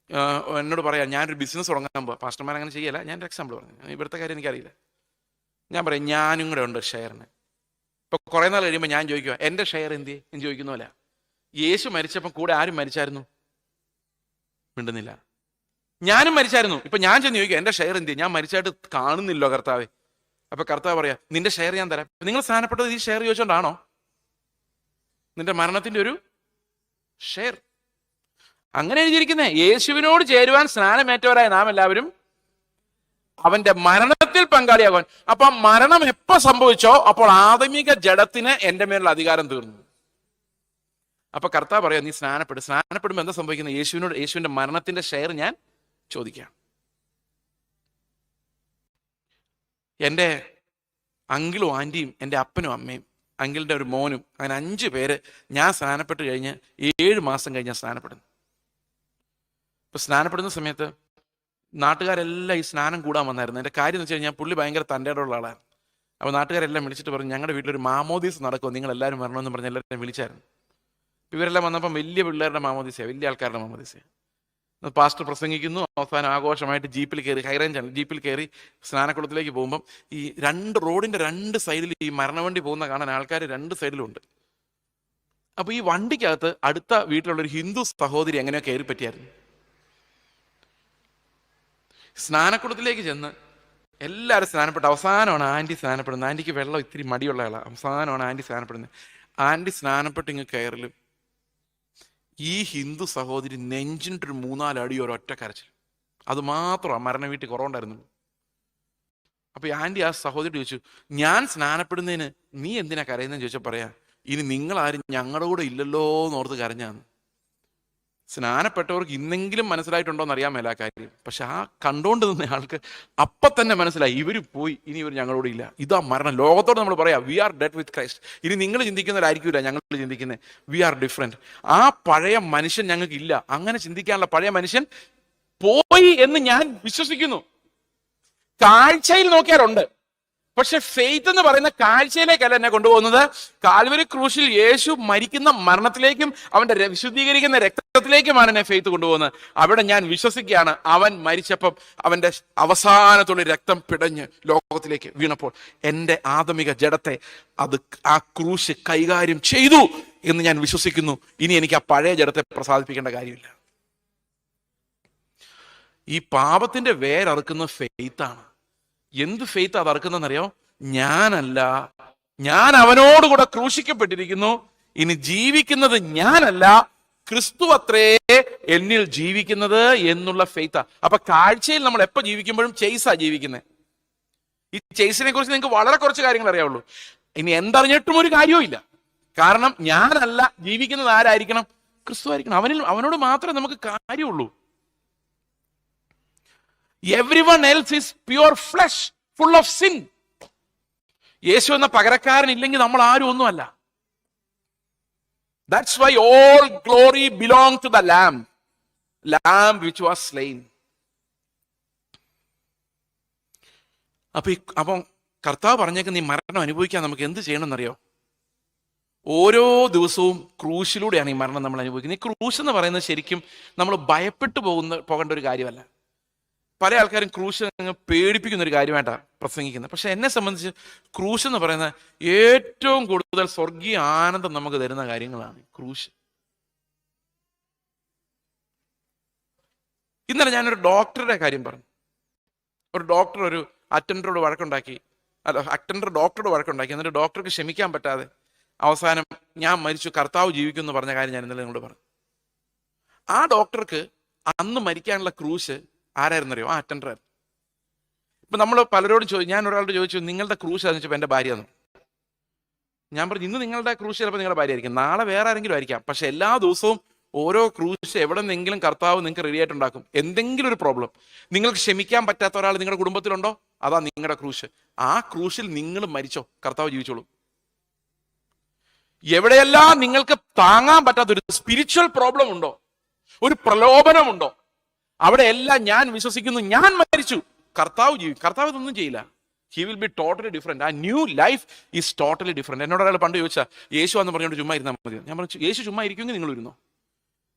എന്നോട് പറയാം, ഞാനൊരു ബിസിനസ് തുടങ്ങാൻ പോവാ. പാസ്റ്റർമാർ അങ്ങനെ ചെയ്യല്ല, ഞാൻ ഒരു എക്സാമ്പിൾ പറഞ്ഞു. ഇവിടുത്തെ കാര്യം എനിക്കറിയില്ല. ഞാൻ പറയാം, ഞാനും കൂടെ ഉണ്ട് ഷെയറിന്. ഇപ്പൊ കുറെ നാൾ കഴിയുമ്പോൾ ഞാൻ ചോദിക്കുക, എന്റെ ഷെയർ എന്ത് എന്ന് ചോദിക്കുന്ന പോലെ. യേശു മരിച്ചപ്പം കൂടെ ആരും മരിച്ചായിരുന്നു? മിണ്ടുന്നില്ല. ഞാനും മരിച്ചായിരുന്നു. ഇപ്പൊ ഞാൻ ചെന്ന് ചോദിക്കുക, എന്റെ ഷെയർ എന്ത്? ഞാൻ മരിച്ചായിട്ട് കാണുന്നില്ലോ കർത്താവെ. അപ്പൊ കർത്താവ് പറയാ, നിന്റെ ഷെയർ ഞാൻ തരാം. നിങ്ങൾ സ്നാനപ്പെട്ടത് ഈ ഷെയർ ചോദിച്ചോണ്ടാണോ? നിന്റെ മരണത്തിന്റെ ഒരു ഷെയർ. അങ്ങനെ എഴുതിയിരിക്കുന്നേ, യേശുവിനോട് ചേരുവാൻ സ്നാനമേറ്റവരായ നാം എല്ലാവരും അവന്റെ മരണത്തിൽ പങ്കാളിയാകുവാൻ. അപ്പൊ മരണം എപ്പോ സംഭവിച്ചോ അപ്പോൾ ആദമിക ജഡത്തിന് എന്റെ മേലുള്ള അധികാരം തീർന്നു. അപ്പൊ കർത്താവ് പറയാം, നീ സ്നാനപ്പെടുമ്പോ എന്താ സംഭവിക്കുന്നത്? യേശുവിന്റെ മരണത്തിന്റെ ഷെയർ ഞാൻ ചോദിക്കാം. എൻ്റെ അങ്കിളും ആൻറ്റിയും എൻ്റെ അപ്പനും അമ്മയും അങ്കിളിൻ്റെ ഒരു മോനും, അങ്ങനെ 5 പേര് ഞാൻ സ്നാനപ്പെട്ട് കഴിഞ്ഞ് 7 മാസം കഴിഞ്ഞ് സ്നാനപ്പെടുന്നു. ഇപ്പൊ സ്നാനപ്പെടുന്ന സമയത്ത് നാട്ടുകാരെല്ലാം ഈ സ്നാനം കൂടാൻ വന്നായിരുന്നു. എൻ്റെ കാര്യം എന്ന് വെച്ച് കഴിഞ്ഞാൽ പുള്ളി ഭയങ്കര തൻ്റെയുള്ള ആളാണ്. അപ്പോൾ നാട്ടുകാരെല്ലാം വിളിച്ചിട്ട് പറഞ്ഞു, ഞങ്ങളുടെ വീട്ടിലൊരു മാമോദീസ് നടക്കുമോ, നിങ്ങൾ എല്ലാവരും വരണമെന്ന് പറഞ്ഞ് എല്ലാവരും വിളിച്ചായിരുന്നു. ഇവരെല്ലാം വന്നപ്പം വലിയ പിള്ളേരുടെ മാമോദീസയാണ്, വലിയ ആൾക്കാരുടെ മാമോദീസയാണ്. പാസ്റ്റർ പ്രസംഗിക്കുന്നു, അവസാനം ആഘോഷമായിട്ട് ജീപ്പിൽ കയറി, ഹൈറേഞ്ചാണ്, ജീപ്പിൽ കയറി സ്നാനക്കുളത്തിലേക്ക് പോകുമ്പം ഈ റോഡിന്റെ 2 സൈഡിൽ ഈ മരണവണ്ടി പോകുന്ന കാണാൻ ആൾക്കാർ 2 സൈഡിലുണ്ട്. അപ്പൊ ഈ വണ്ടിക്കകത്ത് അടുത്ത വീട്ടിലുള്ളൊരു ഹിന്ദു സഹോദരി എങ്ങനെയോ കയറി പറ്റിയായിരുന്നു. സ്നാനക്കുളത്തിലേക്ക് ചെന്ന് എല്ലാവരും സ്നാനപ്പെട്ടു. അവസാനമാണ് ആൻറ്റി സ്നാനപ്പെടുന്നത്. ആൻറ്റിക്ക് വെള്ളം ഇത്തിരി മടിയുള്ള ആളാണ്. അവസാനമാണ് ആൻറ്റി സ്നാനപ്പെടുന്നത്. ആൻറ്റി സ്നാനപ്പെട്ട് ഇങ്ങ് കയറലും ഈ ഹിന്ദു സഹോദരി നെഞ്ചിനിട്ടൊരു 3-4 അടി ഒരൊറ്റ കരച്ചിൽ. അത് മാത്രമാണ് മരണ വീട്ടിൽ കുറവുണ്ടായിരുന്നുള്ളൂ. അപ്പൊ ആൻറ്റി ആ സഹോദരി ചോദിച്ചു, ഞാൻ സ്നാനപ്പെടുന്നതിന് നീ എന്തിനാ കരയുന്നതെന്ന് ചോദിച്ചാൽ പറയാ, ഇനി നിങ്ങളാരും ഞങ്ങളുടെ കൂടെ ഇല്ലല്ലോ എന്നോർത്ത് കരഞ്ഞാന്ന്. സ്നാനപ്പെട്ടവർക്ക് ഇന്നെങ്കിലും മനസ്സിലായിട്ടുണ്ടോ എന്ന് അറിയാൻ മേല കാര്യം. പക്ഷെ ആ കണ്ടോണ്ട് നിന്ന ആൾക്ക് അപ്പം തന്നെ മനസ്സിലായി, ഇവര് പോയി, ഇനി ഇവർ ഞങ്ങളോട് ഇല്ല. ഇതാ മരണം. ലോകത്തോട് നമ്മൾ പറയാം, we are dead with Christ. ഇനി നിങ്ങൾ ചിന്തിക്കുന്നവരായിരിക്കില്ല ഞങ്ങൾ ചിന്തിക്കുന്നത്, വി ആർ ഡിഫറെന്റ്. ആ പഴയ മനുഷ്യൻ ഞങ്ങൾക്ക് ഇല്ല. അങ്ങനെ ചിന്തിക്കാനുള്ള പഴയ മനുഷ്യൻ പോയി എന്ന് ഞാൻ വിശ്വസിക്കുന്നു. കാഴ്ചയിൽ നോക്കിയാലുണ്ട്, പക്ഷെ ഫെയ്ത്ത് എന്ന് പറയുന്ന കാഴ്ചയിലേക്കല്ല എന്നെ കൊണ്ടുപോകുന്നത്. കാൽവരി ക്രൂശിൽ യേശു മരിക്കുന്ന മരണത്തിലേക്കും അവന്റെ വിശുദ്ധീകരിക്കുന്ന രക്തത്തിലേക്കുമാണ് എന്നെ ഫെയ്ത്ത് കൊണ്ടുപോകുന്നത്. അവിടെ ഞാൻ വിശ്വസിക്കുകയാണ്, അവൻ മരിച്ചപ്പം അവന്റെ അവസാനത്തുള്ള രക്തം പിടഞ്ഞ് ലോകത്തിലേക്ക് വീണപ്പോൾ എൻ്റെ ആദമിക ജഡത്തെ ആ ക്രൂശ് കൈകാര്യം ചെയ്തു എന്ന് ഞാൻ വിശ്വസിക്കുന്നു. ഇനി എനിക്ക് ആ പഴയ ജഡത്തെ പ്രസാദിപ്പിക്കേണ്ട കാര്യമില്ല. ഈ പാപത്തിന്റെ വേരറുക്കുന്ന ഫെയ്ത്താണ്. എന്ത് ഫെയ്ത്ത് അത് അറക്കുന്നതെന്നറിയോ? ഞാനല്ല, ഞാൻ അവനോടുകൂടെ ക്രൂശിക്കപ്പെട്ടിരിക്കുന്നു, ഇനി ജീവിക്കുന്നത് ഞാനല്ല, ക്രിസ്തു അത്രേ എന്നിൽ ജീവിക്കുന്നത് എന്നുള്ള ഫെയ്ത്താ. അപ്പൊ കാഴ്ചയിൽ നമ്മൾ എപ്പോ ജീവിക്കുമ്പോഴും ചെയ്സാ ജീവിക്കുന്നത്. ഈ ചെയ്സിനെ കുറിച്ച് നിങ്ങൾക്ക് വളരെ കുറച്ച് കാര്യങ്ങൾ അറിയാവുള്ളൂ. ഇനി എന്തറിഞ്ഞിട്ടും ഒരു കാര്യവും ഇല്ല. കാരണം ഞാനല്ല, ജീവിക്കുന്നത് ആരായിരിക്കണം? ക്രിസ്തു ആയിരിക്കണം. അവനോട് മാത്രമേ നമുക്ക് കാര്യമുള്ളൂ. Everyone else is pure flesh, full of sin. യേശു എന്ന പകരക്കാരൻ ഇല്ലെങ്കിൽ നമ്മൾ ആരും ഒന്നുമല്ല. That's why all glory belong to the lamb which was slain. അപ്പം കർത്താവ് പറഞ്ഞേക്ക്, നീ മരണം അനുഭവിക്കാൻ നമുക്ക് എന്ത് ചെയ്യണമെന്നറിയോ? ഓരോ ദിവസവും ക്രൂശിലൂടെയാണ് ഈ മരണം നമ്മൾ അനുഭവിക്കുന്നത്. ഈ ക്രൂശ് എന്ന് പറയുന്നത് ശരിക്കും നമ്മൾ ഭയപ്പെട്ടു പോകേണ്ട ഒരു കാര്യമല്ല. പല ആൾക്കാരും ക്രൂശ് പേടിപ്പിക്കുന്ന ഒരു കാര്യമായിട്ടാണ് പ്രസംഗിക്കുന്നത്. പക്ഷെ എന്നെ സംബന്ധിച്ച് ക്രൂശ് എന്ന് പറയുന്നത് ഏറ്റവും കൂടുതൽ സ്വർഗീയ ആനന്ദം നമുക്ക് തരുന്ന കാര്യങ്ങളാണ് ക്രൂശ്. ഇന്നലെ ഞാനൊരു ഡോക്ടറുടെ കാര്യം പറഞ്ഞു. ഒരു ഡോക്ടർ ഒരു അറ്റൻഡറോട് വഴക്കുണ്ടാക്കി, അറ്റൻഡർ ഡോക്ടറോട് വഴക്കുണ്ടാക്കി. എന്നിട്ട് ഡോക്ടർക്ക് ക്ഷമിക്കാൻ പറ്റാതെ അവസാനം ഞാൻ മരിച്ചു, കർത്താവ് ജീവിക്കും എന്ന് പറഞ്ഞ കാര്യം ഞാൻ ഇന്നലെ നിങ്ങളോട് പറഞ്ഞു. ആ ഡോക്ടർക്ക് അന്ന് മരിക്കാനുള്ള ക്രൂശ് ആരായിരുന്നറിയോ? ആ അറ്റൻഡറായിരുന്നു. ഇപ്പൊ നമ്മൾ പലരോടും ഞാൻ ഒരാളോട് ചോദിച്ചു, നിങ്ങളുടെ ക്രൂശ് ആണെന്ന് ചോദിച്ചപ്പോൾ എൻ്റെ ഭാര്യ. ഞാൻ പറഞ്ഞു, ഇന്ന് നിങ്ങളുടെ ക്രൂശ് ചിലപ്പോൾ നിങ്ങളുടെ ഭാര്യ ആയിരിക്കും, നാളെ വേറെ ആരെങ്കിലും ആയിരിക്കാം. പക്ഷെ എല്ലാ ദിവസവും ഓരോ ക്രൂശ് എവിടെ നിന്നെങ്കിലും കർത്താവ് നിങ്ങൾക്ക് റെഡി ആയിട്ടുണ്ടാക്കും. എന്തെങ്കിലും ഒരു പ്രോബ്ലം, നിങ്ങൾക്ക് ക്ഷമിക്കാൻ പറ്റാത്ത ഒരാൾ നിങ്ങളുടെ കുടുംബത്തിലുണ്ടോ? അതാ നിങ്ങളുടെ ക്രൂശ്. ആ ക്രൂശിൽ നിങ്ങൾ മരിച്ചോ, കർത്താവ് ജീവിച്ചോളൂ. എവിടെയെല്ലാം നിങ്ങൾക്ക് താങ്ങാൻ പറ്റാത്തൊരു സ്പിരിച്വൽ പ്രോബ്ലം ഉണ്ടോ, ഒരു പ്രലോഭനമുണ്ടോ, അവിടെ എല്ലാം ഞാൻ വിശ്വസിക്കുന്നു, ഞാൻ മരിച്ചു, കർത്താവ് ജീവിക്കും. കർത്താവ് ഇതൊന്നും ചെയ്യില്ല. He will be totally different. ആ new life is totally different. എന്നോട് ഒരാൾ പണ്ട് ചോദിച്ചാൽ, യേശു എന്ന് പറഞ്ഞുകൊണ്ട് ചുമ്മാ ഇരുന്നാൽ മതി. ഞാൻ പറഞ്ഞു, യേശു ചുമ്മാ ഇരിക്കുമെങ്കിൽ നിങ്ങൾ ഇരുന്നോ.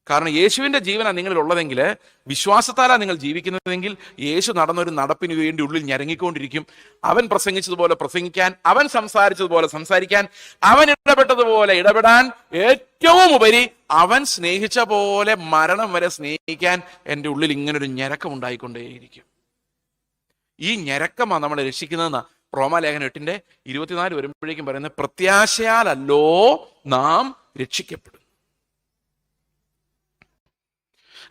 കാരണം യേശുവിന്റെ ജീവനാണ് നിങ്ങളിൽ ഉള്ളതെങ്കിൽ, വിശ്വാസത്താലാണ് നിങ്ങൾ ജീവിക്കുന്നതെങ്കിൽ, യേശു നടന്നൊരു നടപ്പിന് വേണ്ടി ഉള്ളിൽ ഞരങ്ങിക്കൊണ്ടിരിക്കും. അവൻ പ്രസംഗിച്ചതുപോലെ പ്രസംഗിക്കാൻ, അവൻ സംസാരിച്ചതുപോലെ സംസാരിക്കാൻ, അവൻ ഇടപെട്ടതുപോലെ ഇടപെടാൻ, ഏറ്റവും ഉപരി അവൻ സ്നേഹിച്ച പോലെ മരണം വരെ സ്നേഹിക്കാൻ എൻ്റെ ഉള്ളിൽ ഇങ്ങനൊരു ഞരക്കം ഉണ്ടായിക്കൊണ്ടേയിരിക്കും. ഈ ഞരക്കമാണ് നമ്മളെ രക്ഷിക്കുന്നതെന്നാ റോമാലേഖനം 8:24 വരുമ്പോഴേക്കും പറയുന്നത്. പ്രത്യാശയാലല്ലോ നാം രക്ഷിക്കപ്പെടും.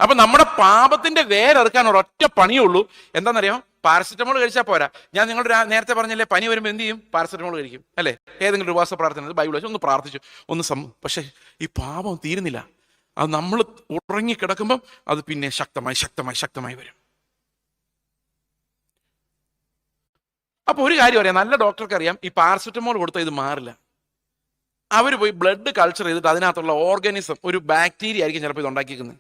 അപ്പൊ നമ്മുടെ പാപത്തിന്റെ വേരെറുക്കാൻ ഒരൊറ്റ പണിയേ ഉള്ളൂ. എന്താണെന്നറിയാം? പാരസെറ്റമോൾ കഴിച്ചാൽ പോരാ. ഞാൻ നിങ്ങളുടെ നേരത്തെ പറഞ്ഞല്ലേ, പനി വരുമ്പോൾ എന്ത് ചെയ്യും? പാരസെറ്റമോൾ കഴിക്കും അല്ലേ? ഏതെങ്കിലും ഒരു ഉപവാസ പ്രാർത്ഥന, ബൈബിൾ വെച്ച് ഒന്ന് പ്രാർത്ഥിച്ചു, പക്ഷെ ഈ പാപം തീരുന്നില്ല. അത് നമ്മൾ ഉറങ്ങിക്കിടക്കുമ്പം അത് പിന്നെ ശക്തമായി വരും. അപ്പൊ ഒരു കാര്യം അറിയാം, നല്ല ഡോക്ടർക്ക് അറിയാം, ഈ പാരസെറ്റമോൾ കൊടുത്താൽ ഇത് മാറില്ല. അവർ പോയി ബ്ലഡ് കൾച്ചർ ചെയ്തിട്ട് അതിനകത്തുള്ള ഓർഗാനിസം, ഒരു ബാക്ടീരിയ ആയിരിക്കും ചിലപ്പോൾ ഇത് ഉണ്ടാക്കിയിരിക്കുന്നത്.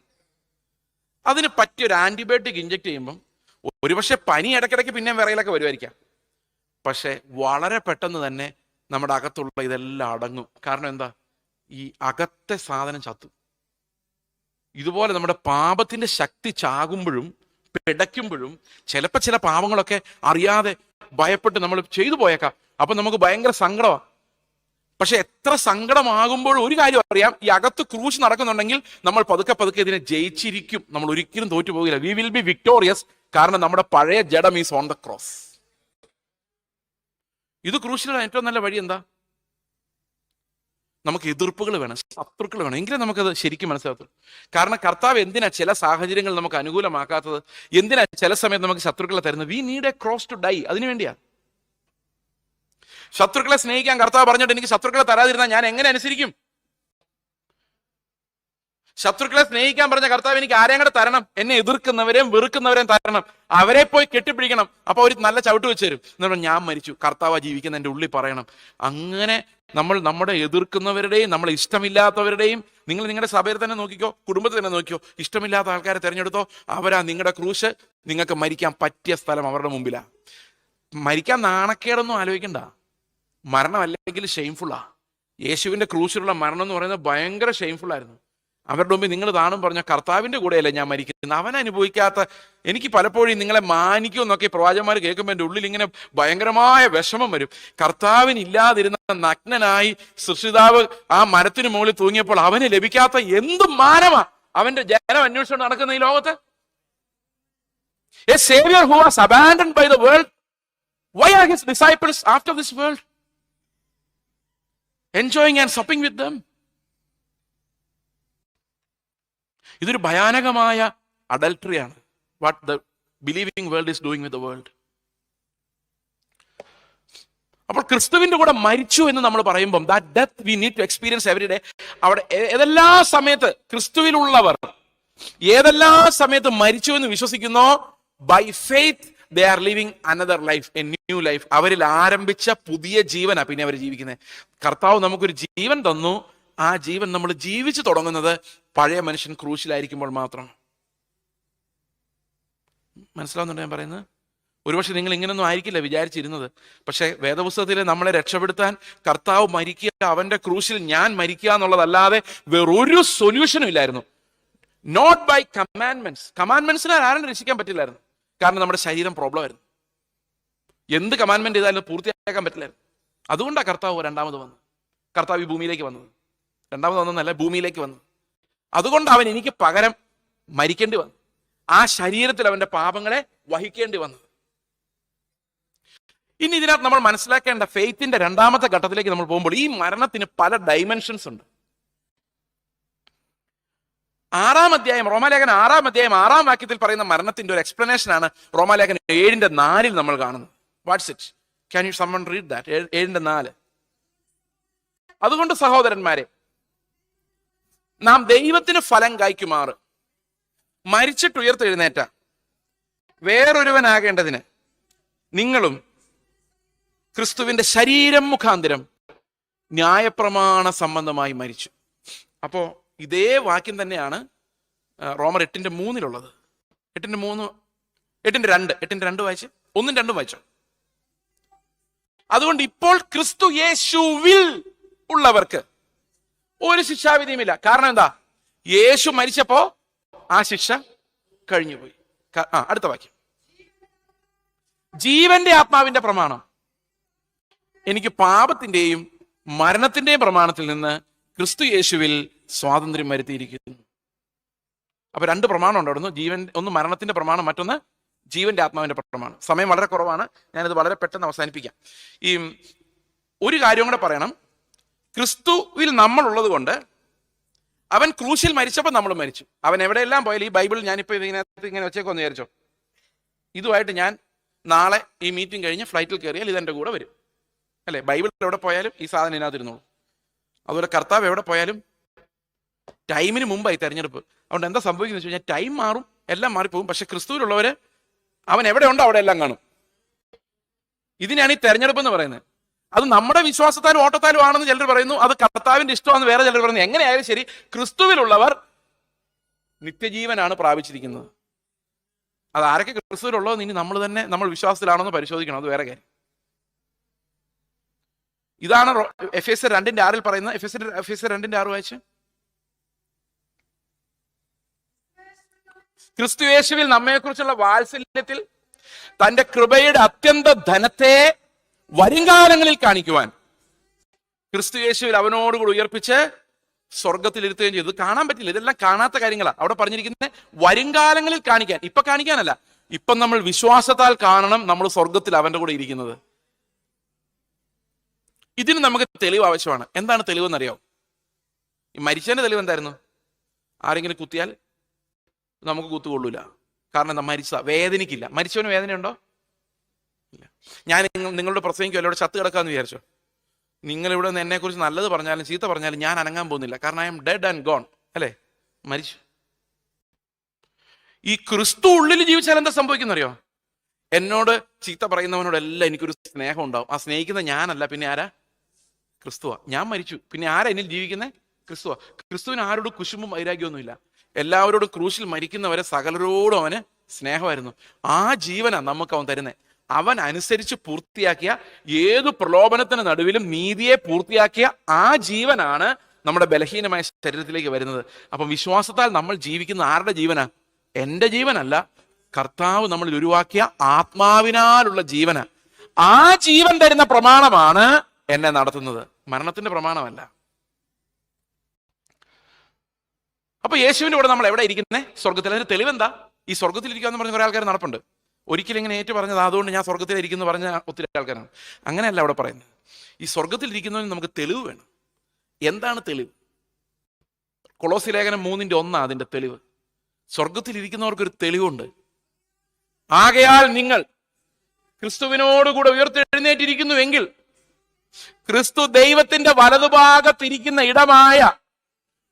അതിന് പറ്റിയൊരു ആന്റിബയോട്ടിക് ഇഞ്ചെക്ട് ചെയ്യുമ്പം ഒരുപക്ഷെ പനി ഇടയ്ക്കിടയ്ക്ക് പിന്നെ വിറയിലൊക്കെ വരുമായിരിക്കാം, പക്ഷെ വളരെ പെട്ടെന്ന് തന്നെ നമ്മുടെ അകത്തുള്ള ഇതെല്ലാം അടങ്ങും. കാരണം എന്താ? ഈ അകത്തെ സാധനം ചത്തു. ഇതുപോലെ നമ്മുടെ പാപത്തിന്റെ ശക്തി ചാകുമ്പോഴും പിടയ്ക്കുമ്പോഴും ചിലപ്പോൾ ചില പാപങ്ങളൊക്കെ അറിയാതെ ഭയപ്പെട്ട് നമ്മൾ ചെയ്തു പോയേക്കാം. അപ്പൊ നമുക്ക് ഭയങ്കര സങ്കടമാണ്. പക്ഷെ എത്ര സങ്കടമാകുമ്പോൾ ഒരു കാര്യം അറിയാം, ഈ അകത്ത് ക്രൂശ് നടക്കുന്നുണ്ടെങ്കിൽ നമ്മൾ പതുക്കെ ഇതിനെ ജയിച്ചിരിക്കും. നമ്മൾ ഒരിക്കലും തോറ്റു പോകില്ല. We will be victorious. കാരണം നമ്മുടെ പഴയ ജഡം ഈസ് ഓൺ ദ ക്രോസ്. ഇത് ക്രൂശിലുള്ള ഏറ്റവും നല്ല വഴി എന്താ? നമുക്ക് എതിർപ്പുകൾ വേണം, ശത്രുക്കൾ വേണം, എങ്കിലും നമുക്കത് ശരിക്കും മനസ്സിലാകത്തുള്ളൂ. കാരണം കർത്താവ് എന്തിനാ ചില സാഹചര്യങ്ങൾ നമുക്ക് അനുകൂലമാക്കാത്തത്? എന്തിനാ ചില സമയത്ത് നമുക്ക് ശത്രുക്കളെ തരുന്നത്? We need a cross to die. അതിനു വേണ്ടിയാ. ശത്രുക്കളെ സ്നേഹിക്കാൻ കർത്താവ് പറഞ്ഞിട്ട് എനിക്ക് ശത്രുക്കളെ തരാതിരുന്നാൽ ഞാൻ എങ്ങനെ അനുസരിക്കും? ശത്രുക്കളെ സ്നേഹിക്കാൻ പറഞ്ഞ കർത്താവ് എനിക്ക് ആരെയും കൂടെ തരണം? എന്നെ എതിർക്കുന്നവരെയും വെറുക്കുന്നവരെയും തരണം, അവരെ പോയി കെട്ടിപ്പിടിക്കണം. അപ്പൊ അവർ നല്ല ചവിട്ട് വെച്ച് തരും. എന്നിട്ട് ഞാൻ മരിച്ചു, കർത്താവ് ജീവിക്കുന്ന എൻ്റെ ഉള്ളിൽ പറയണം. അങ്ങനെ നമ്മൾ നമ്മുടെ എതിർക്കുന്നവരുടെയും നമ്മളെ ഇഷ്ടമില്ലാത്തവരുടെയും, നിങ്ങൾ നിങ്ങളുടെ സഭയിൽ തന്നെ നോക്കിക്കോ, കുടുംബത്തിൽ തന്നെ നോക്കിക്കോ, ഇഷ്ടമില്ലാത്ത ആൾക്കാരെ തിരഞ്ഞെടുത്തോ, അവരാ നിങ്ങളുടെ ക്രൂശ്. നിങ്ങൾക്ക് മരിക്കാൻ പറ്റിയ സ്ഥലം അവരുടെ മുമ്പിലാ. മരിക്കാൻ നാണക്കേടൊന്നും ആലോചിക്കണ്ട. മരണം അല്ലെങ്കിൽ ഷെയിംഫുള്ളാ. യേശുവിന്റെ ക്രൂശിലുള്ള മരണം എന്ന് പറയുന്നത് ഭയങ്കര ഷെയിംഫുൾ ആയിരുന്നു. അവരുടെ മുമ്പിൽ നിങ്ങൾ താണും പറഞ്ഞ കർത്താവിന്റെ കൂടെയല്ലേ ഞാൻ മരിക്കുന്നത്. അവൻ അനുഭവിക്കാത്ത, എനിക്ക് പലപ്പോഴും നിങ്ങളെ മാനിക്കും എന്നൊക്കെ പ്രവാചകന്മാർ കേൾക്കുമ്പോൾ എൻ്റെ ഉള്ളിൽ ഇങ്ങനെ ഭയങ്കരമായ വിഷമം വരും. കർത്താവിനില്ലാതിരുന്ന നഗ്നനായി സൃഷ്ടിതാവ് ആ മരത്തിന് മുകളിൽ തൂങ്ങിയപ്പോൾ അവന് ലഭിക്കാത്ത എന്ത് മാനമാ അവന്റെ ജനം അന്വേഷിച്ചുകൊണ്ട് നടക്കുന്ന ഈ ലോകത്ത്. A savior who was abandoned by the world. Why are his disciples after this world enjoying and supping with them? ഇതൊരു ഭയാനകമായ അഡൽട്ടറിയാണ്. What the believing world is doing with the world. അപ്പോൾ ക്രിസ്തുവിന്റെ കൂടെ മരിച്ചു എന്ന് നമ്മൾ പറയുമ്പോൾ that death we need to experience every day. അവിടെ ഏതെല്ലാം സമയത്ത് ക്രിസ്തുവിലുള്ളവർ ഏതെല്ലാം സമയത്ത് മരിച്ചു എന്ന് വിശ്വസിക്കുന്നോ, by faith they are living another life, a new life. അവരിൽ ആരംഭിച്ച പുതിയ ജീവനാ പിന്നെ അവർ ജീവിക്കുന്നത്. കർത്താവ് നമുക്കൊരു ജീവൻ തന്നു. ആ ജീവൻ നമ്മൾ ജീവിച്ചു തുടങ്ങുന്നത് പഴയ മനുഷ്യൻ ക്രൂശിലായിരിക്കുമ്പോൾ മാത്രം. മനസ്സിലാവുന്നുണ്ടോ ഞാൻ പറയുന്നത്? ഒരുപക്ഷെ നിങ്ങൾ ഇങ്ങനൊന്നും ആയിരിക്കില്ല വിചാരിച്ചിരുന്നത്. പക്ഷെ വേദപുസ്തകത്തിൽ നമ്മളെ രക്ഷപ്പെടുത്താൻ കർത്താവ് മരിക്കുക, അവന്റെ ക്രൂശിൽ ഞാൻ മരിക്കുക എന്നുള്ളതല്ലാതെ വേറൊരു സൊല്യൂഷനും ഇല്ലായിരുന്നു. Not by commandments. കമാൻഡ്മെന്റ്സിനാൽ ആരും രക്ഷിക്കാൻ പറ്റില്ലായിരുന്നു. കാരണം നമ്മുടെ ശരീരം പ്രോബ്ലം ആയിരുന്നു. എന്ത് കമാൻഡ്മെന്റ് ചെയ്താലും പൂർത്തിയാക്കാൻ പറ്റില്ലായിരുന്നു. അതുകൊണ്ടാണ് കർത്താവ് രണ്ടാമത് വന്നത്. കർത്താവ് ഈ ഭൂമിയിലേക്ക് വന്നത് രണ്ടാമത് വന്നതല്ല, ഭൂമിയിലേക്ക് വന്നത്. അതുകൊണ്ട് അവൻ എനിക്ക് പകരം മരിക്കേണ്ടി വന്നു. ആ ശരീരത്തിൽ അവന്റെ പാപങ്ങളെ വഹിക്കേണ്ടി വന്നത്. ഇനി ഇതിനകത്ത് നമ്മൾ മനസ്സിലാക്കേണ്ട ഫെയ്ത്തിന്റെ രണ്ടാമത്തെ ഘട്ടത്തിലേക്ക് നമ്മൾ പോകുമ്പോൾ ഈ മരണത്തിന് പല ഡൈമെൻഷൻസ് ഉണ്ട്. റോമാലേഖനം 6-ാം അധ്യായം 6-ാം വാക്യത്തിൽ പറയുന്ന മരണത്തിന്റെ ഒരു എക്സ്പ്ലനേഷൻ ആണ് റോമാലേഖനം 7:4 നമ്മൾ കാണുന്നത്. What's it? Can you someone read that? 7:4. അതുകൊണ്ട് സഹോദരന്മാരെ, നാം ദൈവത്തിന് ഫലം കായ്ക്കുമാറ് മരിച്ചിട്ട് ഉയർത്തെഴുന്നേറ്റ വേറൊരുവനാകേണ്ടതിന് നിങ്ങളും ക്രിസ്തുവിന്റെ ശരീരം മുഖാന്തരം ന്യായപ്രമാണ സംബന്ധമായി മരിച്ചു. അപ്പോ ഇതേ വാക്യം തന്നെയാണ് റോമർ 8:3 8:2 വായിച്ച് 1-2 വായിച്ചോ. അതുകൊണ്ട് ഇപ്പോൾ ക്രിസ്തു യേശുവിൽ ഉള്ളവർക്ക് ഒരു ശിക്ഷാവിധിയുമില്ല. കാരണം എന്താ? യേശു മരിച്ചപ്പോ ആ ശിക്ഷ കഴിഞ്ഞുപോയി. അടുത്ത വാക്യം, ജീവന്റെ ആത്മാവിന്റെ പ്രമാണം എനിക്ക് പാപത്തിന്റെയും മരണത്തിന്റെയും പ്രമാണത്തിൽ നിന്ന് ക്രിസ്തു യേശുവിൽ സ്വാതന്ത്ര്യം വരുത്തിയിരിക്കുന്നു. അപ്പൊ 2 പ്രമാണം ഉണ്ട് അവിടുന്ന്. ഒന്ന് മരണത്തിന്റെ പ്രമാണം, മറ്റൊന്ന് ജീവന്റെ ആത്മാവിന്റെ പ്രമാണം. സമയം വളരെ കുറവാണ്, ഞാനിത് വളരെ പെട്ടെന്ന് അവസാനിപ്പിക്കാം. ഈ ഒരു കാര്യം കൂടെ പറയണം. ക്രിസ്തുവിൽ നമ്മൾ ഉള്ളത് കൊണ്ട് അവൻ ക്രൂശിൽ മരിച്ചപ്പോൾ നമ്മൾ മരിച്ചു. അവൻ എവിടെയെല്ലാം പോയാലും, ഈ ബൈബിൾ ഞാനിപ്പോൾ ഇതിനകത്ത് ഇങ്ങനെ വെച്ചേക്കൊന്ന് വിചാരിച്ചോ, ഇതുമായിട്ട് ഞാൻ നാളെ ഈ മീറ്റിംഗ് കഴിഞ്ഞ് ഫ്ലൈറ്റിൽ കയറിയാൽ ഇതെൻ്റെ കൂടെ വരും, അല്ലേ? ബൈബിൾ എവിടെ പോയാലും ഈ സാധനം ഇതിനകത്തിരുന്നോളൂ. അതുപോലെ കർത്താവ് എവിടെ പോയാലും ടൈമിന് മുമ്പായി തെരഞ്ഞെടുപ്പ്. അതുകൊണ്ട് എന്താ സംഭവിക്കുന്നത് വെച്ച് കഴിഞ്ഞാൽ ടൈം മാറും, എല്ലാം മാറിപ്പോകും. പക്ഷെ ക്രിസ്തുവിലുള്ളവര് അവൻ എവിടെ ഉണ്ടോ അവിടെ എല്ലാം കാണും. ഇതിനാണ് ഈ തെരഞ്ഞെടുപ്പ് എന്ന് പറയുന്നത്. അത് നമ്മുടെ വിശ്വാസത്താലും ഓട്ടത്താലും ആണെന്ന് ചിലർ പറയുന്നു, അത് കർത്താവിന്റെ ഇഷ്ടമാണെന്ന് വേറെ ചിലർ പറയുന്നു. എങ്ങനെയായാലും ശരി, ക്രിസ്തുവിലുള്ളവർ നിത്യജീവനാണ് പ്രാപിച്ചിരിക്കുന്നത്. അത് ആരൊക്കെ ക്രിസ്തുവിലുള്ളതെന്ന് ഇനി നമ്മൾ തന്നെ നമ്മൾ വിശ്വാസത്തിലാണെന്ന് പരിശോധിക്കണം, അത് വേറെ കാര്യം. ഇതാണ് എഫേസ്യർ 2:6 പറയുന്നത്. എഫേസ്യർ 2:6 വായിച്ച്. ക്രിസ്തുയേശുവിൽ നമ്മെക്കുറിച്ചുള്ള വാത്സല്യത്തിൽ തന്റെ കൃപയുടെ അത്യന്ത ധനത്തെ വരുംകാലങ്ങളിൽ കാണിക്കുവാൻ ക്രിസ്തുയേശുവിൽ അവനോടുകൂടി ഉയർപ്പിച്ച് സ്വർഗത്തിലിരുത്തുകയും ചെയ്തു. കാണാൻ പറ്റില്ല, ഇതെല്ലാം കാണാത്ത കാര്യങ്ങളാണ് അവിടെ പറഞ്ഞിരിക്കുന്നത്. വരുംകാലങ്ങളിൽ കാണിക്കാൻ, ഇപ്പൊ കാണിക്കാനല്ല, ഇപ്പം നമ്മൾ വിശ്വാസത്താൽ കാണണം നമ്മൾ സ്വർഗത്തിൽ അവന്റെ കൂടെ ഇരിക്കുന്നത്. ഇതിന് നമുക്ക് തെളിവ് ആവശ്യമാണ്. എന്താണ് തെളിവെന്നറിയോ? ഈ മരിച്ചതിന്റെ തെളിവ് എന്തായിരുന്നു? ആരെങ്കിലും കുത്തിയാൽ നമുക്ക് കുത്തുകൊള്ളൂല. കാരണം എന്താ? മരിച്ച വേദനിക്കില്ല. മരിച്ചവന് വേദനയുണ്ടോ? ഇല്ല. ഞാൻ നിങ്ങളുടെ പ്രസംഗിക്കും എന്നോട് ചത്ത് കിടക്കാന്ന് വിചാരിച്ചോ, നിങ്ങളിവിടെ നിന്ന് എന്നെക്കുറിച്ച് നല്ലത് പറഞ്ഞാലും ചീത്ത പറഞ്ഞാലും ഞാൻ അനങ്ങാൻ പോകുന്നില്ല. കാരണം I am dead and gone, അല്ലേ? മരിച്ചു. ഈ ക്രിസ്തു ഉള്ളിൽ ജീവിച്ചാൽ എന്താ സംഭവിക്കുന്നറിയോ? എന്നോട് ചീത്ത പറയുന്നവനോടെല്ലാം എനിക്കൊരു സ്നേഹം ഉണ്ടാവും. ആ സ്നേഹിക്കുന്ന ഞാനല്ല, പിന്നെ ആരാ? ക്രിസ്തുവാ. ഞാൻ മരിച്ചു, പിന്നെ ആരാ എന്നിൽ ജീവിക്കുന്നത്? ക്രിസ്തുവാ. ക്രിസ്തുവിന് ആരോടും കുശുമ്പും വൈരാഗ്യമൊന്നുമില്ല. എല്ലാവരോടും ക്രൂശിൽ മരിക്കുന്നവരെ സകലരോടും അവന് സ്നേഹമായിരുന്നു. ആ ജീവനാ നമുക്ക് അവൻ തരുന്നത്. അവൻ അനുസരിച്ച് പൂർത്തിയാക്കിയ ഏതു പ്രലോഭനത്തിന് നടുവിലും നീതിയെ പൂർത്തിയാക്കിയ ആ ജീവനാണ് നമ്മുടെ ബലഹീനമായ ശരീരത്തിലേക്ക് വരുന്നത്. അപ്പം വിശ്വാസത്താൽ നമ്മൾ ജീവിക്കുന്ന ആരുടെ ജീവനാ? എൻ്റെ ജീവനല്ല, കർത്താവ് നമ്മളിൽ ഉരുവാക്കിയ ആത്മാവിനാലുള്ള ജീവന്. ആ ജീവൻ തരുന്ന പ്രമാണമാണ് എന്നെ നടത്തുന്നത്, മരണത്തിന്റെ പ്രമാണമല്ല. അപ്പൊ യേശുവിന്റെ കൂടെ നമ്മൾ എവിടെ ഇരിക്കുന്നേ? സ്വർഗത്തിൽ. അതിന് തെളിവെന്താ? ഈ സ്വർഗത്തിലിരിക്കാന്ന് പറഞ്ഞ കുറെ ആൾക്കാർ നടപ്പുണ്ട്. ഒരിക്കലും ഇങ്ങനെ ഏറ്റു പറഞ്ഞത് അതുകൊണ്ട് ഞാൻ സ്വർഗത്തിലിരിക്കുന്നു പറഞ്ഞ ഒത്തിരി ആൾക്കാരാണ്. അങ്ങനെയല്ല അവിടെ പറയുന്നത്. ഈ സ്വർഗത്തിലിരിക്കുന്നതിന് നമുക്ക് തെളിവ് വേണം. എന്താണ് തെളിവ്? കൊളോസി ലേഖനം 3:1 അതിന്റെ തെളിവ്. സ്വർഗത്തിലിരിക്കുന്നവർക്കൊരു തെളിവുണ്ട്. ആകയാൽ നിങ്ങൾ ക്രിസ്തുവിനോടുകൂടെ ഉയർത്തെഴുന്നേറ്റിരിക്കുന്നുവെങ്കിൽ ക്രിസ്തു ദൈവത്തിന്റെ വലതുഭാഗത്തിരിക്കുന്ന ഇടമായ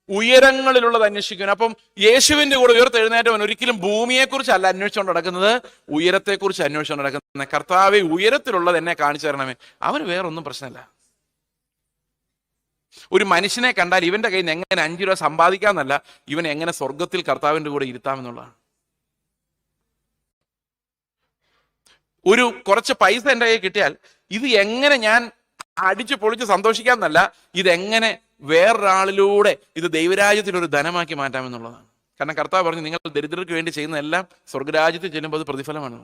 ഉയരങ്ങളിലുള്ളത് അന്വേഷിക്കുന്നു. അപ്പം യേശുവിന്റെ കൂടെ ഉയർത്തെഴുന്നേറ്റവൻ ഒരിക്കലും ഭൂമിയെക്കുറിച്ചല്ല അന്വേഷിച്ചുകൊണ്ട് നടക്കുന്നത്, ഉയരത്തെക്കുറിച്ച് അന്വേഷിച്ചുകൊണ്ട് നടക്കുന്നത്. കർത്താവേ, ഉയരത്തിലുള്ളത് എന്നെ കാണിച്ചു തരണമേ. അവന് വേറൊന്നും പ്രശ്നമില്ല. ഒരു മനുഷ്യനെ കണ്ടാൽ ഇവന്റെ കയ്യിൽ നിന്ന് എങ്ങനെ 5 രൂപ സമ്പാദിക്കാമെന്നല്ല, ഇവൻ എങ്ങനെ സ്വർഗത്തിൽ കർത്താവിന്റെ കൂടെ ഇരുത്താമെന്നുള്ളതാണ്. ഒരു കുറച്ച് പൈസ എൻ്റെ കയ്യിൽ കിട്ടിയാൽ ഇത് എങ്ങനെ ഞാൻ അടിച്ചു പൊളിച്ച് സന്തോഷിക്കാമെന്നല്ല, ഇതെങ്ങനെ വേറൊരാളിലൂടെ ഇത് ദൈവരാജ്യത്തിൽ ഒരു ധനമാക്കി മാറ്റാമെന്നുള്ളതാണ്. കാരണം കർത്താവ് പറഞ്ഞു, നിങ്ങൾ ദരിദ്രർക്ക് വേണ്ടി ചെയ്യുന്നതെല്ലാം സ്വർഗരാജ്യത്തിൽ ചെല്ലുമ്പോൾ അത് പ്രതിഫലമാണ്.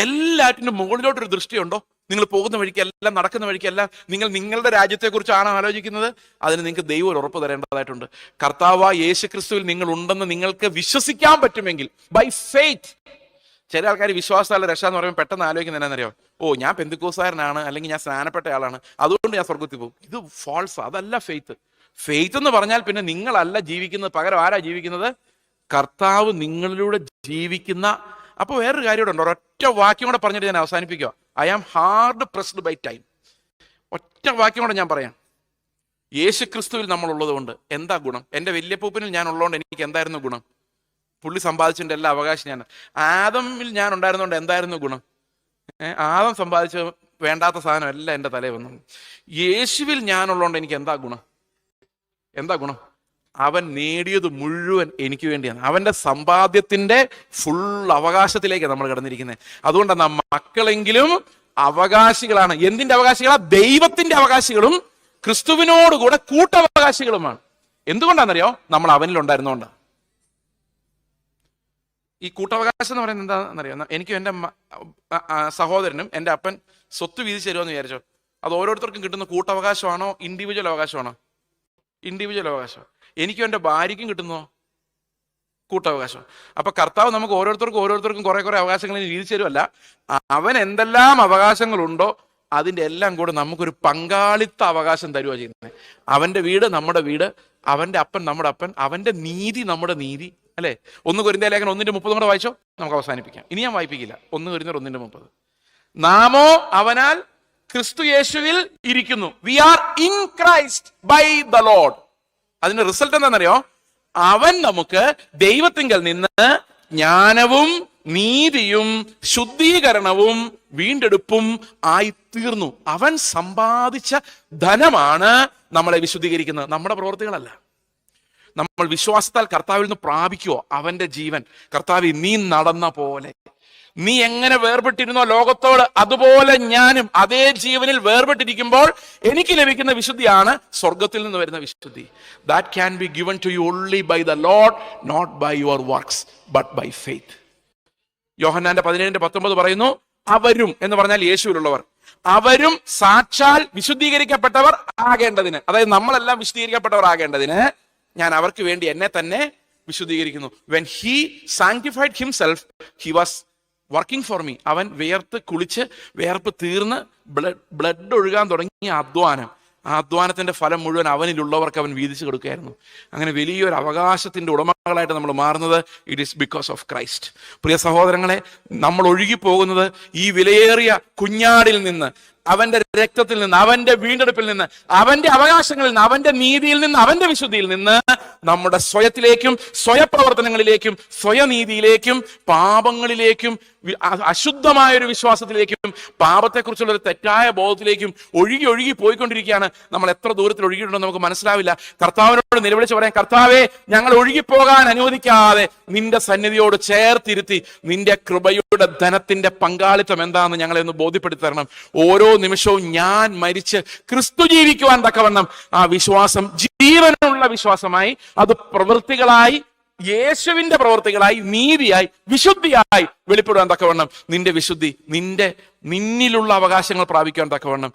എല്ലാറ്റിനും മുകളിലോട്ടൊരു ദൃഷ്ടിയുണ്ടോ? നിങ്ങൾ പോകുന്ന വഴിക്കെല്ലാം, നടക്കുന്ന വഴിക്കെല്ലാം നിങ്ങൾ നിങ്ങളുടെ രാജ്യത്തെക്കുറിച്ചാണ് ആലോചിക്കുന്നത്. അതിന് നിങ്ങൾക്ക് ദൈവം ഒരു ഉറപ്പ് തരേണ്ടതായിട്ടുണ്ട്. കർത്താവ് യേശു ക്രിസ്തുവിൽ നിങ്ങൾ ഉണ്ടെന്ന് നിങ്ങൾക്ക് വിശ്വസിക്കാൻ പറ്റുമെങ്കിൽ, ബൈ ഫെയ്ത്ത്. ചില ആൾക്കാർ വിശ്വാസത്താലുള്ള രക്ഷ എന്ന് പറയുമ്പോൾ പെട്ടെന്ന് ആലോചിക്കുന്നത് എന്നാന്നറിയോ? ഓ, ഞാൻ പെന്തിക്കോസ്തുകാരനാണ്, അല്ലെങ്കിൽ ഞാൻ സ്നാനപ്പെട്ട ആളാണ്, അതുകൊണ്ട് ഞാൻ സ്വർഗത്തിൽ പോകും. ഇത് ഫാൾസ്. അതല്ല ഫെയ്ത്ത്. ഫെയ്ത്ത് എന്ന് പറഞ്ഞാൽ പിന്നെ നിങ്ങളല്ല ജീവിക്കുന്നത്, പകരം ആരാ ജീവിക്കുന്നത്? കർത്താവ് നിങ്ങളിലൂടെ ജീവിക്കുന്ന. അപ്പോൾ വേറൊരു കാര്യം ഉണ്ട്. ഒരൊറ്റ വാക്യം കൂടെ പറഞ്ഞിട്ട് ഞാൻ അവസാനിപ്പിക്കുക. I am hard pressed by time. ഒറ്റ വാക്യം കൂടെ ഞാൻ പറയാം. യേശു ക്രിസ്തുവിൽ നമ്മളുള്ളത് കൊണ്ട് എന്താ ഗുണം? എൻ്റെ വല്യപ്പൂപ്പനിൽ ഞാൻ ഉള്ളതുകൊണ്ട് എനിക്ക് എന്തായിരുന്നു ഗുണം? പുള്ളി സമ്പാദിച്ചതിൻ്റെ എല്ലാ അവകാശം ഞാൻ. ആദമിൽ ഞാൻ ഉണ്ടായിരുന്നതുകൊണ്ട് എന്തായിരുന്നു ഗുണം? ആദം സമ്പാദിച്ച വേണ്ടാത്ത സാധനം എല്ലാം എൻ്റെ തലയിൽ വന്നു. യേശുവിൽ ഞാനുള്ളതുകൊണ്ട് എനിക്ക് എന്താ ഗുണം? എന്താ ഗുണം? അവൻ നേടിയത് മുഴുവൻ എനിക്ക് വേണ്ടിയാണ്. അവന്റെ സമ്പാദ്യത്തിന്റെ ഫുൾ അവകാശത്തിലേക്ക് നമ്മൾ കിടന്നിരിക്കുന്നത്. അതുകൊണ്ടാണ് മക്കളെങ്കിലും അവകാശികളാണ്. എന്തിന്റെ അവകാശികളാ? ദൈവത്തിന്റെ അവകാശികളും ക്രിസ്തുവിനോടുകൂടെ കൂട്ടവകാശികളുമാണ്. എന്തുകൊണ്ടാണെന്നറിയോ? നമ്മൾ അവനിൽ ഉണ്ടായിരുന്നോണ്ടാണ്. ഈ കൂട്ടവകാശം എന്ന് പറയുന്നത് എന്താണെന്നറിയോ? എനിക്കും എൻ്റെ സഹോദരനും എൻ്റെ അപ്പൻ സ്വത്ത് വീതിച്ചു തരുമെന്ന് വിചാരിച്ചോ. അത് ഓരോരുത്തർക്കും കിട്ടുന്ന കൂട്ടവകാശമാണോ ഇൻഡിവിജ്വൽ അവകാശമാണോ? ഇൻഡിവിജ്വൽ അവകാശം. എനിക്കും എൻ്റെ ഭാര്യയ്ക്കും കിട്ടുന്നോ? കൂട്ടവകാശം. അപ്പൊ കർത്താവ് നമുക്ക് ഓരോരുത്തർക്കും കുറെ അവകാശങ്ങൾ വീതിച്ചു തരുമല്ല, അവൻ എന്തെല്ലാം അവകാശങ്ങളുണ്ടോ അതിൻ്റെ എല്ലാം കൂടെ നമുക്കൊരു പങ്കാളിത്ത അവകാശം തരുക ചെയ്യുന്നത്. അവൻ്റെ വീട് നമ്മുടെ വീട്, അവൻ്റെ അപ്പൻ നമ്മുടെ അപ്പൻ, അവൻ്റെ നീതി നമ്മുടെ നീതി, അല്ലേ? 1 കൊരിന്ത്യർ ലേഖനം 1:30 കൂടെ വായിച്ചോ, നമുക്ക് അവസാനിപ്പിക്കാം. ഇനി ഞാൻ വായിപ്പിക്കില്ല. 1 കൊരിന്ത്യർ 1:30. നാമോ അവനാൽ ക്രിസ്തു യേശുവിൽ ഇരിക്കുന്നു. We are in Christ by the Lord. അതിന്റെ റിസൾട്ട് എന്താണെന്നറിയോ? അവൻ നമുക്ക് ദൈവത്തിങ്കൽ നിന്ന് ജ്ഞാനവും നീതിയും ശുദ്ധീകരണവും വീണ്ടെടുപ്പും ആയി തീർന്നു. അവൻ സമ്പാദിച്ച ധനമാണ് നമ്മളെ വിശുദ്ധീകരിക്കുന്നത്, നമ്മുടെ പ്രവൃത്തികളല്ല. നമ്മൾ വിശ്വാസത്താൽ കർത്താവിൽ നിന്ന് പ്രാപിക്കുവോ അവന്റെ ജീവൻ. കർത്താവേ, നീ നടന്ന പോലെ, നീ എങ്ങനെ വേർപെട്ടിരുന്നോ ലോകത്തോട്, അതുപോലെ ഞാനും അതേ ജീവനിൽ വേർപെട്ടിരിക്കുമ്പോൾ എനിക്ക് ലഭിക്കുന്ന വിശുദ്ധിയാണ് സ്വർഗത്തിൽ നിന്ന് വരുന്ന വിശുദ്ധി. That can be given to you only by the Lord, not by your works but by faith. യോഹന്നാന്റെ 17:19 പറയുന്നു, അവരും എന്ന് പറഞ്ഞാൽ യേശുവിലുള്ളവർ, അവരും സാക്ഷാൽ വിശുദ്ധീകരിക്കപ്പെട്ടവർ ആകേണ്ടതിന്, അതായത് നമ്മളെല്ലാം വിശുദ്ധീകരിക്കപ്പെട്ടവർ ആകേണ്ടതിന് ഞാൻ അവർക്ക് വേണ്ടി എന്നെ തന്നെ വിശുദ്ധീകരിക്കുന്നു. When he sanctified himself, he was working for me. അവൻ വിയർത്ത് കുളിച്ച് വിയർപ്പ് തീർന്ന് ബ്ലഡ് ഒഴുകാൻ തുടങ്ങിയ അധ്വാനം, ആ അധ്വാനത്തിന്റെ ഫലം മുഴുവൻ അവനിലുള്ളവർക്ക് അവൻ വീതിച്ചു കൊടുക്കുകയായിരുന്നു. അങ്ങനെ വലിയൊരു അവകാശത്തിന്റെ ഉടമകളായിട്ട് നമ്മൾ മാറുന്നത് it is because of Christ. പ്രിയ സഹോദരങ്ങളെ, നമ്മൾ ഒഴുകിപ്പോകുന്നത് ഈ വിലയേറിയ കുഞ്ഞാടിൽ നിന്ന്, അവന്റെ രക്തത്തിൽ നിന്ന്, അവന്റെ വീണ്ടെടുപ്പിൽ നിന്ന്, അവന്റെ അവകാശങ്ങളിൽ നിന്ന്, അവന്റെ നീതിയിൽ നിന്ന്, അവന്റെ വിശുദ്ധിയിൽ നിന്ന് നമ്മുടെ സ്വയത്തിലേക്കും സ്വയപ്രവർത്തനങ്ങളിലേക്കും സ്വയനീതിയിലേക്കും പാപങ്ങളിലേക്കും അശുദ്ധമായ ഒരു വിശ്വാസത്തിലേക്കും പാപത്തെക്കുറിച്ചുള്ള ഒരു തെറ്റായ ബോധത്തിലേക്കും ഒഴുകി പോയിക്കൊണ്ടിരിക്കുകയാണ്. നമ്മൾ എത്ര ദൂരത്തിൽ ഒഴുകിയിട്ടുണ്ടോ നമുക്ക് മനസ്സിലാവില്ല. കർത്താവിനോട് നിലവിളിച്ച് പറയാം, കർത്താവേ, ഞങ്ങൾ ഒഴുകിപ്പോകാൻ അനുവദിക്കാതെ നിന്റെ സന്നിധിയോട് ചേർത്തിരുത്തി നിന്റെ കൃപയുടെ ധനത്തിന്റെ പങ്കാളിത്തം എന്താണെന്ന് ഞങ്ങളെ ഒന്ന് ബോധ്യപ്പെടുത്തി തരണം. ഓരോ നിമിഷവും ഞാൻ മരിച്ച് ക്രിസ്തു ജീവിക്കുവാൻ തക്കവണ്ണം ആ വിശ്വാസം ജീവനുള്ള വിശ്വാസമായി, അത് പ്രവൃത്തികളായി, യേശുവിന്റെ പ്രവൃത്തികളായി, നീതിയായി, വിശുദ്ധിയായി വെളിപ്പെടുവാൻ തക്കവണ്ണം നിന്റെ വിശുദ്ധി, നിന്നിലുള്ള അവകാശങ്ങൾ പ്രാപിക്കാൻ തക്കവണ്ണം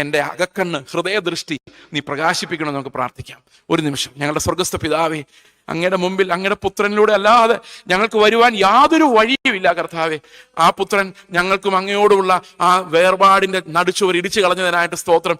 എൻ്റെ അകക്കണ്ണ്, ഹൃദയദൃഷ്ടി നീ പ്രകാശിപ്പിക്കണം. നമുക്ക് പ്രാർത്ഥിക്കാം. ഒരു നിമിഷം. ഞങ്ങളുടെ സ്വർഗസ്ഥ പിതാവേ, അങ്ങയുടെ മുമ്പിൽ അങ്ങയുടെ പുത്രനിലൂടെ അല്ലാതെ ഞങ്ങൾക്ക് വരുവാൻ യാതൊരു വഴിയുമില്ല കർത്താവേ. ആ പുത്രൻ ഞങ്ങൾക്കും അങ്ങയോടുമുള്ള ആ വേർപാടിന്റെ നടുച്ചുവർ ഇടിച്ചു കളഞ്ഞതിനായിട്ട് സ്തോത്രം.